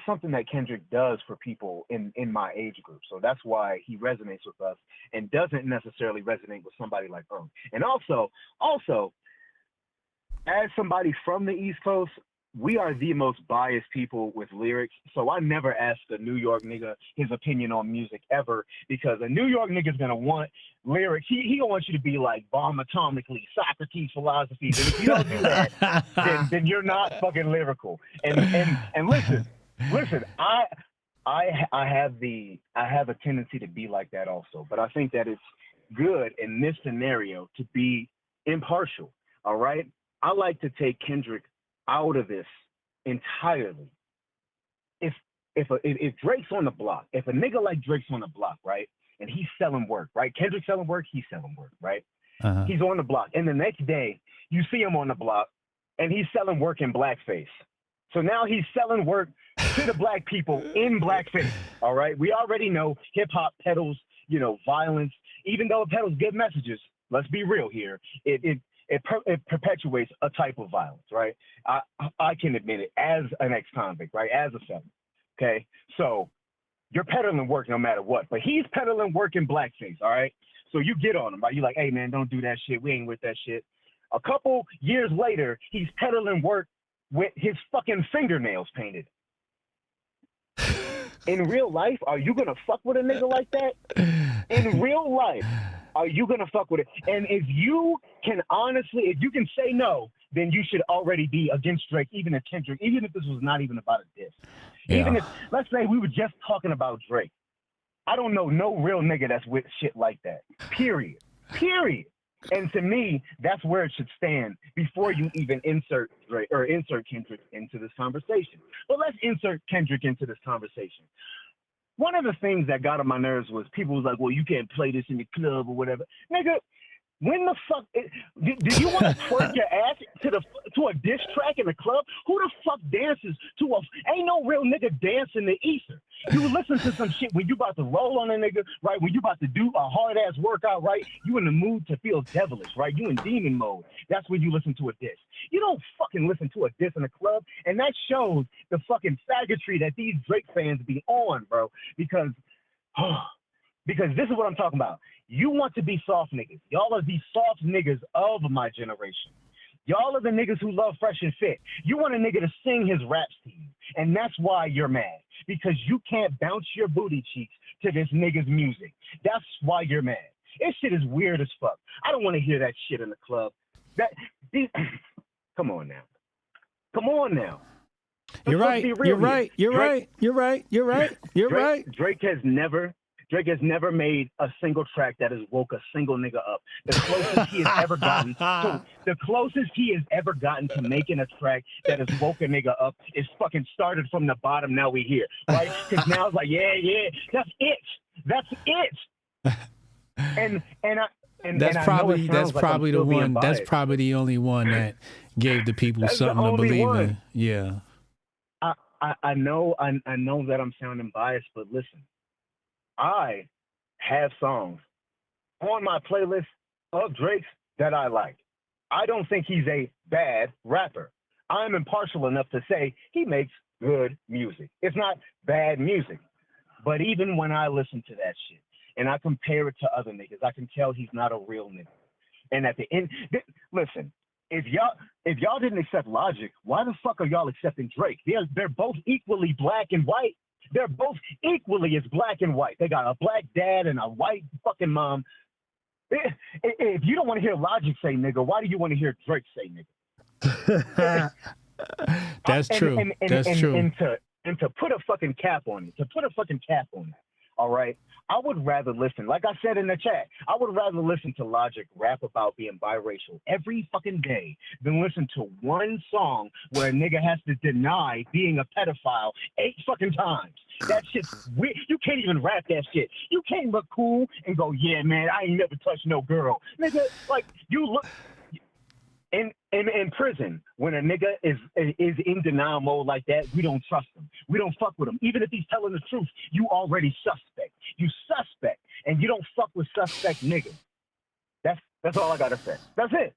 something that Kendrick does for people in my age group. So that's why he resonates with us and doesn't necessarily resonate with somebody like Earl. And also, as somebody from the East Coast, we are the most biased people with lyrics. So I never ask a New York nigga his opinion on music ever, because a New York nigga's gonna want lyrics. He gonna want you to be like bomb atomically, Socrates philosophy. And if you don't do that, then you're not fucking lyrical. And listen, I have a tendency to be like that also, but I think that it's good in this scenario to be impartial. All right, I like to take Kendrick out of this entirely. If Drake's on the block, if a nigga like Drake's on the block, right, and he's selling work, right, Kendrick's selling work, he's selling work, right, he's on the block, and the next day you see him on the block and he's selling work in blackface. So now he's selling work to the black people in blackface. All right, we already know hip hop peddles, you know, violence. Even though it peddles good messages, let's be real here. It perpetuates a type of violence, right? I can admit it as an ex-convict, right? As a felon, okay? So you're peddling work no matter what, but he's peddling work in blackface, all right? So you get on him, right? You're like, hey, man, don't do that shit. We ain't with that shit. A couple years later, he's peddling work with his fucking fingernails painted. In real life, are you going to fuck with a nigga like that? In real life, are you going to fuck with it? And if you can say no, then you should already be against Drake, even if Kendrick, even if this was not even about a diss. Yeah. Even if, let's say we were just talking about Drake. I don't know no real nigga that's with shit like that. Period. And to me, that's where it should stand before you even insert Drake or insert Kendrick into this conversation. But let's insert Kendrick into this conversation. One of the things that got on my nerves was people was like, well, you can't play this in the club or whatever. Nigga, when the fuck do you want to twerk your ass to a diss track in the club? Who the fuck dances to ain't no real nigga dance in the ether. You listen to some shit when you about to roll on a nigga, right? When you about to do a hard ass workout, right? You in the mood to feel devilish, right? You in demon mode. That's when you listen to a diss. You don't fucking listen to a diss in a club, and that shows the fucking faggotry that these Drake fans be on, bro. Because this is what I'm talking about. You want to be soft niggas. Y'all are the soft niggas of my generation. Y'all are the niggas who love Fresh and Fit. You want a nigga to sing his raps to you, and that's why you're mad, because you can't bounce your booty cheeks to this nigga's music. That's why you're mad. This shit is weird as fuck. I don't want to hear that shit in the club. Come on now. You're right. Drake has never made a single track that has woke a single nigga up. The closest he has ever gotten to making a track that has woke a nigga up is fucking started from the bottom. Now we here, right? Because now it's like, yeah, that's it. And that's probably the one. That's probably the only one that gave the people something to believe in. Yeah. I know that I'm sounding biased, but listen. I have songs on my playlist of Drake's that I like. I don't think he's a bad rapper. I'm impartial enough to say he makes good music. It's not bad music. But even when I listen to that shit and I compare it to other niggas, I can tell he's not a real nigga. And at the end, listen, if y'all didn't accept Logic, why the fuck are y'all accepting Drake? They're both equally black and white. They're both equally as black and white. They got a black dad and a white fucking mom. If you don't want to hear Logic say nigga, why do you want to hear Drake say nigga? That's true. That's true. And to put a fucking cap on it, all right? I would rather listen, like I said in the chat, I would rather listen to Logic rap about being biracial every fucking day than listen to one song where a nigga has to deny being a pedophile 8 fucking times. That shit's weird. You can't even rap that shit. You can't look cool and go, yeah, man, I ain't never touched no girl. Nigga, like, you look... In prison, when a nigga is in denial mode like that, we don't trust him. We don't fuck with him. Even if he's telling the truth, you already suspect. You suspect, and you don't fuck with suspect niggas. That's all I gotta say. That's it.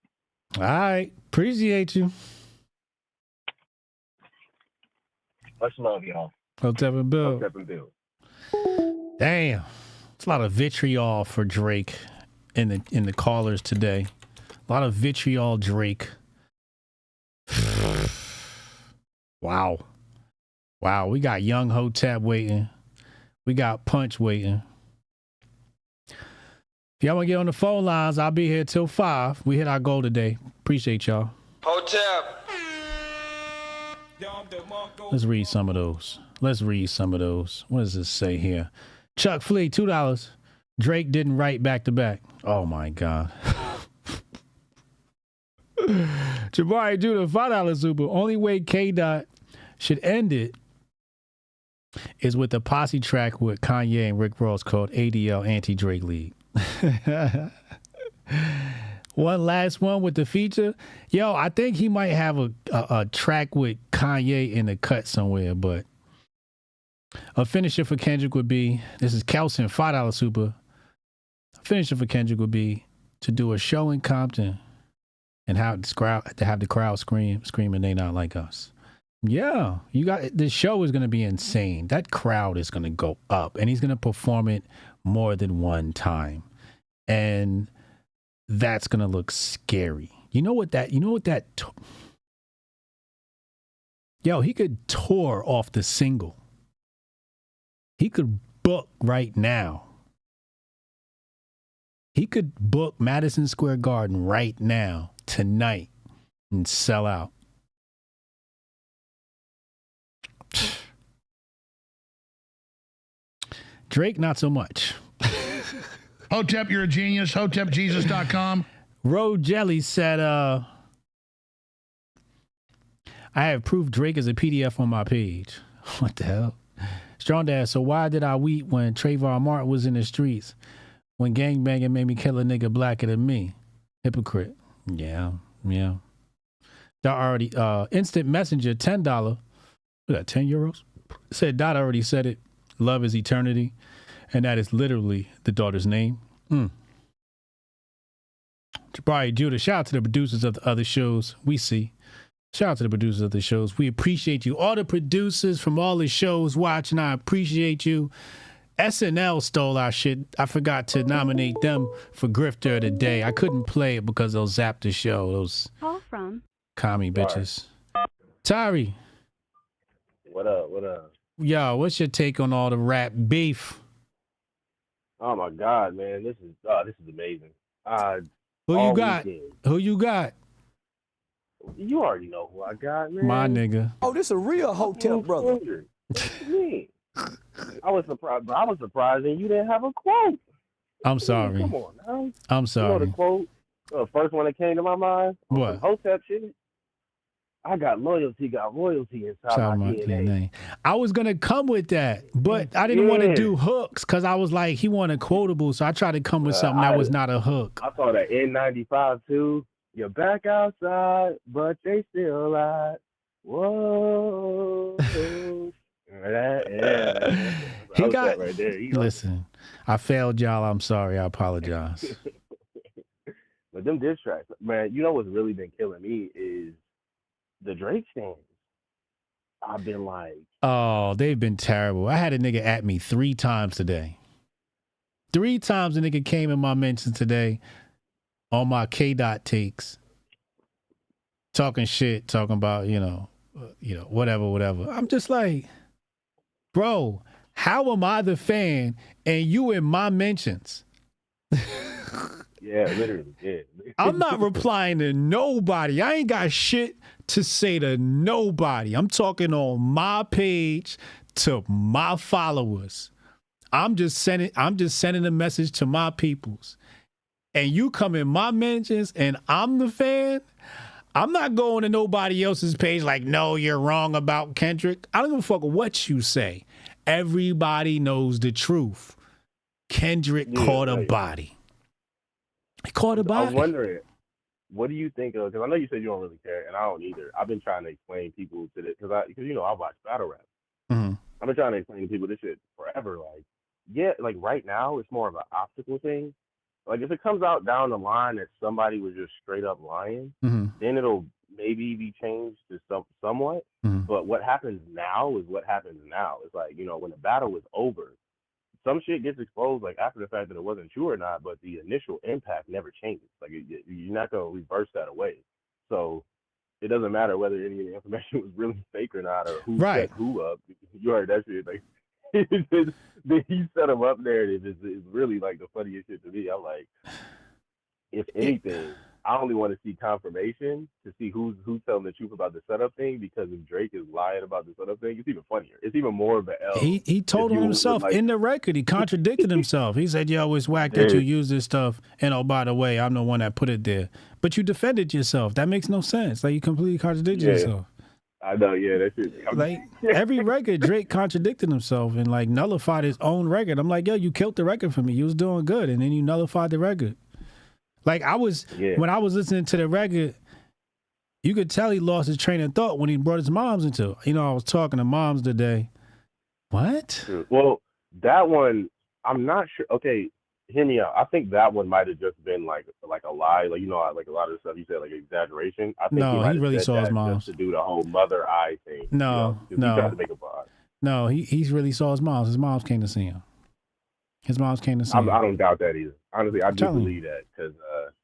All right. Appreciate you. Much love, y'all. Hotep and Bill. Hotep and Bill. Damn. It's a lot of vitriol for Drake in the callers today. A lot of vitriol, Drake. Wow. We got young Hotep waiting. We got Punch waiting. If y'all want to get on the phone lines, I'll be here till 5. We hit our goal today. Appreciate y'all. Hotep. Let's read some of those. What does this say here? Chuck Flea, $2. Drake didn't write back to back. Oh my God. Jabari Judah, $5 super. Only way K-Dot should end it is with a posse track with Kanye and Rick Ross called ADL Anti-Drake League. One last one with the feature. Yo, I think he might have a track with Kanye in the cut somewhere, but a finisher for Kendrick would be, this is Kelson, $5 super. A finisher for Kendrick would be to do a show in Compton and have the crowd screaming they not like us. Yeah, this show is going to be insane. That crowd is going to go up, and he's going to perform it more than one time, and that's going to look scary. You know what that? Yo, he could tour off the single. He could book right now. He could book Madison Square Garden right now, tonight, and sell out. Drake, not so much. Hotep, you're a genius. HotepJesus.com. Road Jelly said, I have proof Drake is a PDF on my page. What the hell? Strong Dad, so why did I weep when Trayvon Martin was in the streets? When gangbanging made me kill a nigga blacker than me. Hypocrite. Yeah. That already, Instant Messenger, $10. We got 10 euros. Said Dot already said it. Love is eternity. And that is literally the daughter's name. Jabari Judah, shout out to the producers of the other shows. We see. Shout out to the producers of the shows. We appreciate you. All the producers from all the shows watching, I appreciate you. SNL stole our shit. I forgot to nominate them for Grifter of the Day. I couldn't play it because they'll zap the show. Those Call from commie bitches. Tyree. What up? Yo, what's your take on all the rap beef? Oh my God, man, this is amazing. Who you got? Who you got? You already know who I got, man. My nigga. Oh, this a real Hotep brother. What do you mean? I was surprised that you didn't have a quote. I'm sorry. Come on, now. I'm sorry. You know the quote? The first one that came to my mind? What? Hotep shit. I got loyalty, inside my DNA. I was going to come with that, but I didn't want to do hooks because I was like, he wanted quotable, so I tried to come with something that was not a hook. I saw that N95 too. You're back outside, but they still alive. Whoa. He got, right there. Listen, I failed y'all. I'm sorry. I apologize. But them diss tracks, man, you know what's really been killing me is the Drake stands. I've been like, oh, they've been terrible. I had a nigga at me 3 times today. 3 times a nigga came in my mentions today on my K-Dot takes. talking shit, talking about, whatever. I'm just like, bro, how am I the fan and you in my mentions? Yeah, literally, yeah. I'm not replying to nobody. I ain't got shit to say to nobody. I'm talking on my page to my followers. I'm just sending a message to my peoples. And you come in my mentions and I'm the fan. I'm not going to nobody else's page like, no, you're wrong about Kendrick. I don't give a fuck what you say. Everybody knows the truth. Kendrick caught a body. He caught a body. I was wondering, what do you think of? Because I know you said you don't really care, and I don't either. I've been trying to explain people to this because I watch battle rap. Mm-hmm. I've been trying to explain to people this shit forever. Like, yeah, like right now it's more of an optical thing. Like if it comes out down the line that somebody was just straight up lying, then it'll maybe be changed to somewhat. But what happens now is what happens now. It's like, when the battle is over, some shit gets exposed like after the fact that it wasn't true or not, but the initial impact never changes. Like you're not gonna reverse that away. So it doesn't matter whether any of the information was really fake or not, or who set who up. You heard that shit. Like he set him up narrative is really like the funniest shit to me. I'm like, if anything, I only want to see confirmation to see who's telling the truth about the setup thing, because if Drake is lying about the setup thing, it's even funnier. It's even more of an L. He told on himself in the record. He contradicted himself. He said, yo, it's whack that you use this stuff. And oh, by the way, I'm the one that put it there. But you defended yourself. That makes no sense. Like you completely contradicted yourself. I know, yeah, that shit. Like every record, Drake contradicted himself and like nullified his own record. I'm like, yo, you killed the record for me. You was doing good, and then you nullified the record. Like when I was listening to the record, you could tell he lost his train of thought when he brought his moms into it. I was talking to moms today. What? Well, that one, I'm not sure. Okay, hear me out. I think that one might have just been like a lie. Like, like a lot of the stuff you said, like exaggeration. I think he really saw his moms. Just to do the whole mother eye thing. No. He tried to make a vibe. No, he really saw his moms. His moms came to see him. His moms came to see him. I don't doubt that either. Honestly, I do believe that, because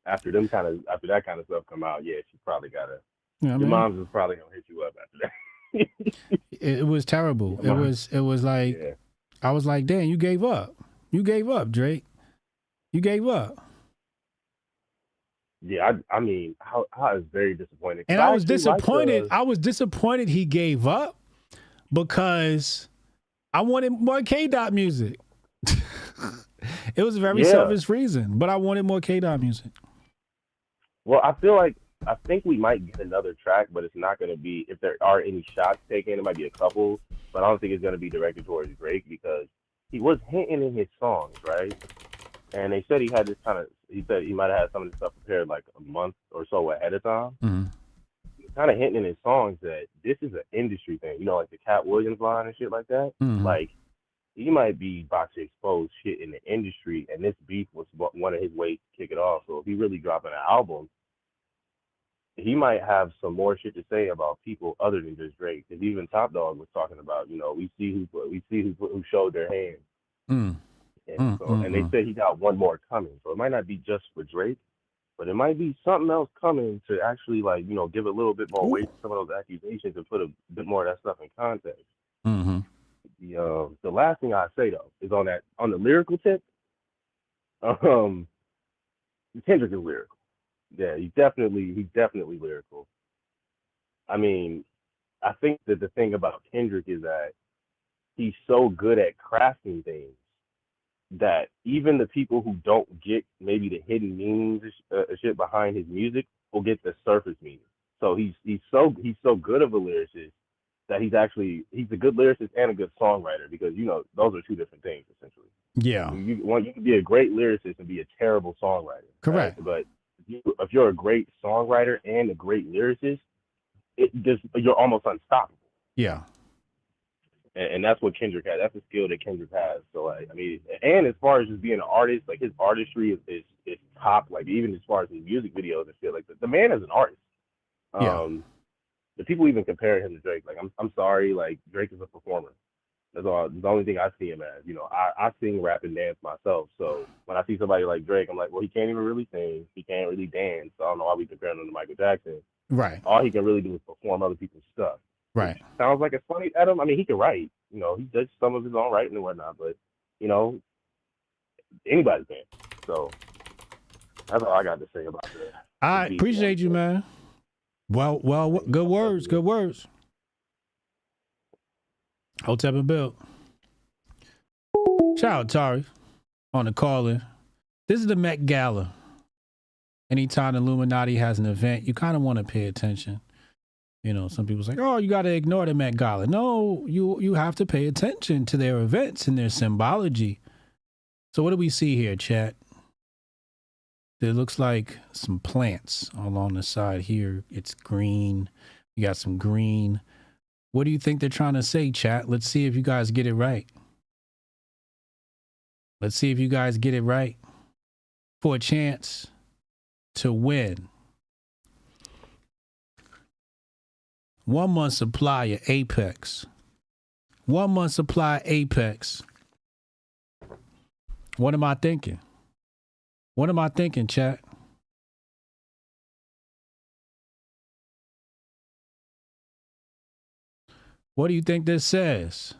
after that kind of stuff come out, yeah, she probably gotta. Your moms is probably gonna hit you up after that. It was terrible. It was like, I was like, damn, you gave up. You gave up, Drake. You gave up. Yeah, I mean, I was very disappointed. And I was disappointed. I was disappointed he gave up because I wanted more K-Dot music. It was a very selfish reason, but I wanted more K-Dot music. Well, I think we might get another track, but it's not going to be, if there are any shots taken, it might be a couple, but I don't think it's going to be directed towards Drake, because he was hinting in his songs, right? And they said he said he might have had some of this stuff prepared like a month or so ahead of time. Mm-hmm. He's kind of hinting in his songs that this is an industry thing, like the Cat Williams line and shit like that. Mm-hmm. Like, he might be about to expose shit in the industry, and this beef was one of his ways to kick it off. So if he really dropping an album, he might have some more shit to say about people other than just Drake. Because even Top Dog was talking about, we see who showed their hand, and they said he got one more coming. So it might not be just for Drake, but it might be something else coming to actually give a little bit more weight to some of those accusations and put a bit more of that stuff in context. Mm-hmm. The last thing I say though is on the lyrical tip. Kendrick is lyrical. Yeah, he's definitely lyrical. I mean, I think that the thing about Kendrick is that he's so good at crafting things that even the people who don't get maybe the hidden meanings shit behind his music will get the surface meaning. So he's so good of a lyricist that he's a good lyricist and a good songwriter, because those are two different things essentially. Yeah, you can be a great lyricist and be a terrible songwriter. Correct. Right? But if you're a great songwriter and a great lyricist, you're almost unstoppable. Yeah. And that's what Kendrick has. That's a skill that Kendrick has. So and as far as just being an artist, like his artistry is top. Like even as far as his music videos and shit, like the man is an artist. The people even compare him to Drake. Like I'm sorry, like Drake is a performer. That's all. The only thing I see him as. You know, I sing, rap, and dance myself. So when I see somebody like Drake, I'm like, well, he can't even really sing. He can't really dance. So I don't know why we comparing him to Michael Jackson. Right. All he can really do is perform other people's stuff. Right. Sounds like it's funny at him. I mean, he can write. You know, he does some of his own writing and whatnot. But you know, anybody can. So that's all I got to say about that. I appreciate you, man. Well, good words. Good words. Hotep and Bill. Shout out Tari on the call-in. This is the Met Gala. Anytime the Illuminati has an event, you kind of want to pay attention. You know, some people say, oh, you got to ignore the Met Gala. No, you have to pay attention to their events and their symbology. So what do we see here, chat? It looks like some plants along the side here. It's green. You got some green. What do you think they're trying to say, chat? Let's see if you guys get it right. Let's see if you guys get it right for a chance to win 1 month supply of Apex. 1 month supply of Apex. What am I thinking? What am I thinking, chat? What do you think this says?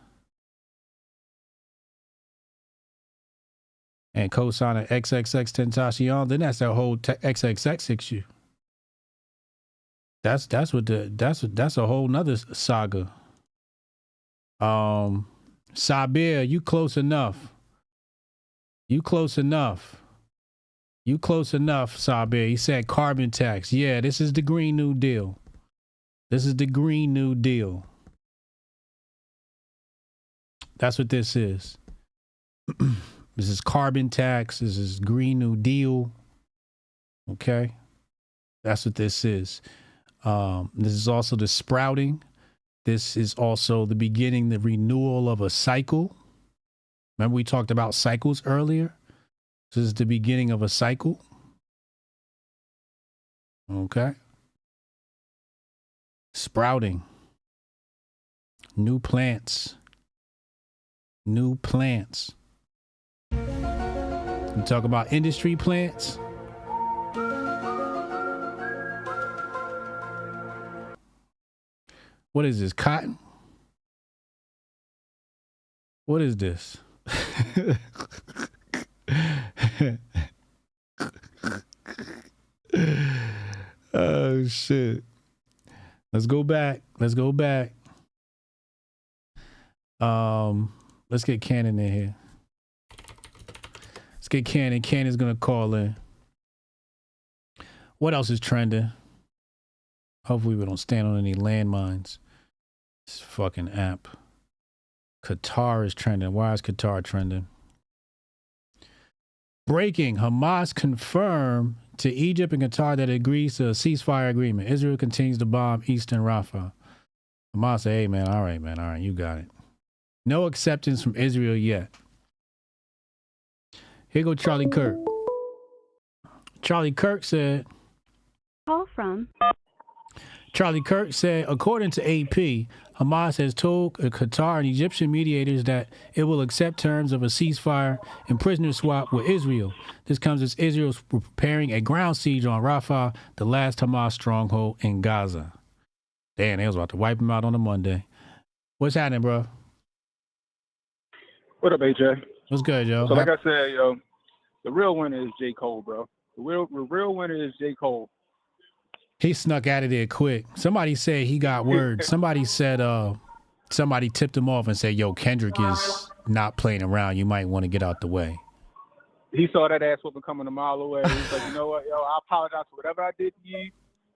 And co-signer XXX Tentacion, then that's that whole XXX issue. That's a whole nother saga. Sabir, you close enough. You close enough. You close enough, Sabir. He said carbon tax. Yeah, this is the Green New Deal. This is the Green New Deal. That's what this is. This is carbon tax. This is Green New Deal. Okay. That's what this is. This is also the sprouting. This is also the beginning, the renewal of a cycle. Remember we talked about cycles earlier? This is the beginning of a cycle. Okay. Sprouting. New plants. New plants. You talk about industry plants. What is this? Cotton? What is this? Oh shit. Let's go back. Let's go back. Let's get Cannon in here. Let's get Cannon. Cannon's gonna call in. What else is trending? Hopefully we don't stand on any landmines. This fucking app. Qatar is trending. Why is Qatar trending? Breaking. Hamas confirmed to Egypt and Qatar that it agrees to a ceasefire agreement. Israel continues to bomb Eastern Rafah. Hamas said, hey, man, all right, you got it. No acceptance from Israel yet. Here go Charlie Kirk. Charlie Kirk said... Call from... Charlie Kirk said, according to AP, Hamas has told Qatar and Egyptian mediators that it will accept terms of a ceasefire and prisoner swap with Israel. This comes as Israel is preparing a ground siege on Rafah, the last Hamas stronghold in Gaza. Damn, they was about to wipe them out on a Monday. What's happening, bro? What up, AJ? What's good, yo? So like I said, yo, the real winner is J. Cole, bro. The real winner is J. Cole. He snuck out of there quick. Somebody said he got word. Somebody said somebody tipped him off and said, yo, Kendrick is not playing around. You might want to get out the way. He saw that ass whooping coming a mile away. He's like, you know what, yo, I apologize for whatever I did to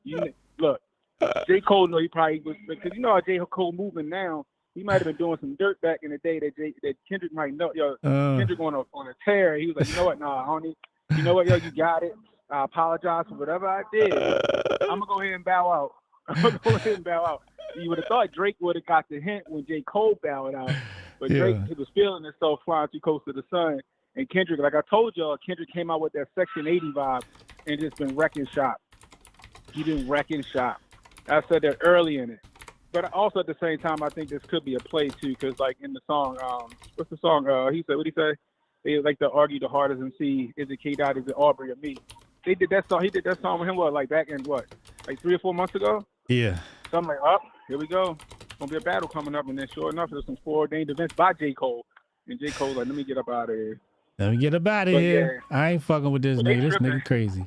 you. Look, J. Cole know he probably was, because you know how J. Cole moving now. He might have been doing some dirt back in the day that Kendrick might know. Yo, Kendrick on a tear. He was like, you know what, nah, homie. You know what, yo, you got it. I apologize for whatever I did. I'm going to go ahead and bow out. You would have thought Drake would have got the hint when J. Cole bowed out. But Drake, he was feeling himself flying too close to the sun. And Kendrick, like I told y'all, Kendrick came out with that Section 80 vibe and just been wrecking shop. He been wrecking shop. I said that early in it. But also at the same time, I think this could be a play too, because like in the song, what's the song? He said, what he say? They like to argue the hardest MC. Is it K Dot? Is it Aubrey or me? They did that song. He did that song with him like back in like 3 or 4 months ago. Yeah. So I'm like, here we go. Gonna be a battle coming up, and then sure enough, there's some foreordained events by J. Cole, and J. Cole's like, let me get up out of here. Let me get up out of here. Yeah. I ain't fucking with this nigga. This nigga crazy.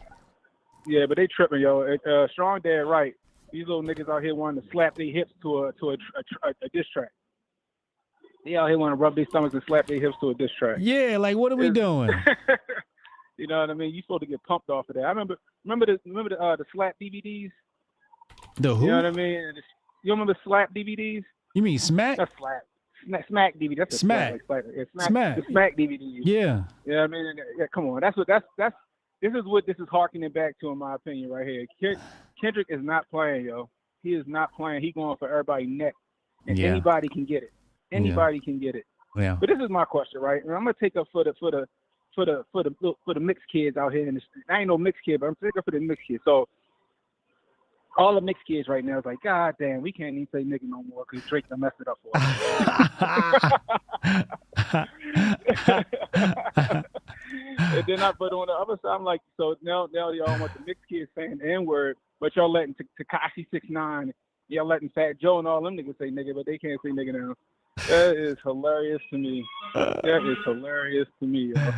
Yeah, but they tripping, yo. Strong Dad, right? These little niggas out here wanting to slap their hips to a diss track. They out here want to rub their stomachs and slap their hips to a diss track. Yeah, like what are we doing? You know what I mean? You supposed to get pumped off of that. I remember the slap DVDs. The who? You know what I mean? You remember slap DVDs? You mean Smack? That's slap. Smack DVD. That's Smack. Smack. The Smack DVDs. Yeah. You know what I mean? Yeah, come on. This is what this is harkening back to, in my opinion, right here. Kendrick is not playing, yo. He is not playing. He going for everybody's neck, and anybody can get it. Anybody can get it. Yeah. But this is my question, right? And I'm gonna take up for the mixed kids out here in the street. I ain't no mixed kid, but I'm taking up for the mixed kids. So all the mixed kids right now is like, God damn, we can't even say nigga no more because Drake done messed it up for us. And then but on the other side, I'm like, so now y'all want the mixed kids saying the N-word, but y'all letting Tekashi 6ix9ine, y'all letting Fat Joe and all them niggas say nigga, but they can't say nigga now. That is hilarious to me. That is hilarious to me, yo.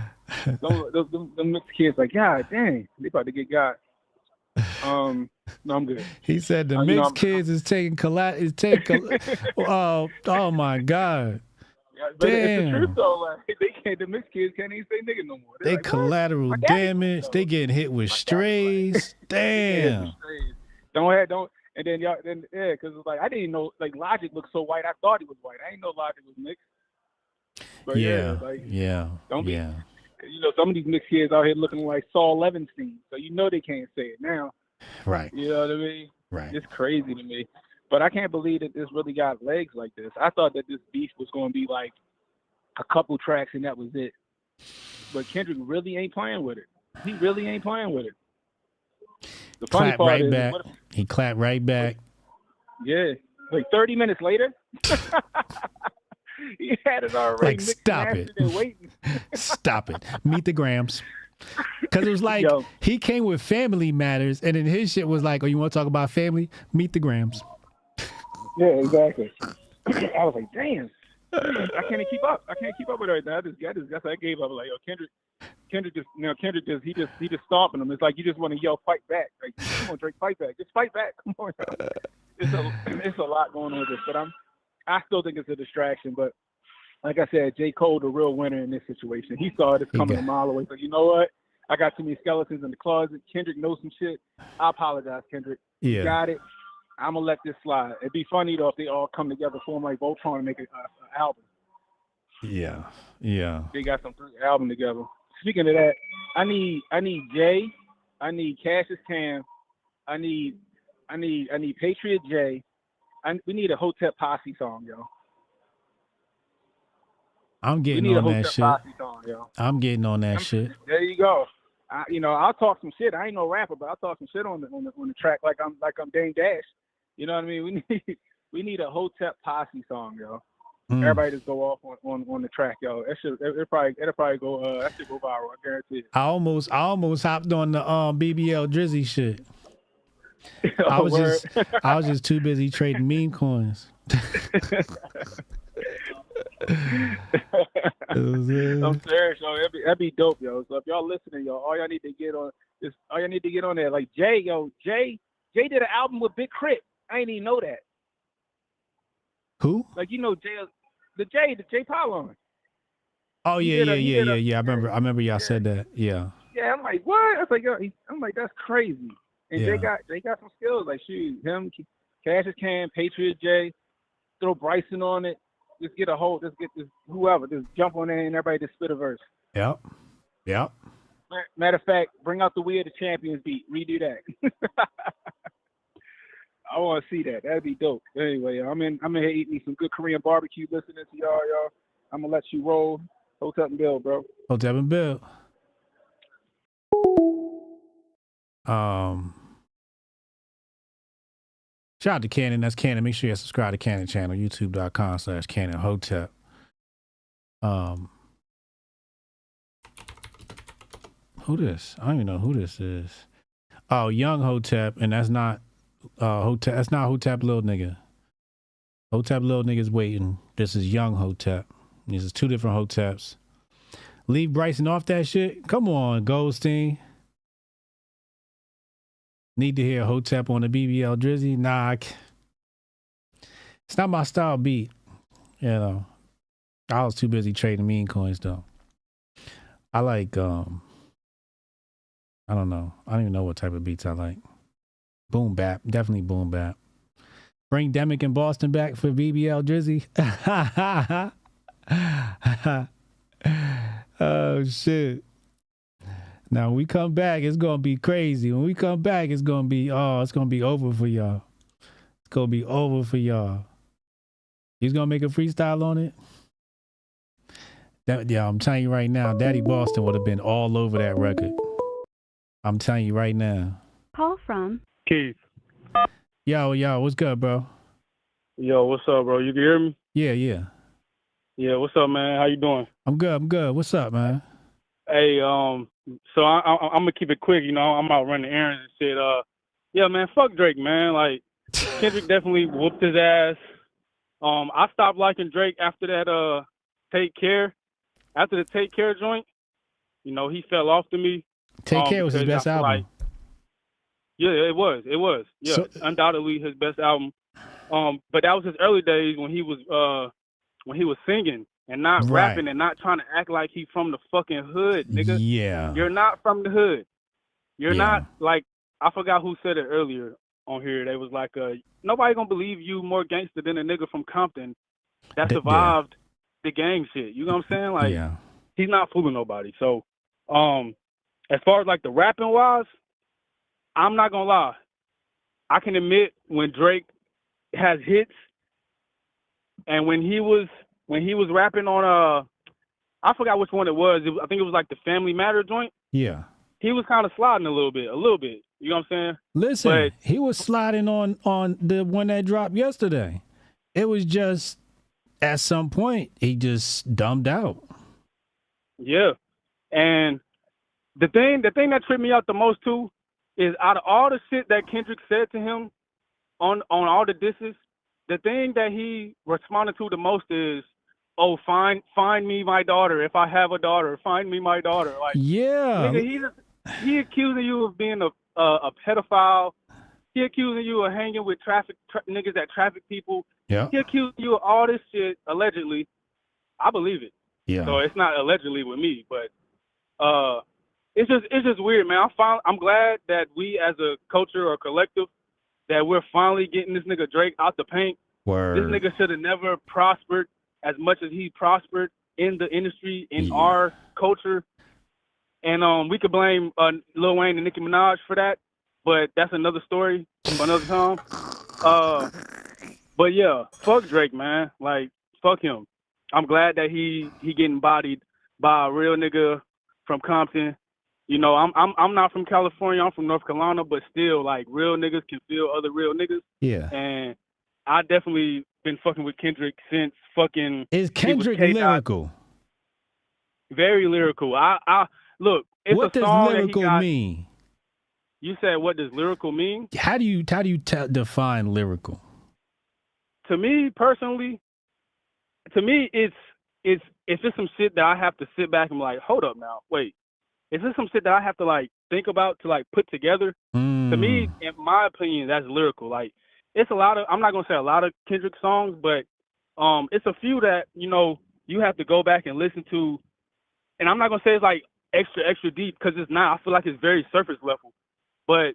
Them mixed kids like, God dang, they about to get got. No, I'm good. He said the mixed kids is taking oh my God. But damn. It's the truth though. Like, the mixed kids can't even say nigga no more. They like, collateral damage. They getting hit with strays. Damn. Don't. And then because it's like I didn't know like Logic looked so white. I thought he was white. I didn't know Logic was mixed. But don't be. You know, some of these mixed kids out here looking like Saul Levinstein, so you know they can't say it now. Right. You know what I mean? Right. It's crazy to me. But I can't believe that this really got legs like this. I thought that this beef was going to be like a couple tracks and that was it. But Kendrick really ain't playing with it. He really ain't playing with it. The funny Clap part right is, back. He clapped right back. Yeah. Like 30 minutes later. He had it already. Like, stop it. Stop it. Meet the Grams. Because it was like, he came with Family Matters, and then his shit was like, oh, you want to talk about family? Meet the Grams. Yeah, exactly. I was like, damn. I can't even keep up. I can't keep up with everything. I gave up. Like, yo, Kendrick just he just stomping them. It's like you just want to yell, fight back. Like, come on, Drake, fight back. Just fight back. Come on. It's a lot going on with this, but I still think it's a distraction. But like I said, J. Cole, the real winner in this situation. He saw this coming a mile away. So you know what? I got too many skeletons in the closet. Kendrick knows some shit. I apologize, Kendrick. Yeah. You got it. I'm gonna let this slide. It'd be funny though if they all come together, form like Voltron, and make an album. Yeah. They got some album together. Speaking of that, I need Jay, I need Cassius Cam, I need Patriot J. We need a Hotep Posse song, yo. I'm getting on that shit. Song, yo. I'm getting on that shit. There you go. I'll talk some shit. I ain't no rapper, but I'll talk some shit on the track like I'm Dame Dash. You know what I mean? We need a Hotep Posse song, yo. Everybody just go off on the track, yo. It'll probably go. That should go viral. I guarantee it. I almost hopped on the BBL Drizzy shit. I was just too busy trading meme coins. I'm serious, yo. That'd be dope, yo. So if y'all listening, yo, all y'all need to get on there. Like Jay did an album with Big Crit. I ain't even know that. Who? Like the Jay Polon. Oh yeah. I remember y'all said that. Yeah. Yeah, I'm like, what? I was like, yo, I'm like, that's crazy. And Jay got some skills. Like, shoot, him, Cassius Cam, Patriot J, throw Bryson on it. Just get this whoever, just jump on there and everybody just spit a verse. Yep. Matter of fact, bring out the We Are the Champions beat. Redo that. I want to see that. That'd be dope. Anyway, I'm in here eating some good Korean barbecue, listening to y'all. I'm gonna let you roll. Hotep and Bill, bro. Hotep and Bill. Shout out to Cannon. That's Cannon. Make sure you subscribe to Cannon channel, youtube.com/Cannon Hotep. Who this? I don't even know who this is. Oh, Young Hotep, and that's not Hotep. That's not Hotep Little Nigga. Hotep Little Nigga's waiting. This is Young Hotep. These is two different Hoteps. Leave Bryson off that shit? Come on, Goldstein. Need to hear Hotep on the BBL Drizzy? Nah, it's not my style beat. You know, I was too busy trading meme coins though. I like, I don't know. I don't even know what type of beats I like. Boom bap, definitely boom bap. Bring Demick and Boston back for BBL Drizzy. Oh shit. Now when we come back, it's gonna be crazy. When we come back, it's gonna be over for y'all. It's gonna be over for y'all. He's gonna make a freestyle on it. Yeah, I'm telling you right now, Daddy Boston would have been all over that record. I'm telling you right now. Call from Keith. Yo, what's good, bro? Yo, what's up, bro? You can hear me? Yeah. Yeah, what's up, man? How you doing? I'm good. What's up, man? Hey, so I'm gonna keep it quick. You know, I'm out running errands and shit. Yeah, man, fuck Drake, man. Like, Kendrick definitely whooped his ass. I stopped liking Drake after that. Take Care. After the Take Care joint, you know, he fell off to me. Take Care was his best album. Yeah, it was. Yeah, undoubtedly his best album. But that was his early days when he was singing and not rapping and not trying to act like he's from the fucking hood, nigga. Yeah. You're not from the hood. You're not, like, I forgot who said it earlier on here. They was like, nobody gonna believe you more gangster than a nigga from Compton that survived the gang shit. You know what I'm saying? Like, he's not fooling nobody. So, as far as like the rapping wise, I'm not gonna lie. I can admit when Drake has hits, and when he was rapping on I forgot which one it was. I think it was like the Family Matter joint. Yeah. He was kind of sliding a little bit. You know what I'm saying? Listen, he was sliding on the one that dropped yesterday. It was just at some point he just dumbed out. Yeah, and the thing that tripped me out the most too is out of all the shit that Kendrick said to him on all the disses, the thing that he responded to the most is, "Oh, find me my daughter if I have a daughter. Find me my daughter." Like, yeah, nigga, he accusing you of being a pedophile. He accusing you of hanging with niggas that traffic people. Yeah. He accusing you of all this shit allegedly. I believe it. Yeah. So it's not allegedly with me, but it's just weird, man. I'm glad that we as a culture or collective that we're finally getting this nigga Drake out the paint. Word. This nigga should have never prospered as much as he prospered in the industry, in our culture. And we could blame Lil Wayne and Nicki Minaj for that, but that's another story for another time. But yeah, fuck Drake, man. Like, fuck him. I'm glad that he getting bodied by a real nigga from Compton. You know, I'm not from California. I'm from North Carolina, but still, like, real niggas can feel other real niggas. Yeah. And I definitely been fucking with Kendrick since fucking. Is Kendrick lyrical? Very lyrical. I look. It's what a does song lyrical that he got, mean? You said, what does lyrical mean? How do you define lyrical? To me personally, it's just some shit that I have to sit back and be like, hold up now, wait. Is this some shit that I have to like think about to like put together? To me, in my opinion, that's lyrical. Like, it's a lot of, I'm not gonna say a lot of Kendrick songs, but it's a few that, you know, you have to go back and listen to. And I'm not gonna say it's like extra deep, because it's not. I feel like it's very surface level. But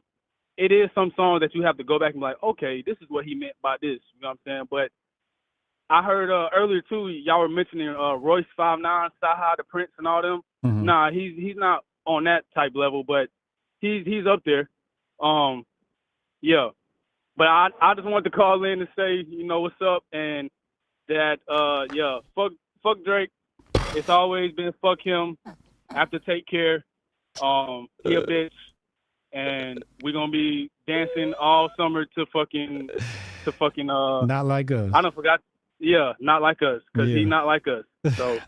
it is some songs that you have to go back and be like, okay, this is what he meant by this. You know what I'm saying? But I heard earlier too, y'all were mentioning Royce 5'9", Saha, the Prince, and all them. Mm-hmm. Nah, he's not on that type level, but he's up there. Yeah. But I just wanted to call in and say, you know, what's up, and that yeah, fuck Drake. It's always been fuck him. After Take Care. He a bitch. and we're gonna be dancing all summer to fucking Not like us. I don't forgot. Yeah, not like us, because he's not like us. So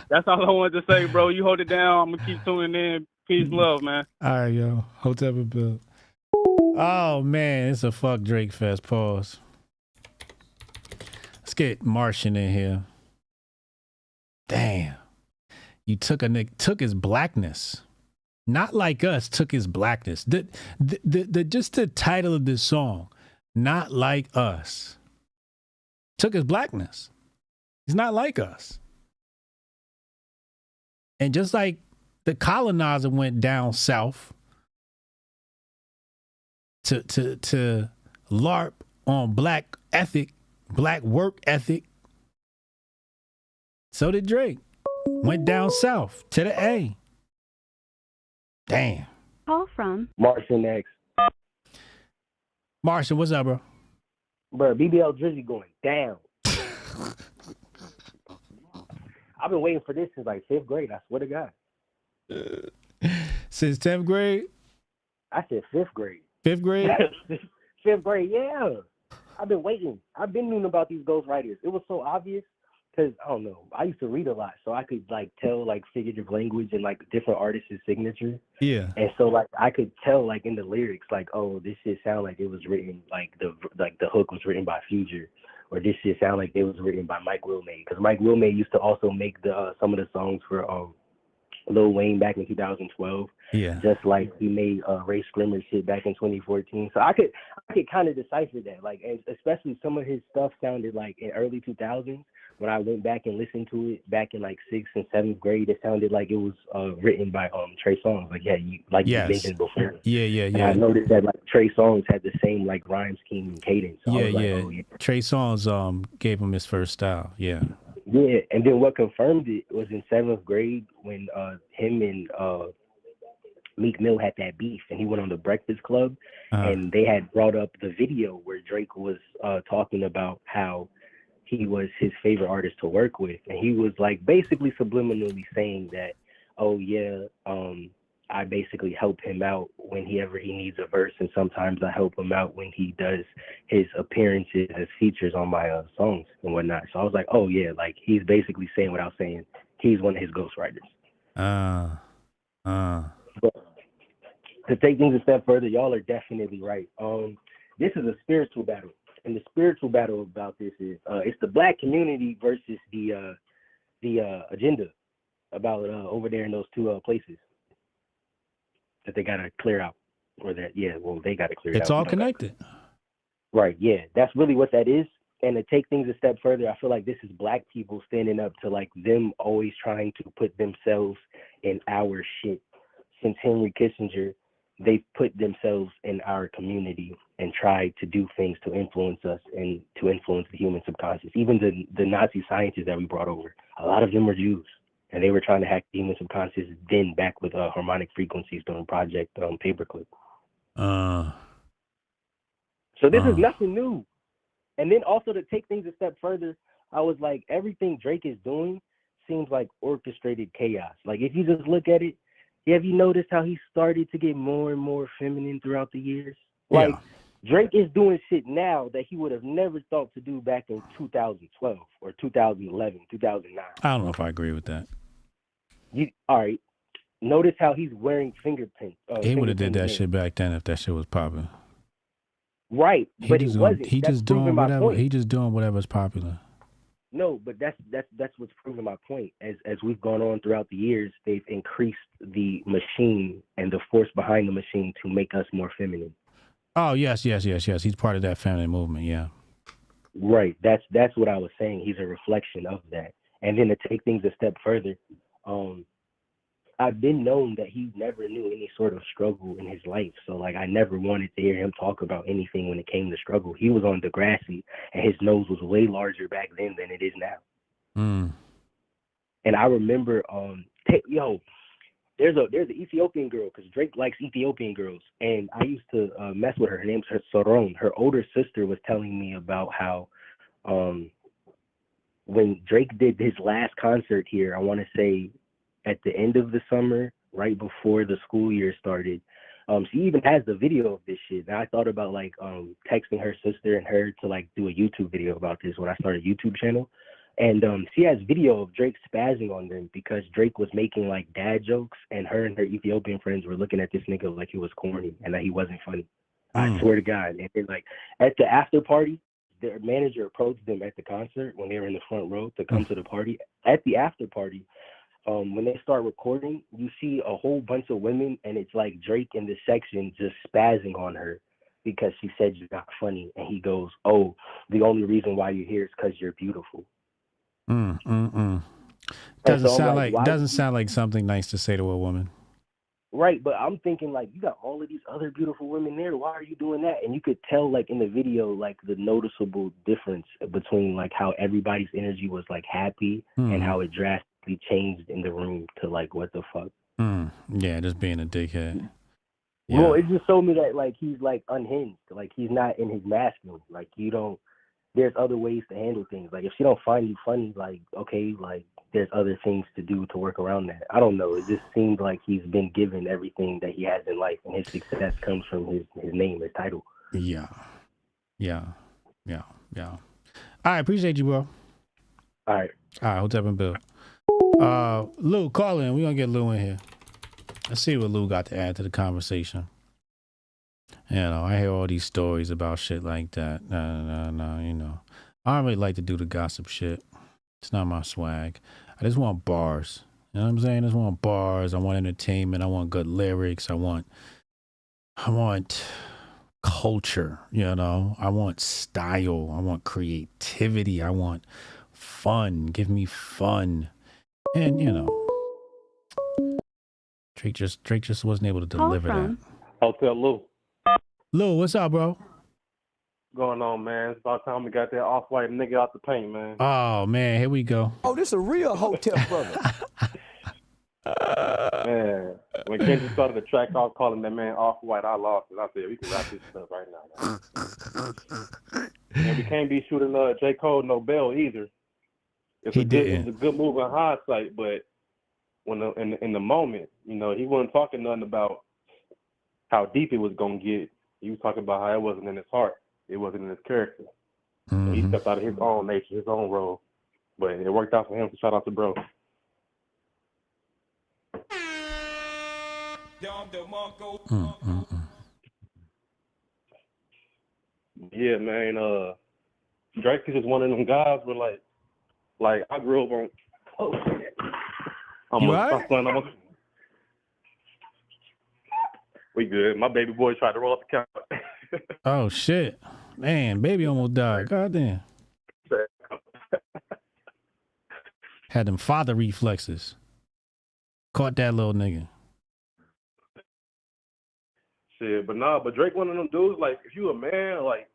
that's all I wanted to say, bro. You hold it down. I'm gonna keep tuning in. Peace, love, man. All right, yo. Hotep and Bill. Oh man, it's a fuck Drake fest. Pause. Let's get Martian in here. Damn. You took his blackness. Not like us, took his blackness. Just the title of this song, Not Like Us. Took his blackness. He's not like us. And just like the colonizer went down south to LARP on black ethic, black work ethic, so did Drake. Went down south to the A. Damn. Call from Martian X. Martian, what's up, bro? Bro, BBL Drizzy going down. I've been waiting for this since like 5th grade. I swear to God. Since 10th grade? I said 5th grade. 5th grade? 5th grade, yeah. I've been waiting. I've been knowing about these ghostwriters. It was so obvious because, I don't know, I used to read a lot, so I could, like, tell, like, figurative language and, like, different artists' signatures. Yeah. And so, like, I could tell, like, in the lyrics, like, oh, this shit sound like it was written, like, the hook was written by Future, or this shit sound like it was written by Mike Wilmade. Because Mike Wilmade used to also make the some of the songs for Lil Wayne back in 2012. Yeah. Just like he made Ray Scrimmer shit back in 2014. So I could kind of decipher that. Like, and especially some of his stuff sounded like in early 2000s. When I went back and listened to it back in like 6th and 7th grade, it sounded like it was written by Trey Songz. Like, yeah, you mentioned before. Yeah. And I noticed that like Trey Songz had the same like rhyme scheme and cadence. So I was like, oh, yeah. Trey Songz gave him his first style. Yeah. Yeah, and then what confirmed it was in 7th grade when him and Meek Mill had that beef, and he went on the Breakfast Club, and they had brought up the video where Drake was talking about how he was his favorite artist to work with, and he was like basically subliminally saying that, oh yeah, I basically help him out whenever he needs a verse, and sometimes I help him out when he does his appearances as features on my songs and whatnot. So I was like, oh yeah, like he's basically saying what I was saying. He's one of his ghostwriters. But to take things a step further, y'all are definitely right. This is a spiritual battle, and the spiritual battle about this is it's the black community versus the agenda about over there in those two places that they gotta clear out, or that they gotta clear it out. It's all connected. Right, yeah, that's really what that is. And to take things a step further, I feel like this is black people standing up to like them always trying to put themselves in our shit. Since Henry Kissinger, they've put themselves in our community and tried to do things to influence us and to influence the human subconscious. Even the Nazi scientists that we brought over, a lot of them were Jews. And they were trying to hack the human subconscious then back with harmonic frequencies during Project Paperclip. So this is nothing new. And then also to take things a step further, I was like, everything Drake is doing seems like orchestrated chaos. Like if you just look at it, have you noticed how he started to get more and more feminine throughout the years? Like Drake is doing shit now that he would have never thought to do back in 2012 or 2011, 2009. I don't know if I agree with that. All right. Notice how he's wearing fingerprints. He would have did that shit back then if that shit was popping. Right, but it wasn't. He just doing whatever. He just doing whatever's popular. No, but that's what's proving my point. As we've gone on throughout the years, they've increased the machine and the force behind the machine to make us more feminine. Oh yes. He's part of that feminine movement. Yeah. Right. That's what I was saying. He's a reflection of that. And then to take things a step further, I've been known that he never knew any sort of struggle in his life. So like I never wanted to hear him talk about anything when it came to struggle. He was on Degrassi and his nose was way larger back then than it is now. And I remember there's an Ethiopian girl, because Drake likes Ethiopian girls, and I used to mess with her. Her name's Soron. Her older sister was telling me about how when Drake did his last concert here, I want to say at the end of the summer, right before the school year started, She even has the video of this shit. And I thought about like texting her sister and her to like do a YouTube video about this when I started a YouTube channel. And she has video of Drake spazzing on them because Drake was making like dad jokes, and her Ethiopian friends were looking at this nigga like he was corny and that he wasn't funny. I swear to God. And then like at the after party, their manager approached them at the concert when they were in the front row to come to the party. At the after party, when they start recording, you see a whole bunch of women, and it's like Drake in the section just spazzing on her because she said you're not funny. And he goes, "Oh, the only reason why you're here is because you're beautiful." Doesn't sound like something nice to say to a woman. Right, but I'm thinking like you got all of these other beautiful women there. Why are you doing that? And you could tell like in the video like the noticeable difference between like how everybody's energy was like happy and how it drastically changed in the room to like what the fuck. Yeah, just being a dickhead. Yeah. Well, it just showed me that like he's like unhinged. Like he's not in his masculine. Like you don't. There's other ways to handle things. Like if she don't find you funny, like okay, like there's other things to do to work around that. I don't know. It just seems like he's been given everything that he has in life, and his success comes from his name, his title. Yeah. All right, appreciate you, bro. All right, Hotep and Bill. Lou, call in. We're gonna get Lou in here. Let's see what Lou got to add to the conversation. You know, I hear all these stories about shit like that. No, you know. I don't really like to do the gossip shit. It's not my swag. I just want bars. You know what I'm saying? I just want bars. I want entertainment. I want good lyrics. I want culture, you know. I want style. I want creativity. I want fun. Give me fun. And, you know, Drake just wasn't able to deliver that. Hotel Lou. Lou, what's up, bro? Going on, man? It's about time we got that off-white nigga out the paint, man. Oh, man, here we go. Oh, this a real Hotep brother. Man, when Kendrick started the track, I was calling that man off-white. I lost it. I said, we can wrap this stuff right now, man. And we can't be shooting J. Cole no bell either. It's a good move in hindsight, but when in the moment, you know, he wasn't talking nothing about how deep it was going to get. He was talking about how it wasn't in his heart. It wasn't in his character. So he stepped out of his own nature, his own role. But it worked out for him, so shout out to bro. Yeah, man. Drake is just one of them guys where like I grew up on. Oh shit! We good. My baby boy tried to roll up the couch. Oh shit, man! Baby almost died. Goddamn. Had them father reflexes. Caught that little nigga. Shit, but Drake one of them dudes, like, if you a man, like,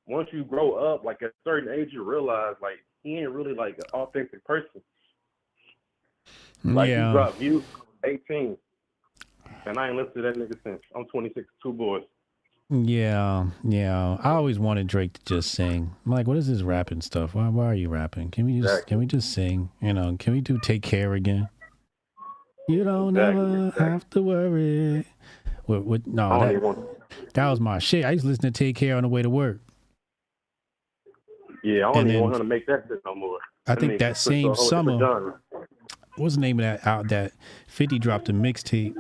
once you grow up, like, at a certain age, you realize, like, he ain't really, like, an authentic person. Like, he dropped Views 18, and I ain't listened to that nigga since. I'm 26, 2 boys. Yeah. I always wanted Drake to just sing. I'm like, what is this rapping stuff? Why are you rapping? Can we just sing? You know, can we do Take Care again? You don't ever have to worry. That was my shit. I used to listen to Take Care on the way to work. Yeah, I don't even want him to make that shit no more. I think that same summer, what's the name of that? That 50 dropped a mixtape.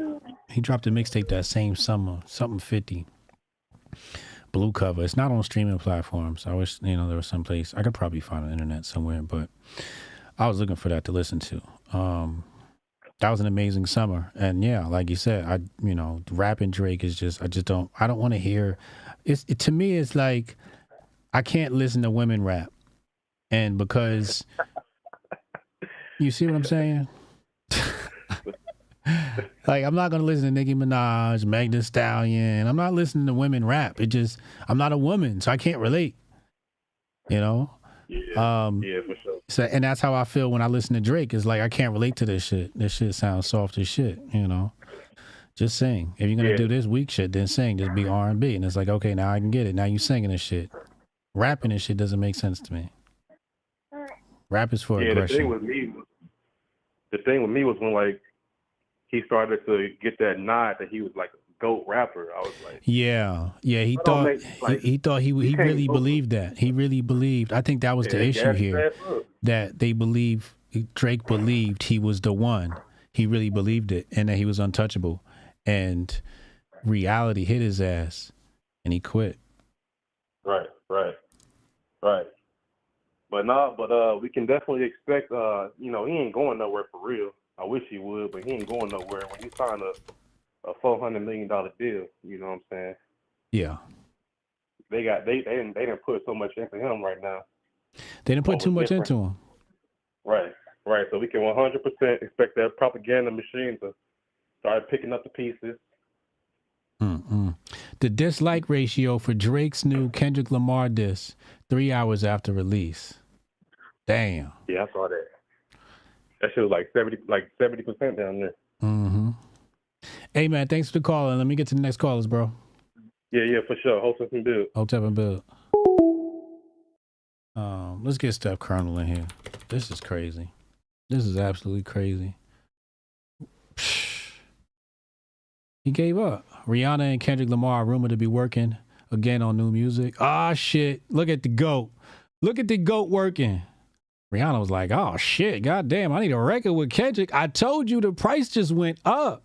He dropped a mixtape that same summer, something 50. Blue cover. It's not on streaming platforms. I wish, you know, there was some place. I could probably find it on the internet somewhere, but I was looking for that to listen to. That was an amazing summer. And yeah, like you said, rapping Drake is just, I don't want to hear, to me, it's like, I can't listen to women rap. And because, you see what I'm saying? Like, I'm not going to listen to Nicki Minaj, Meg Thee Stallion. I'm not listening to women rap. I'm not a woman, so I can't relate. You know? Yeah, for sure. So, and that's how I feel when I listen to Drake. It's like, I can't relate to this shit. This shit sounds soft as shit, you know? Just sing. If you're going to do this weak shit, then sing. Just be R&B. And it's like, okay, now I can get it. Now you singing this shit. Rapping this shit doesn't make sense to me. Rap is for aggression. The thing with me was when, like, he started to get that nod that he was like a GOAT rapper. I was like, Yeah. He that don't thought make, like, he thought he you can't really go- believed that. He really believed. I think that was the Yeah, issue Gabby here, said, look. that they believe Drake believed he was the one. He really believed it, and that he was untouchable. And reality hit his ass, and he quit. Right. But we can definitely expect, he ain't going nowhere for real. I wish he would, but he ain't going nowhere. When you sign a $400 million deal, you know what I'm saying? Yeah. They didn't put so much into him right now. They didn't put too much into him. Right. So we can 100% expect that propaganda machine to start picking up the pieces. The dislike ratio for Drake's new Kendrick Lamar diss 3 hours after release. Damn. Yeah, I saw that. That shit was like 70% down there. Mm-hmm. Hey man, thanks for the call, and let me get to the next callers, bro. Yeah, for sure. Hotep and Build. Hotep and Build. Let's get Steph Colonel in here. This is crazy. This is absolutely crazy. He gave up. Rihanna and Kendrick Lamar are rumored to be working again on new music. Ah, shit. Look at the GOAT. Look at the GOAT working. Rihanna was like, oh, shit. Goddamn, I need a record with Kendrick. I told you the price just went up.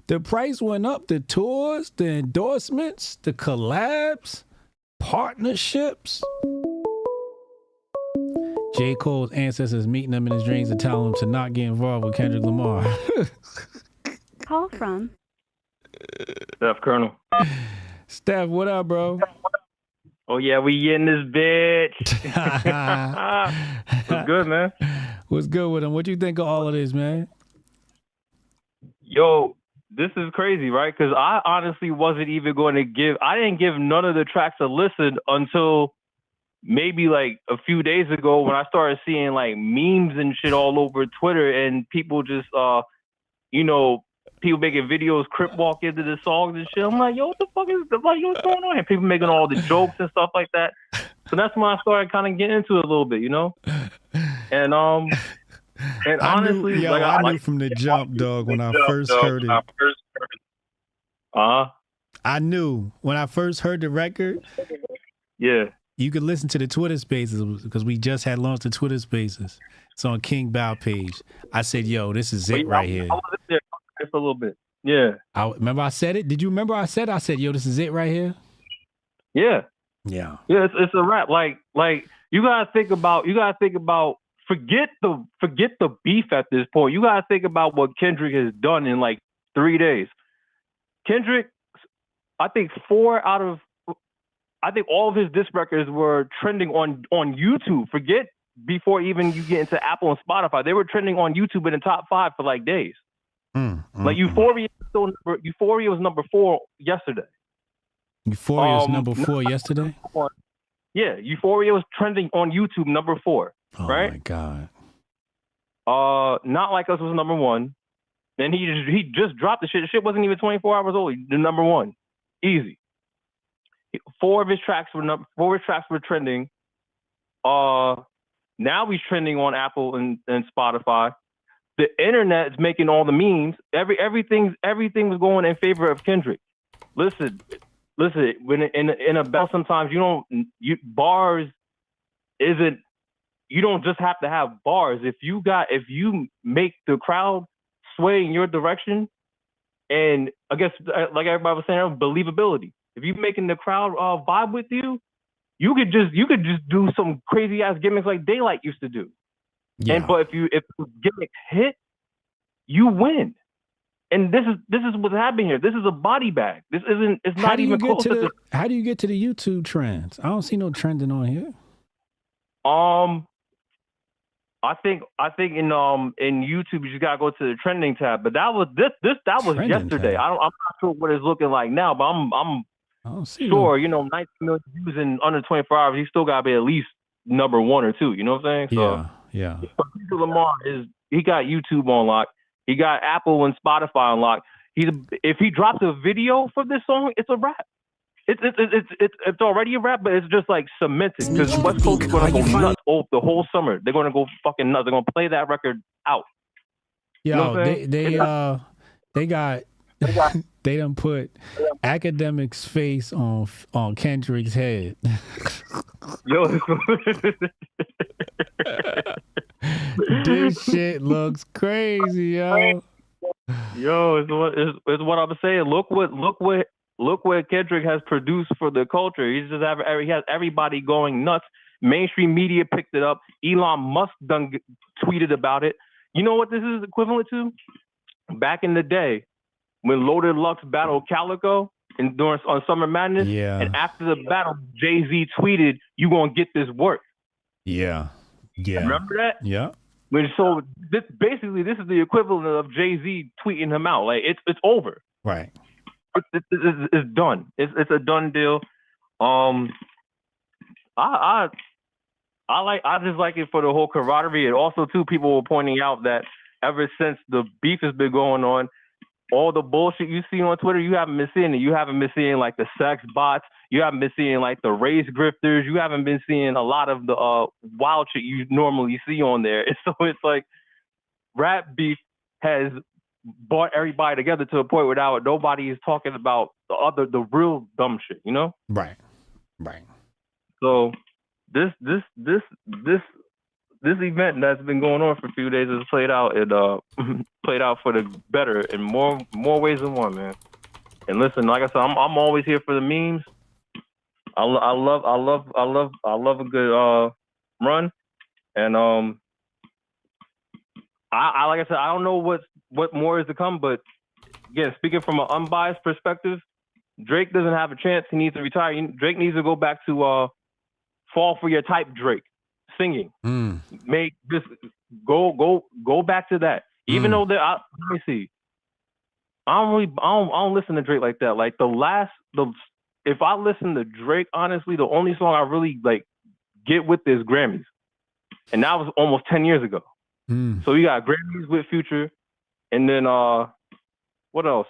The price went up. The tours, the endorsements, the collabs, partnerships. J. Cole's ancestors meeting him in his dreams and telling him to not get involved with Kendrick Lamar. Call from Steph Colonel. Steph, what up, bro? Oh yeah, we in this bitch. What's good, man? What's good with him? What you think of all of this, man? Yo, this is crazy, right? Because I honestly wasn't even going to I didn't give none of the tracks a listen until maybe like a few days ago when I started seeing like memes and shit all over Twitter and people just, people making videos, crip walk into the songs and shit. I'm like, yo, what the fuck is what's going on here? People making all the jokes and stuff like that. So that's when I started kind of getting into it a little bit, And honestly, I knew from the jump, dog, when I first heard it. I knew when I first heard the record. Yeah. You could listen to the Twitter Spaces because we just had launched the Twitter Spaces. It's on King Bow page. I said, "Yo, this is it right here." I was there just a little bit. Yeah. Remember I said it? Did you remember I said? I said, "Yo, this is it right here." Yeah. Yeah. Yeah. It's a rap. Like you gotta think about. Forget the beef at this point. You gotta think about what Kendrick has done in like 3 days. Kendrick, I think all of his diss records were trending on YouTube. Forget before even you get into Apple and Spotify. They were trending on YouTube in the top 5 for like days. Like Euphoria was number 4 yesterday. Euphoria was number 4 yesterday? Yeah, Euphoria was trending on YouTube number 4. Oh right? My God. Not Like Us was number 1. Then he just dropped the shit. The shit wasn't even 24 hours old. The number 1. Easy. 4 of his tracks were trending. Now he's trending on Apple and Spotify. The internet is making all the memes. Everything was going in favor of Kendrick. Listen. When in a battle, sometimes you don't just have to have bars. If you make the crowd sway in your direction, and I guess like everybody was saying, believability. If you're making the crowd vibe with you, you could just do some crazy ass gimmicks like Daylight used to do. Yeah. But if gimmicks hit, you win. And this is what's happening here. This is a body bag. It's not even close. How do you get to the YouTube trends? I don't see no trending on here. I think in YouTube you just gotta go to the trending tab. But that was trending yesterday. I'm not sure what it's looking like now, but I'm sure 19 million views in under 24 hours. He still gotta be at least number 1 or 2. You know what I'm saying? So, yeah. Kendrick Lamar he got YouTube on lock. He got Apple and Spotify on lock. If he drops a video for this song, it's a wrap. it's already a wrap, but it's just like cemented because West Coast is gonna go nuts the whole summer. They're gonna go fucking nuts. They're gonna play that record out. Yo, You know what I'm they got they done put Academic's face on Kendrick's head. Yo, this shit looks crazy, yo. Yo, it's what I'm saying. Look what Kendrick has produced for the culture. He has everybody going nuts. Mainstream media picked it up. Elon Musk tweeted about it. You know what this is equivalent to? Back in the day, when Loaded Lux battled Calico on Summer Madness, and after the battle, Jay-Z tweeted, "You gonna get this work." Yeah. Remember that? Yeah. So this is the equivalent of Jay-Z tweeting him out. Like it's over. Right. It's done. It's a done deal. I just like it for the whole camaraderie, and also too, people were pointing out that ever since the beef has been going on, all the bullshit you see on Twitter, you haven't been seeing it. You haven't been seeing like the sex bots. You haven't been seeing like the race grifters. You haven't been seeing a lot of the wild shit you normally see on there. And so it's like rap beef has brought everybody together to a point where now nobody is talking about the real dumb shit, you know? Right. So this event that's been going on for a few days has played out. It played out for the better in more ways than one, man. And listen, like I said, I'm always here for the memes. I love a good run, and I like I said, I don't know what more is to come, but again, speaking from an unbiased perspective, Drake doesn't have a chance. He needs to retire. Drake needs to go back to Fall For Your Type Drake singing. Make this go back to that. Even though let me see. I don't listen to Drake like that. Like if I listen to Drake, honestly, the only song I really like get with is Grammys. And that was almost 10 years ago. So we got Grammys with Future, and then what else?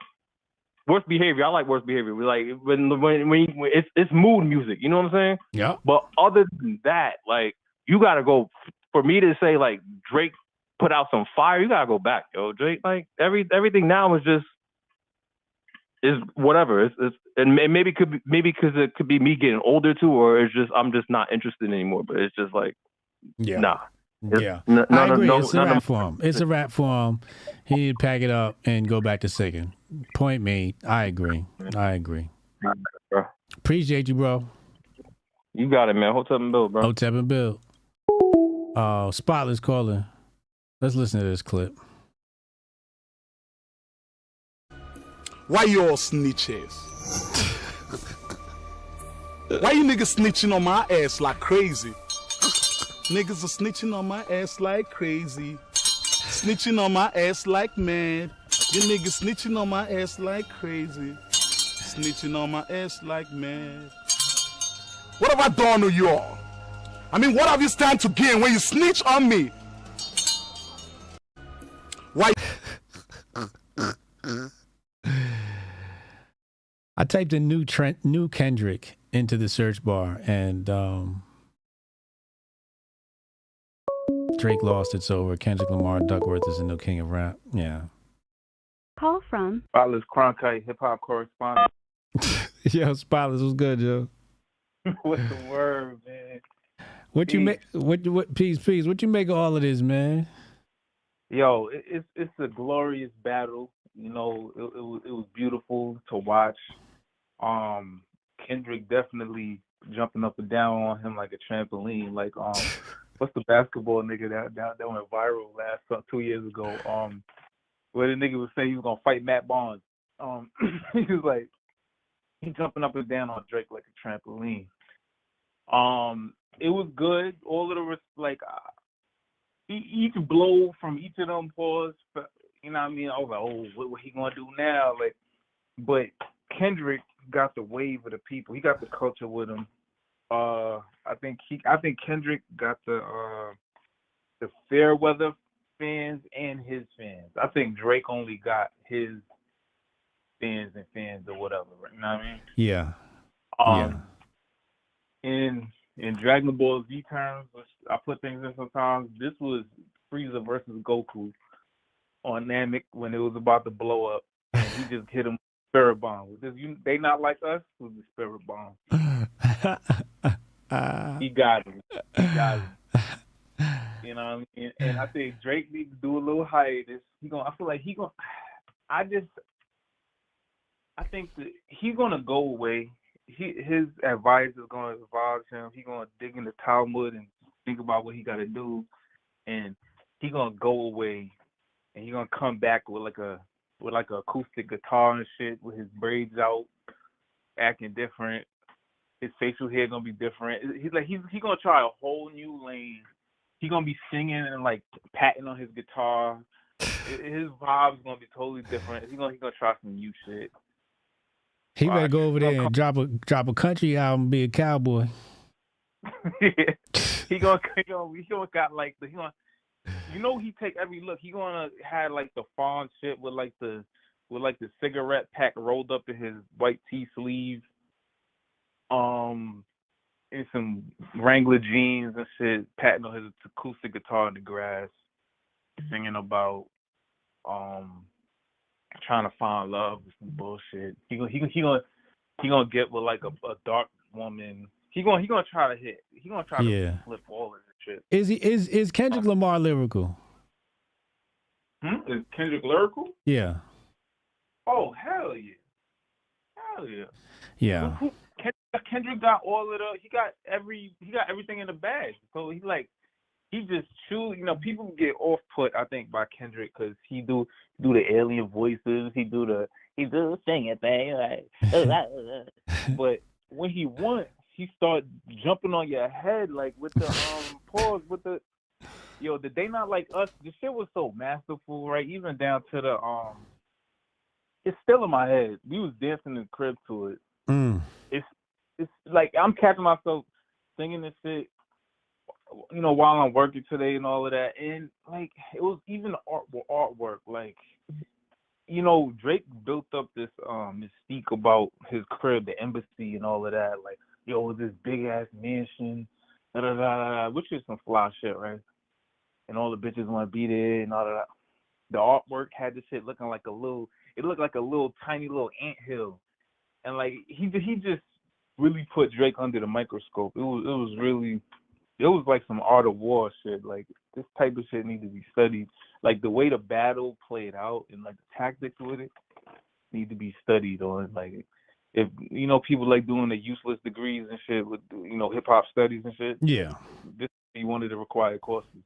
Worst Behavior. I like Worst Behavior. We like when it's mood music. You know what I'm saying? Yeah. But other than that, like you gotta go. For me to say like Drake put out some fire, you gotta go back, yo. Drake, like everything now is whatever. And maybe because it could be me getting older too, or it's just I'm just not interested anymore. But it's just like nah. I agree. It's a rap for him. It's a rap for him. He need to pack it up and go back to singing. Point made. I agree. Appreciate you, bro. You got it, man. Hotep and Bill, bro. Hotep and Bill. Spotless caller. Let's listen to this clip. Why you all snitches? Why you niggas snitching on my ass like crazy? Niggas are snitching on my ass like crazy. Snitching on my ass like mad. You niggas snitching on my ass like crazy. Snitching on my ass like mad. What have I done to you all? I mean, what have you stand to gain when you snitch on me? Why? I typed in new Kendrick into the search bar, and Drake lost it, so over. Kendrick Lamar Duckworth is the new king of rap. Yeah. Call from Spotless Cronkite, hip hop correspondent. Yo, Spotless was good, yo. What's the word, man? What you make? What? Peace. What you make of all of this, man? Yo, it's a glorious battle. You know, it was beautiful to watch. Kendrick definitely jumping up and down on him like a trampoline. Like what's the basketball nigga that went viral last 2 years ago? Where the nigga was saying he was gonna fight Matt Barnes. He was like he jumping up and down on Drake like a trampoline. It was good. All of the each blow from each of them paws. You know what I mean? I was like, oh, what he gonna do now? Like, but Kendrick got the wave of the people. He got the culture with him. I think Kendrick got the fair weather fans and his fans. I think Drake only got his fans or whatever. You know what I mean? Yeah. In Dragon Ball Z terms, which I put things in sometimes, this was Frieza versus Goku on Namek when it was about to blow up, and he just hit him with the Spirit Bomb. They not like us with the Spirit Bomb. He got him. You know what I mean? And I think Drake needs to do a little hiatus. I feel like he gonna. I think that he's gonna go away. His advice is gonna advise him. He's gonna dig in the Talmud and think about what he got to do, and he's gonna go away, and he's gonna come back with like a acoustic guitar and shit, with his braids out, acting different. His facial hair gonna be different. He's gonna try a whole new lane. He's gonna be singing and like patting on his guitar. His vibe's gonna be totally different. He's gonna try some new shit. He better go over there and drop a country album, be a cowboy. he gonna got like he take every look. He gonna have like the fawn shit with like the cigarette pack rolled up in his white tee sleeves, and some Wrangler jeans and shit, patting on his acoustic guitar in the grass, singing about trying to find love with some bullshit. He gonna get with like a dark woman. He gonna try to hit. He gonna try to flip all of this shit. Is Kendrick Lamar lyrical? Is Kendrick lyrical? Yeah. Oh hell yeah. Hell yeah. Yeah. Kendrick got all of the. He got everything in the bag. So he just choose. People get off put, I think, by Kendrick because he do the alien voices. He do the singing thing. Like, but when he wants, he start jumping on your head like with the pause with the. Did they not like us? The shit was so masterful, right? Even down to the it's still in my head. We was dancing in the crib to it. It's like I'm catching myself singing this shit, while I'm working today and all of that. And like it was even artwork. Like, Drake built up this mystique about his crib, the embassy and all of that. Like, this big ass mansion, which is some fly shit, right? And all the bitches want to be there and all of that. The artwork had this shit looking like it looked like a little tiny little anthill. And like he just really put Drake under the microscope. It was like some art of war shit. Like this type of shit needs to be studied. Like the way the battle played out and like the tactics with it need to be studied on. Like if people like doing the useless degrees and shit with hip hop studies and shit. Yeah. This be one of the required courses.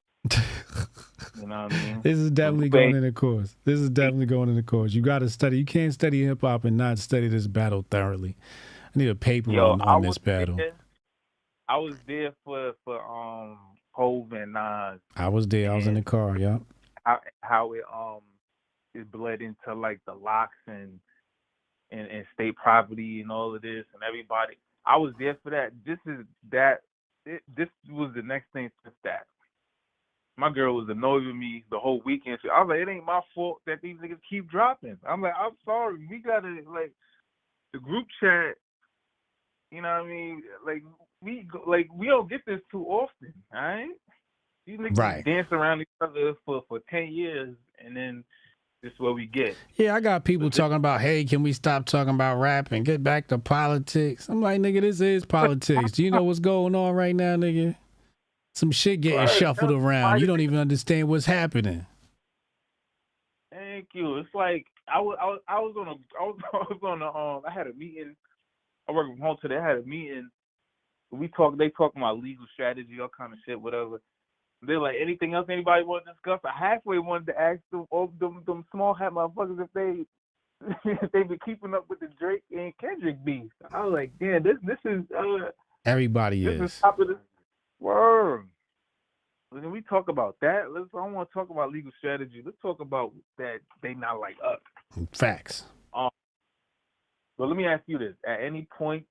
You know what I mean? This is definitely going in the course. You got to study. You can't study hip hop and not study this battle thoroughly. I need a paper on this battle. I was there for Hove and Nas. I was there. I was in the car. Yeah. How it bled into like the locks and state property and all of this and everybody. I was there for that. This was the next thing since that. My girl was annoyed with me the whole weekend. I was like, it ain't my fault that these niggas keep dropping. I'm like, I'm sorry. We gotta the group chat. You know what I mean? We don't get this too often, all right? These niggas dance around each other for 10 years, and then this is what we get. Yeah, I got people talking about, hey, can we stop talking about rap and get back to politics? I'm like, nigga, this is politics. Do you know what's going on right now, nigga? Some shit getting shuffled around. You don't even understand what's happening. Thank you. It's like I had a meeting. I work from home today. I had a meeting. They talking about legal strategy, all kind of shit, whatever. They're like, anything else anybody want to discuss? I halfway wanted to ask them small hat motherfuckers if they been keeping up with the Drake and Kendrick beef. I was like, damn, this is everybody this is. Top of the word. When we talk about that, I don't want to talk about legal strategy. Let's talk about that they not like us. Facts. But let me ask you this: at any point,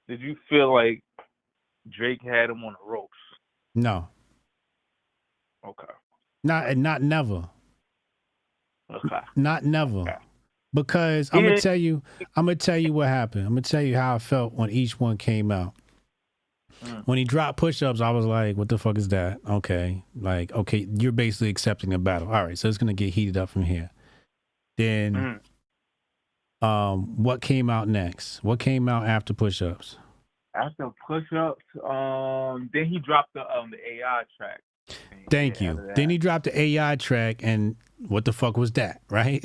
did you feel like Drake had him on the ropes? No. Okay. Not never. Okay. Not never. Okay. Because I'm gonna tell you what happened. I'm gonna tell you how I felt when each one came out. When he dropped push-ups, I was like, what the fuck is that? Okay. Like, okay, you're basically accepting a battle. All right, so it's gonna get heated up from here. Then what came out next? What came out after push-ups? After push-ups, then he dropped the AI track. Thank you. Then he dropped the AI track, and what the fuck was that, right?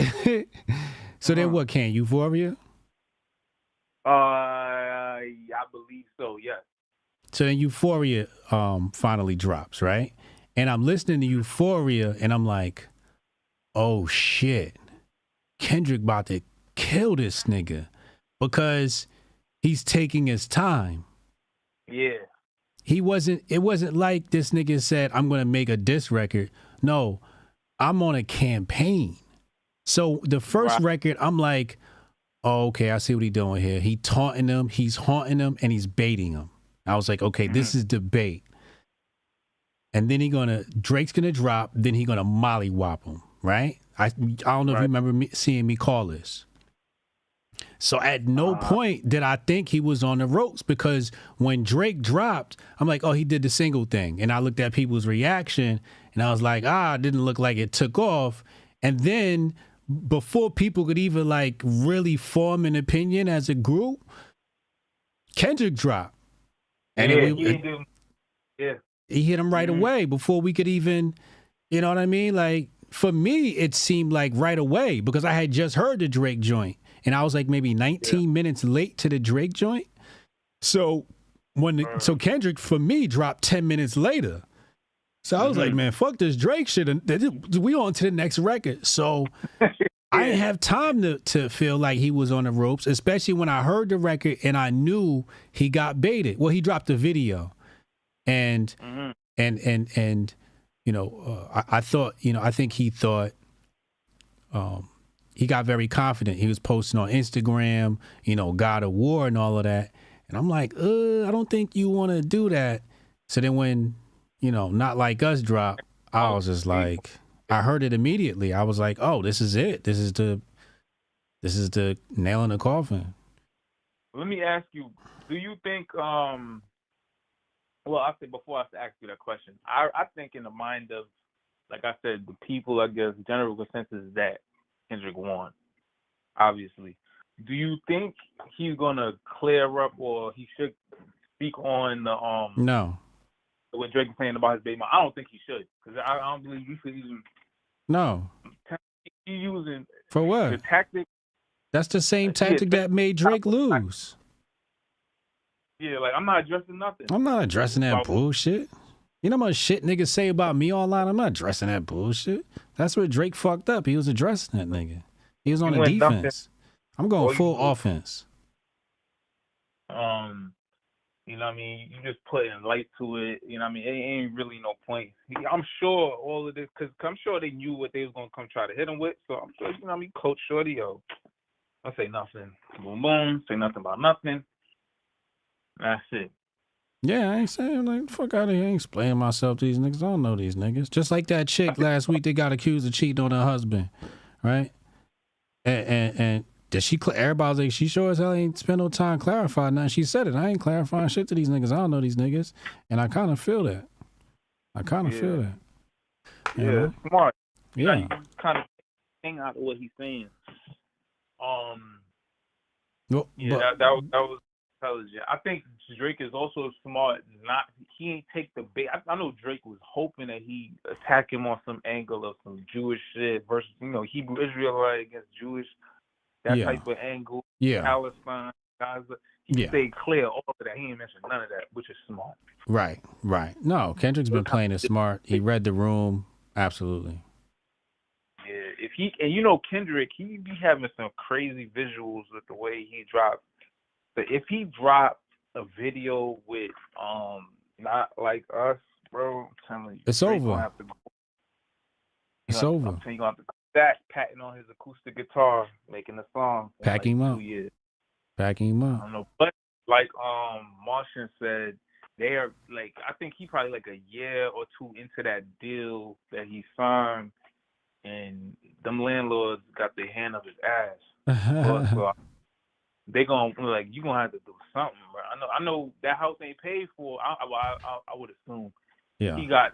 So then what came? Euphoria? I believe so, yes. So then Euphoria finally drops, right? And I'm listening to Euphoria, and I'm like, oh shit, Kendrick about to kill this nigga because he's taking his time. Yeah. It wasn't like this nigga said, I'm going to make a diss record. No, I'm on a campaign. So the first record, I'm like, oh, okay, I see what he's doing here. He taunting them, he's haunting them, and he's baiting them. I was like, okay, this is debate. And then Drake's gonna drop, then he gonna mollywop him, right? I don't know if you remember seeing me call this. So at no point did I think he was on the ropes, because when Drake dropped, I'm like, oh, he did the single thing. And I looked at people's reaction and I was like, it didn't look like it took off. And then before people could even like really form an opinion as a group, Kendrick dropped. And he hit him right away before we could even, you know what I mean? Like, for me, it seemed like right away, because I had just heard the Drake joint. And I was like maybe 19 minutes late to the Drake joint. So so Kendrick, for me, dropped 10 minutes later. So I was like, man, fuck this Drake shit. We on to the next record. So I didn't have time to feel like he was on the ropes, especially when I heard the record and I knew he got baited. Well, he dropped the video. And you know, I thought, you know, I think he thought he got very confident. He was posting on Instagram, you know, God of War and all of that. And I'm like, I don't think you want to do that. So then when, you know, Not Like Us dropped, I was just like, I heard it immediately. I was like, oh, this is it. This is the nail in the coffin. Let me ask you, do you think, well, I said before I ask you that question, I think in the mind of, like I said, the people, I guess, general consensus is that Kendrick won, obviously. Do you think he's gonna clear up, or he should speak on the No. what Drake is saying about his baby mom? I don't think he should, because I don't believe you should even. No. He using for what? The tactic. That's the same tactic that made Drake lose. Yeah, like I'm not addressing nothing. I'm not addressing that bullshit. You know how much shit niggas say about me online? I'm not addressing that bullshit. That's where Drake fucked up. He was addressing that nigga. He was on the defense. I'm going full offense. You know what I mean? You just putting light to it. You know what I mean? It ain't really no point. I'm sure all of this, because I'm sure they knew what they was going to come try to hit him with. So I'm sure, you know what I mean? Coach Shorty, I say nothing. Boom, boom. Say nothing about nothing. That's it. Yeah, I ain't saying, like, fuck out of here. I ain't explaining myself to these niggas. I don't know these niggas. Just like that chick last week that got accused of cheating on her husband, right? And did she, everybody's like, she sure as hell ain't spend no time clarifying nothing. She said it. I ain't clarifying shit to these niggas. I don't know these niggas. And I kind of feel that. Feel that. You know? Smart. Yeah. You kind of hang out of what he's saying. Well, that was intelligent. I think Drake is also smart. He ain't take the bait. I know Drake was hoping that he attack him on some angle of some Jewish shit versus, you know, Hebrew Israelite against Jewish, that type of angle. Yeah. Palestine, Gaza. He stayed clear all of that. He ain't mentioned none of that, which is smart. Right. No, Kendrick's been playing it smart. He read the room. Absolutely. Yeah, and you know Kendrick, he be having some crazy visuals with the way he dropped. But if he dropped a video with Not Like Us, bro, I'm telling you, it's over. It's over. I'm telling you, gonna have to come back, patting on his acoustic guitar, making a song. Pack him up. 2 years. Packing him up. I don't know, but like Martian said, they are like, I think he probably like a year or two into that deal that he signed, and them landlords got their hand up his ass. So they gonna like you gonna have to do something, bro. I know that house ain't paid for. I would assume. Yeah. He got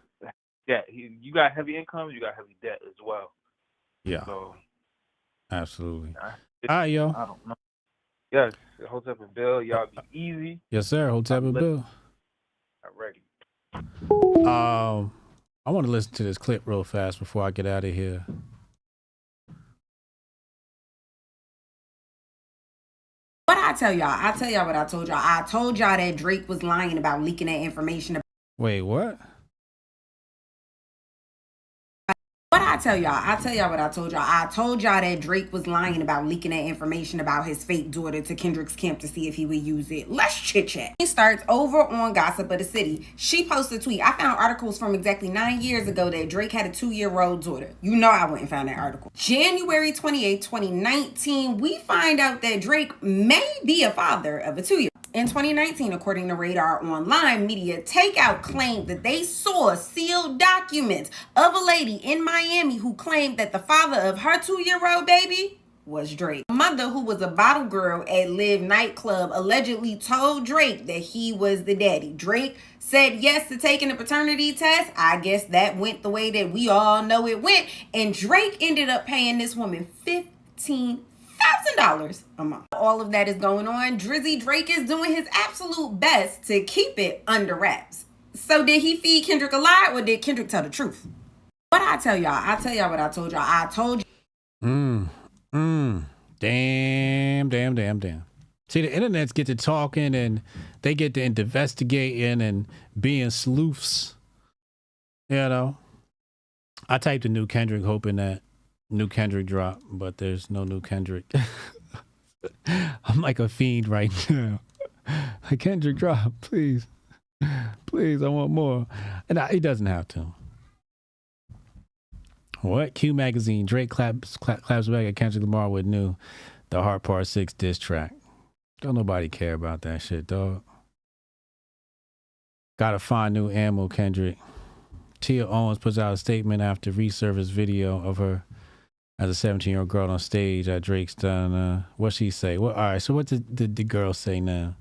debt. You got heavy income. You got heavy debt as well. Yeah. So absolutely. All right, yo. I don't know. Yes, Hotep and Bill, y'all be easy. Yes, sir. Hotep and Bill. I'm ready. I want to listen to this clip real fast before I get out of here. What I tell y'all? I tell y'all what I told y'all. I told y'all that Drake was lying about leaking that information. Wait, what? What I tell y'all? I tell y'all what I told y'all. I told y'all that Drake was lying about leaking that information about his fake daughter to Kendrick's camp to see if he would use it. Let's chit chat. It starts over on Gossip of the City. She posted a tweet. I found articles from exactly 9 years ago that Drake had a 2-year-old daughter. You know I wouldn't find that article. January 28, 2019, we find out that Drake may be a father of a 2-year-old. In 2019, according to Radar Online, Media Takeout claimed that they saw sealed documents of a lady in Miami who claimed that the father of her 2-year-old baby was Drake. A mother who was a bottle girl at Live nightclub allegedly told Drake that he was the daddy. Drake said yes to taking a paternity test. I guess that went the way that we all know it went. And Drake ended up paying this woman $15,000 a month. All of that is going on. Drizzy Drake is doing his absolute best to keep it under wraps. So did he feed Kendrick a lie, or did Kendrick tell the truth? What I tell y'all? I tell y'all what I told y'all. I told you. Damn. See, the internets get to talking and they get to investigating and being sleuths. You know, I typed a new Kendrick hoping that new Kendrick drop, but there's no new Kendrick. I'm like a fiend right now. Like, Kendrick drop, please. Please, I want more. And he doesn't have to. What? Q Magazine, Drake claps back at Kendrick Lamar with new The Heart Part 6 diss track. Don't nobody care about that shit, dog. Gotta find new ammo, Kendrick. Tia Owens puts out a statement after resurfaced video of her as a 17-year-old girl on stage at Drake's done. What she say? Well, all right, so what did the girl say now?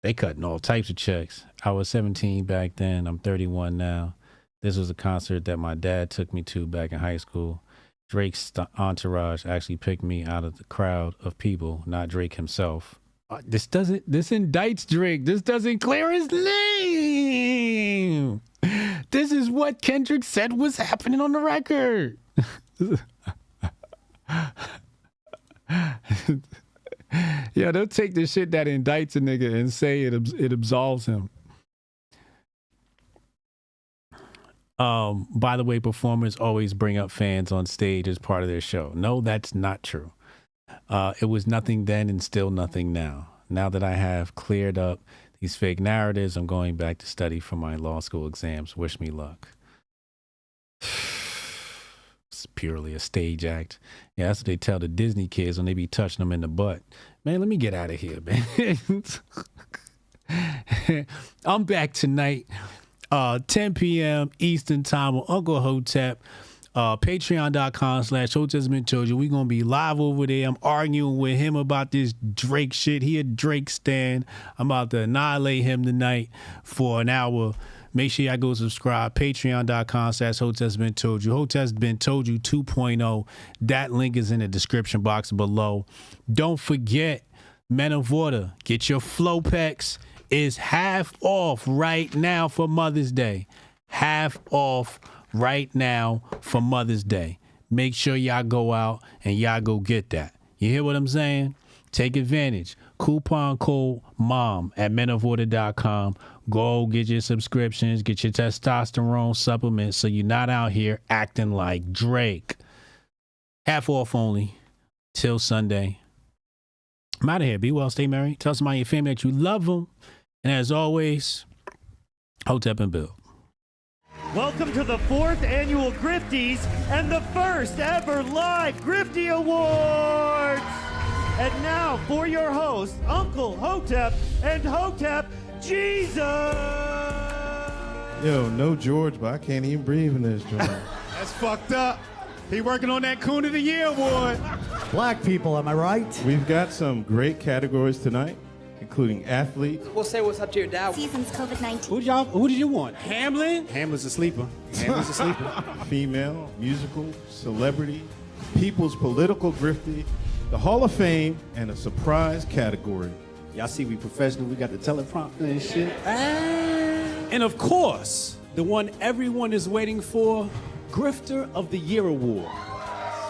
They cutting all types of checks. I was 17 back then. I'm 31 now. This was a concert that my dad took me to back in high school. Drake's entourage actually picked me out of the crowd of people, not Drake himself. This indicts Drake. This doesn't clear his name. This is what Kendrick said was happening on the record. Yeah, they'll take the shit that indicts a nigga and say it absolves him. By the way, performers always bring up fans on stage as part of their show. No, that's not true. It was nothing then and still nothing now. Now that I have cleared up these fake narratives, I'm going back to study for my law school exams. Wish me luck. It's purely a stage act. Yeah, that's what they tell the Disney kids when they be touching them in the butt. Man, let me get out of here, man. I'm back tonight, 10 p.m. Eastern time with Uncle Hotep. Patreon.com/HotepsBeenToldYou. We're going to be live over there. I'm arguing with him about this Drake shit. He a Drake stan. I'm about to annihilate him tonight for an hour. Make sure y'all go subscribe. Patreon.com/HotepsBeenToldYou. Hotep's Been Told You 2.0. That link is in the description box below. Don't forget, Men of Water. Get your flow packs. Is half off right now for Mother's Day. Half off right now for Mother's Day. Make sure y'all go out and y'all go get that. You hear what I'm saying? Take advantage. Coupon code MOM at menofwater.com. Go get your subscriptions, get your testosterone supplements so you're not out here acting like Drake. Half off only till Sunday. I'm out of here. Be well, stay merry. Tell somebody in your family that you love them. And as always, Hotep and Bill. Welcome to the 4th annual Grifties and the first ever live Grifty Awards. And now for your hosts, Uncle Hotep and Hotep Jesus. Yo, no George, but I can't even breathe in this joint. That's fucked up. He working on that Coon of the Year award. Black people, am I right? We've got some great categories tonight, including athlete. We'll say what's up to your dad. Season's COVID-19. Who did you want? Hamlin? Hamlin's a sleeper. Hamlin's a sleeper. Female, musical, celebrity, people's political grifty, the Hall of Fame, and a surprise category. Y'all see we professional, we got the teleprompter and shit. And of course, the one everyone is waiting for, Grifter of the Year award.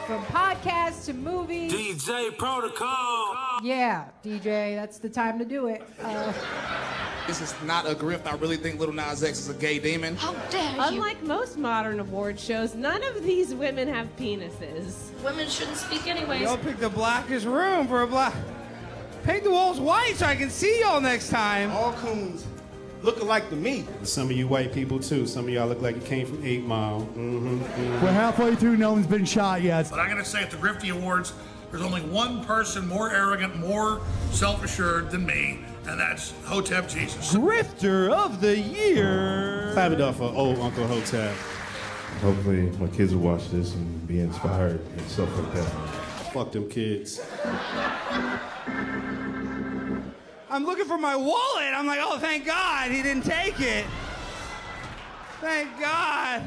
From podcasts to movies. DJ Protocol. Yeah, DJ, that's the time to do it. This is not a grift. I really think Lil Nas X is a gay demon. How dare you? Unlike most modern award shows, none of these women have penises. Women shouldn't speak anyways. Y'all picked the blackest room for a black. Paint the walls white so I can see y'all next time. All coons looking like to me. Some of you white people too. Some of y'all look like you came from 8 Mile. We're halfway through, no one's been shot yet. But I'm going to say at the Grifty Awards, there's only one person more arrogant, more self-assured than me, and that's Hotep Jesus. Grifter of the Year. Clap it up for old Uncle Hotep. Hopefully my kids will watch this and be inspired and stuff like that. Fuck them kids. I'm looking for my wallet. I'm like, oh, thank God he didn't take it. Thank God.